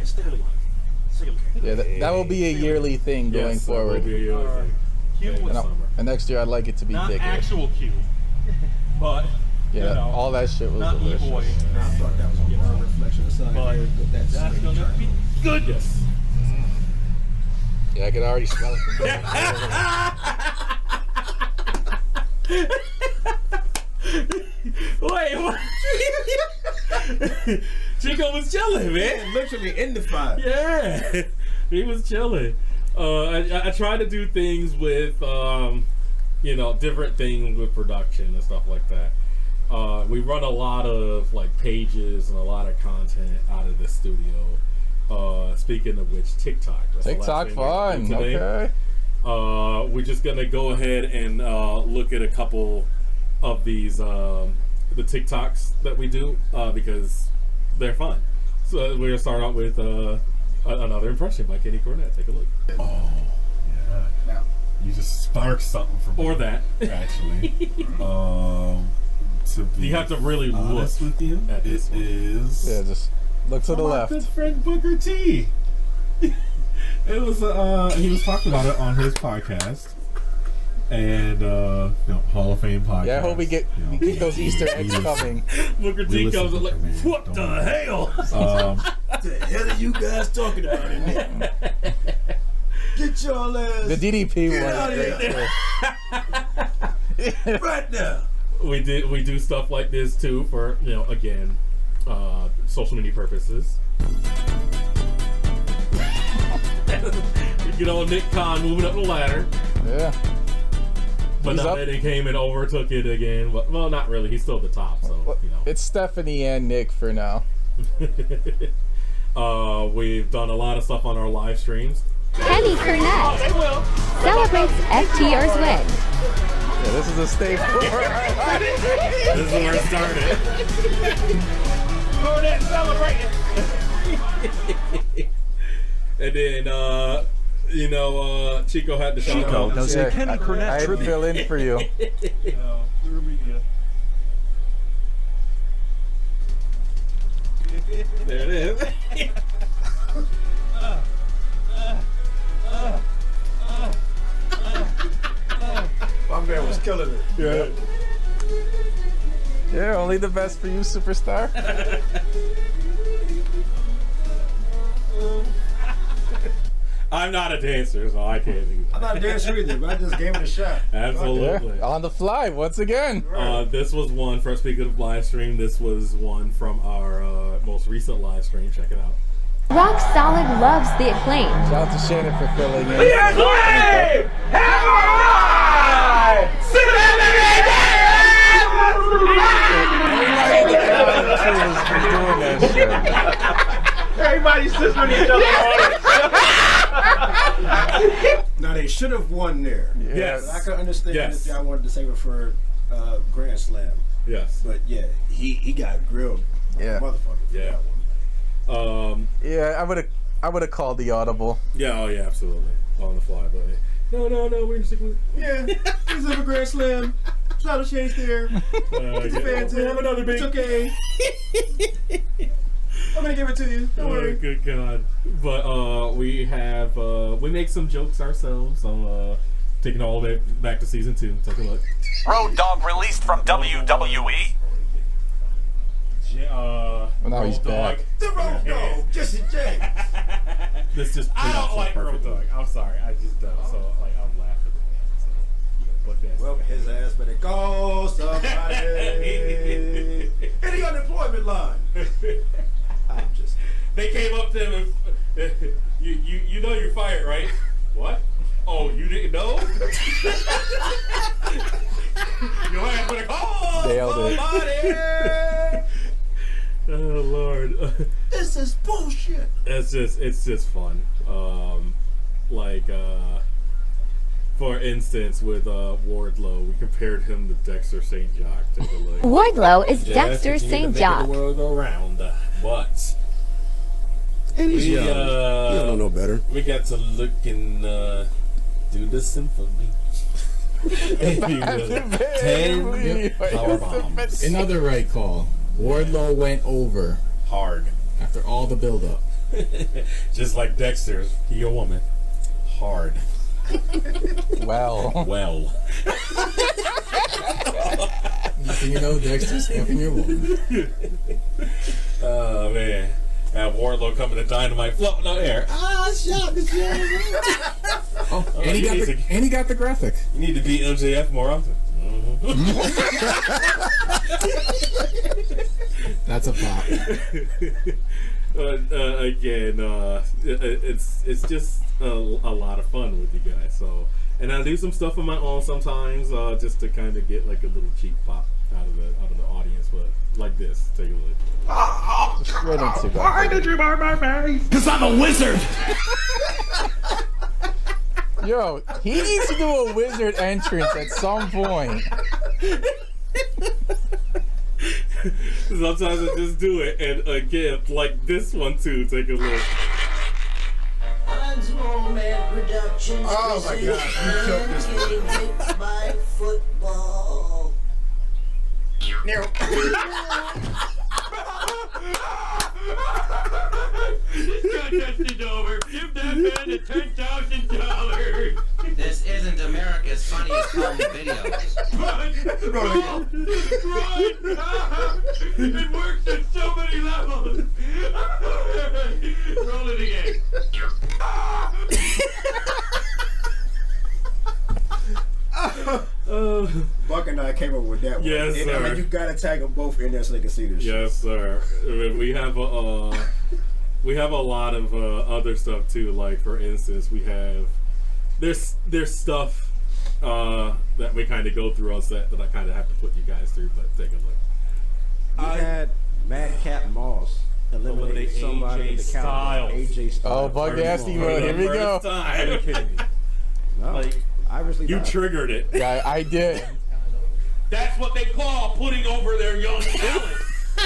Yeah, that will be a yearly thing going forward. That will be a yearly thing. Q was summer. And next year I'd like it to be Not bigger. actual Q, but all that shit was not delicious. E-boy. I thought that was a reflection of sun. But that's gonna be good. Yes. Yeah, I could already smell it from Wait, what? Chico was chilling, man. Literally in the fire. Yeah, he was chilling. I try to do things with, different things with production and stuff like that. We run a lot of pages and a lot of content out of the studio. Speaking of which, TikTok. TikTok fun. Okay. We're just gonna go ahead and look at a couple of these the TikToks that we do because they're fun. So we're gonna start out with another impression by Kenny Cornette. Take a look. Oh, yeah. Now. You just sparked something from Or me, that. actually. To be You have to really look honest with you, at this one. is Yeah, just look to the my left. good friend Booker T. It was he was talking about it on his podcast. And Hall of Fame podcast. Yeah, I hope we keep those Easter eggs coming. Booker T comes and what the hell? What the hell are you guys talking about in there? Get your ass. The DDP Get one. out of here. Right now. We do stuff like this too for again social media purposes. Nick Khan moving up the ladder. Yeah. But now they came and overtook it again. Well, not really. He's still at the top, so It's Stephanie and Nick for now. We've done a lot of stuff on our live streams. Kenny Cornette celebrates FTR's win. Yeah, this is a staple. This is where it started. Cornette celebrating. And then, Chico had the shout out. does a Kenny Cornette I tribute. Fill in for you. There it is. My man was killing it. Yeah. Yeah, only the best for you, superstar. I'm not a dancer, so I can't do that. I'm not a dancer either, but I just gave it a shot. Absolutely. Yeah, on the fly, once again. This was one, for speaking of live stream, this was one from our most recent live stream. Check it out. Rock Solid loves the acclaim. Shout out to Shannon for filling in. The acclaim! Everybody's scissoring each other on it. Now they should have won there. Yes. I can understand if y'all wanted to save it for Grand Slam. Yes. But yeah, he got grilled. Yeah. Motherfucker. Yeah. Yeah, I would have called the audible. Yeah, oh yeah, absolutely. On the fly, but no, we're just yeah, he's in a Grand Slam. Shout out Chase there. It's a fan team. Have another big. It's okay. I'm gonna give it to you. Don't worry. Good God. But we have we make some jokes ourselves. So taking all the way back to season 2. Take a look. Road Dogg released from WWE. Well, now he's back. The Road Dogg, Jesse James. This just I don't like Road Dogg. I'm sorry, I just don't. So like I'm laughing. So, well, his ass better go somebody. Any unemployment line. I'm just. They came up to him and you know you're fired, right? What? Oh, you didn't know? Your ass better call somebody. Oh Lord. This is bullshit. It's just fun. For instance, with Wardlow, we compared him to Dexter St. Jock. Take a look. Wardlow is Dexter St. Jock. The world go round, but and he's young. He don't know no better. We got to look and do the symphony. 10 power bombs. Another right call. Wardlow went over hard after all the build-up. Just like Dexter's, he a woman. Hard. Well. You know Dexter's fucking your woman. Oh man. Have Wardlow coming to Dynamite floating on air. Shot the and he got the graphic. You need to beat MJF more often. That's a pop. Again, it's just a lot of fun with you guys. So, and I do some stuff on my own sometimes, just to kind of get like a little cheap pop out of the audience. But like this, take a look. Why did you mark my face? Because I'm a wizard. Yo, he needs to do a wizard entrance at some point. Sometimes I just do it, and again, like this one too. Take a look. Oh my gosh, you killed this one. By football. Contest is over. Give that man the $10,000. This isn't America's funniest home videos. Run! It works at so many levels. Roll it again. Buck and I came up with that one. Yes, sir. I mean, you gotta tag them both in there so they can see this. Yes, sir. We have a lot of other stuff too. Like for instance, we have there's stuff that we kind of go through on set that I kind of have to put you guys through. But take a look. I had Madcap Moss eliminate somebody in the count. AJ Styles. Oh, Bug Nasty mode. Here we go. Are you kidding me? No, like, obviously you not. triggered it. Yeah, I did. That's what they call putting over their young talent.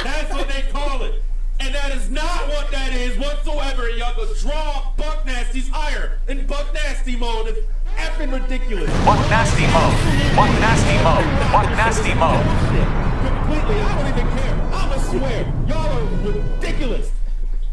That's what they call it. And that is not what that is whatsoever. Y'all go draw Buck Nasty's higher in Buck Nasty mode. It's effing ridiculous. Buck Nasty mode. Buck Nasty mode. Buck Nasty mode. Completely. I don't even care. I'ma swear. Y'all are ridiculous.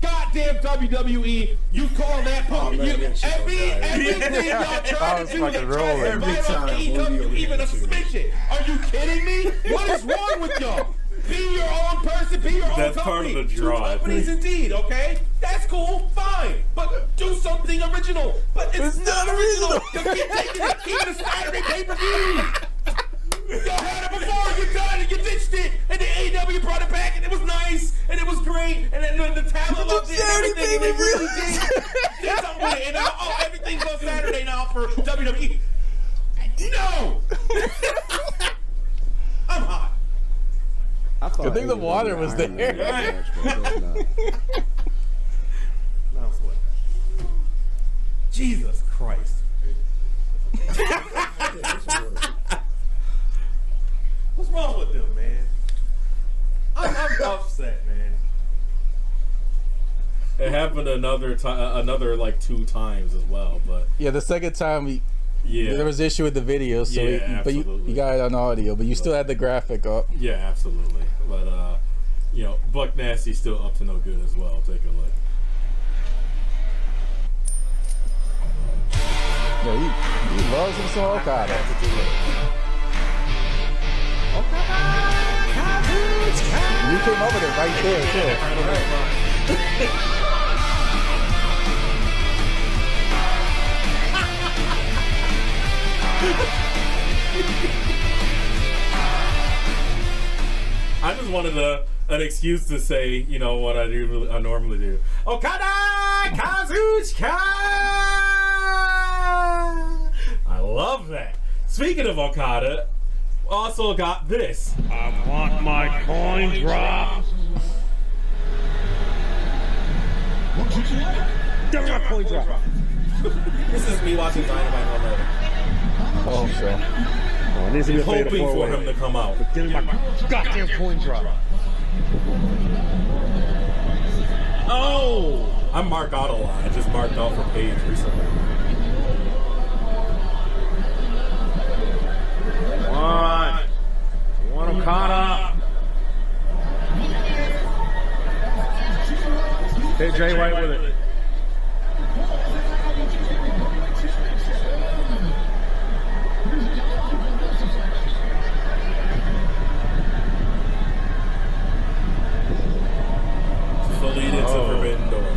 Goddamn WWE, you call that punk? Everything y'all try to do, they try to invite on AEW even a smidgen. Are you kidding me? What is wrong with y'all? Be your own person, be your own company. That's part of the draw. Two companies indeed, okay? That's cool, fine. But do something original. But it's not original. You keep taking it, keep the Saturday pay-per-view. Y'all had it before, you done it, you ditched it, and the AEW brought it back, and it was nice, and it was great, and then the talent loved it, and everything, and they really did something with it, and now, everything's on Saturday now for WWE. No! I'm hot. I think the water was there. Jesus Christ. What's wrong with them, man? I'm upset, man. It happened another like 2 times as well, but yeah, the second time there was issue with the video, so but you got it on audio, but you still had the graphic up. Yeah, absolutely. But Buck Nasty's still up to no good as well. Take a look. Yeah, he loves him some Okada. You came over there right there, too. I just wanted an excuse to say, what I normally do. Okada Kazuchika! I love that. Speaking of Okada, also got this. I want my coin drop. Give me my coin drop. This is me watching Dynamite all night. Oh, sure. It needs to be hoping for him to come out. Give me my goddamn coin drop. Oh! I'm marked out a lot. I just marked out for Paige recently. One Okada. Hey, Jay White with it. The lead into Forbidden Door.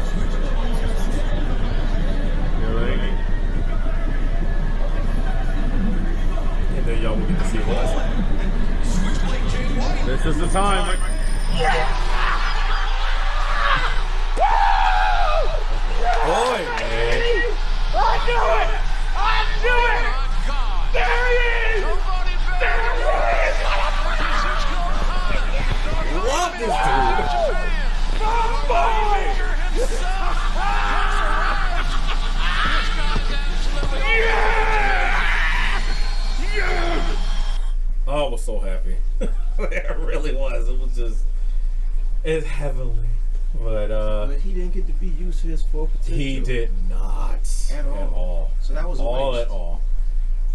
And then y'all will get to see what else. This is the time. Boy, man. I do it! I do it! There he is! There he is! Love this dude! Oh, I was so happy. It really was. It was just, it's heavenly. But he didn't get to be used to his full potential. He did not at all. So that was all waste. at all.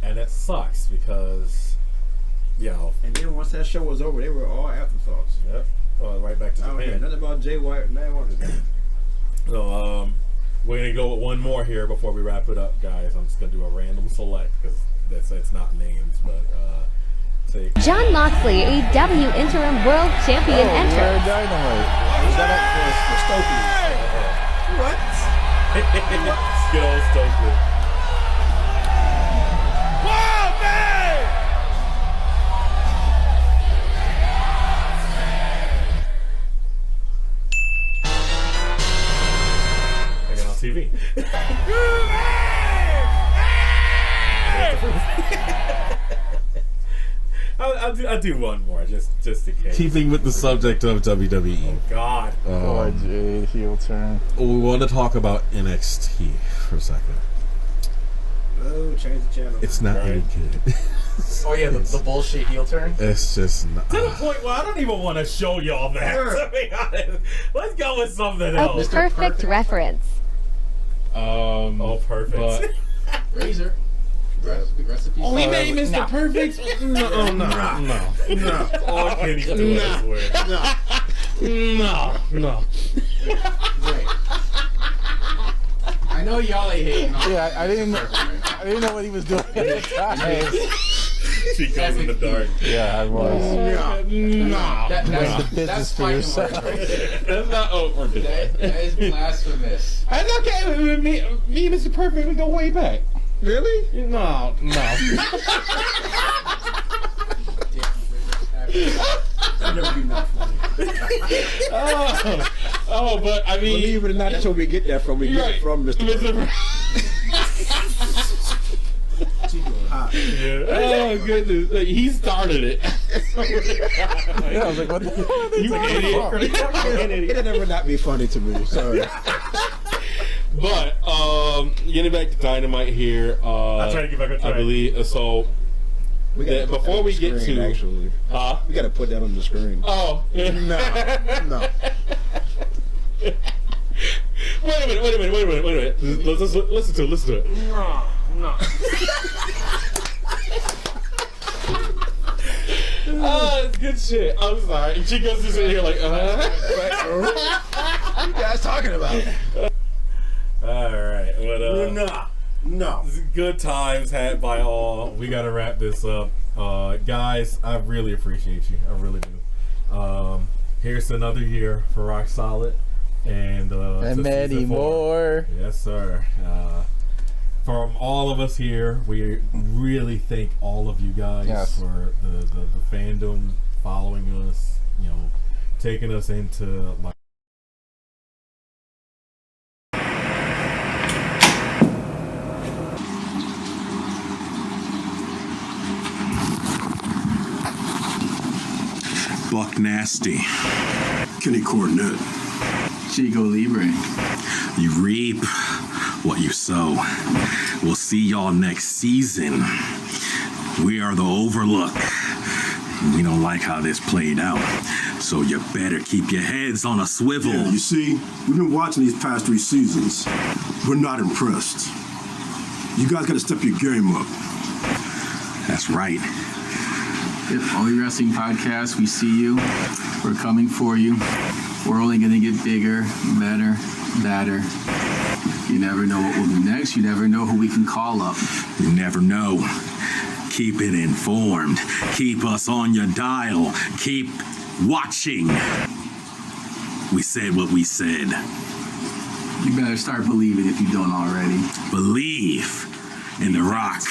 And it sucks because, And then once that show was over, they were all afterthoughts. Yep. Right back to I don't hear Japan. nothing about Jay White. Man, what is that? So we're gonna go with one more here before we wrap it up, guys. I'm just gonna do a random select because it's not names, but take John Moxley, AEW Interim World Champion enters. Dynamite. What? Good old Stokely. Wow, man! Hanging on TV. I'll do one more just in case. Keeping with the subject of WWE. Oh God. Oh, Jade, heel turn. We want to talk about NXT for a second. Oh, change the channel. It's not any good. Oh yeah, the bullshit heel turn. It's just not. To the point where I don't even want to show y'all that. To be honest, let's go with something A else. perfect reference. Oh, perfect. Razor. Recipe. Oh, he made Mr. Perfect? No. Oh, I can't even do it, I swear. No. Wait. I know y'all ain't hating on Yeah, I didn't know what he was doing at the time. She goes in the dark. Yeah, I was. That's the business for yourself. That's not over. That is blasphemous. That's okay. Me and Mr. Perfect, we go way back. Really? No. I'll never be not funny. Oh, but I mean, believe it or not, that's where we get that from. We get it from Mr. Oh goodness, like, he started it. Yeah, I was like, what the hell? You an idiot. It'll never not be funny to me. Sorry. But getting back to Dynamite here, I'll try to get back on track. I believe so. Before we get to, actually, we got to put that on the screen. Oh, no. Wait a minute. Let's listen to it. No. It's good shit. I'm sorry. And she goes to sit here like, What you guys talking about? All right, but no. Good times had by all. We gotta wrap this up, guys. I really appreciate you. I really do. Here's another year for Rock Solid, and many more. Yes, sir. From all of us here, we really thank all of you guys for the fandom, following us, taking us into like. Buck Nasty, Kenny Cornett, Chico Libre. You reap what you sow. We'll see y'all next season. We are the Overlook. We don't like how this played out, so you better keep your heads on a swivel. Yeah, you see, we've been watching these past 3 seasons. We're not impressed. You guys got to step your game up. That's right. All your wrestling podcasts, we see you. We're coming for you. We're only going to get bigger, better, badder. You never know what we'll do next. You never know who we can call up. You never know. Keep it informed. Keep us on your dial. Keep watching. We said what we said. You better start believing if you don't already. Believe in The Rock.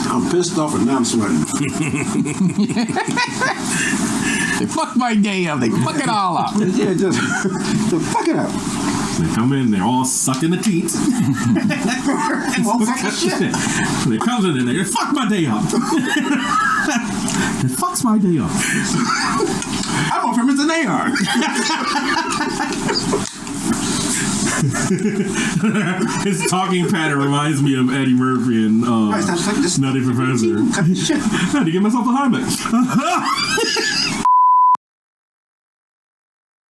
I'm pissed off and now I'm sweating. They fucked my day up. They fuck it all up. Yeah, just fuck it up. They come in, they're all sucking the teats. They come in and they fuck my day up. It fucks my day up. I'm on premise than they are. His talking pattern reminds me of Eddie Murphy and Nutty Professor. I had to get myself a Heimlich.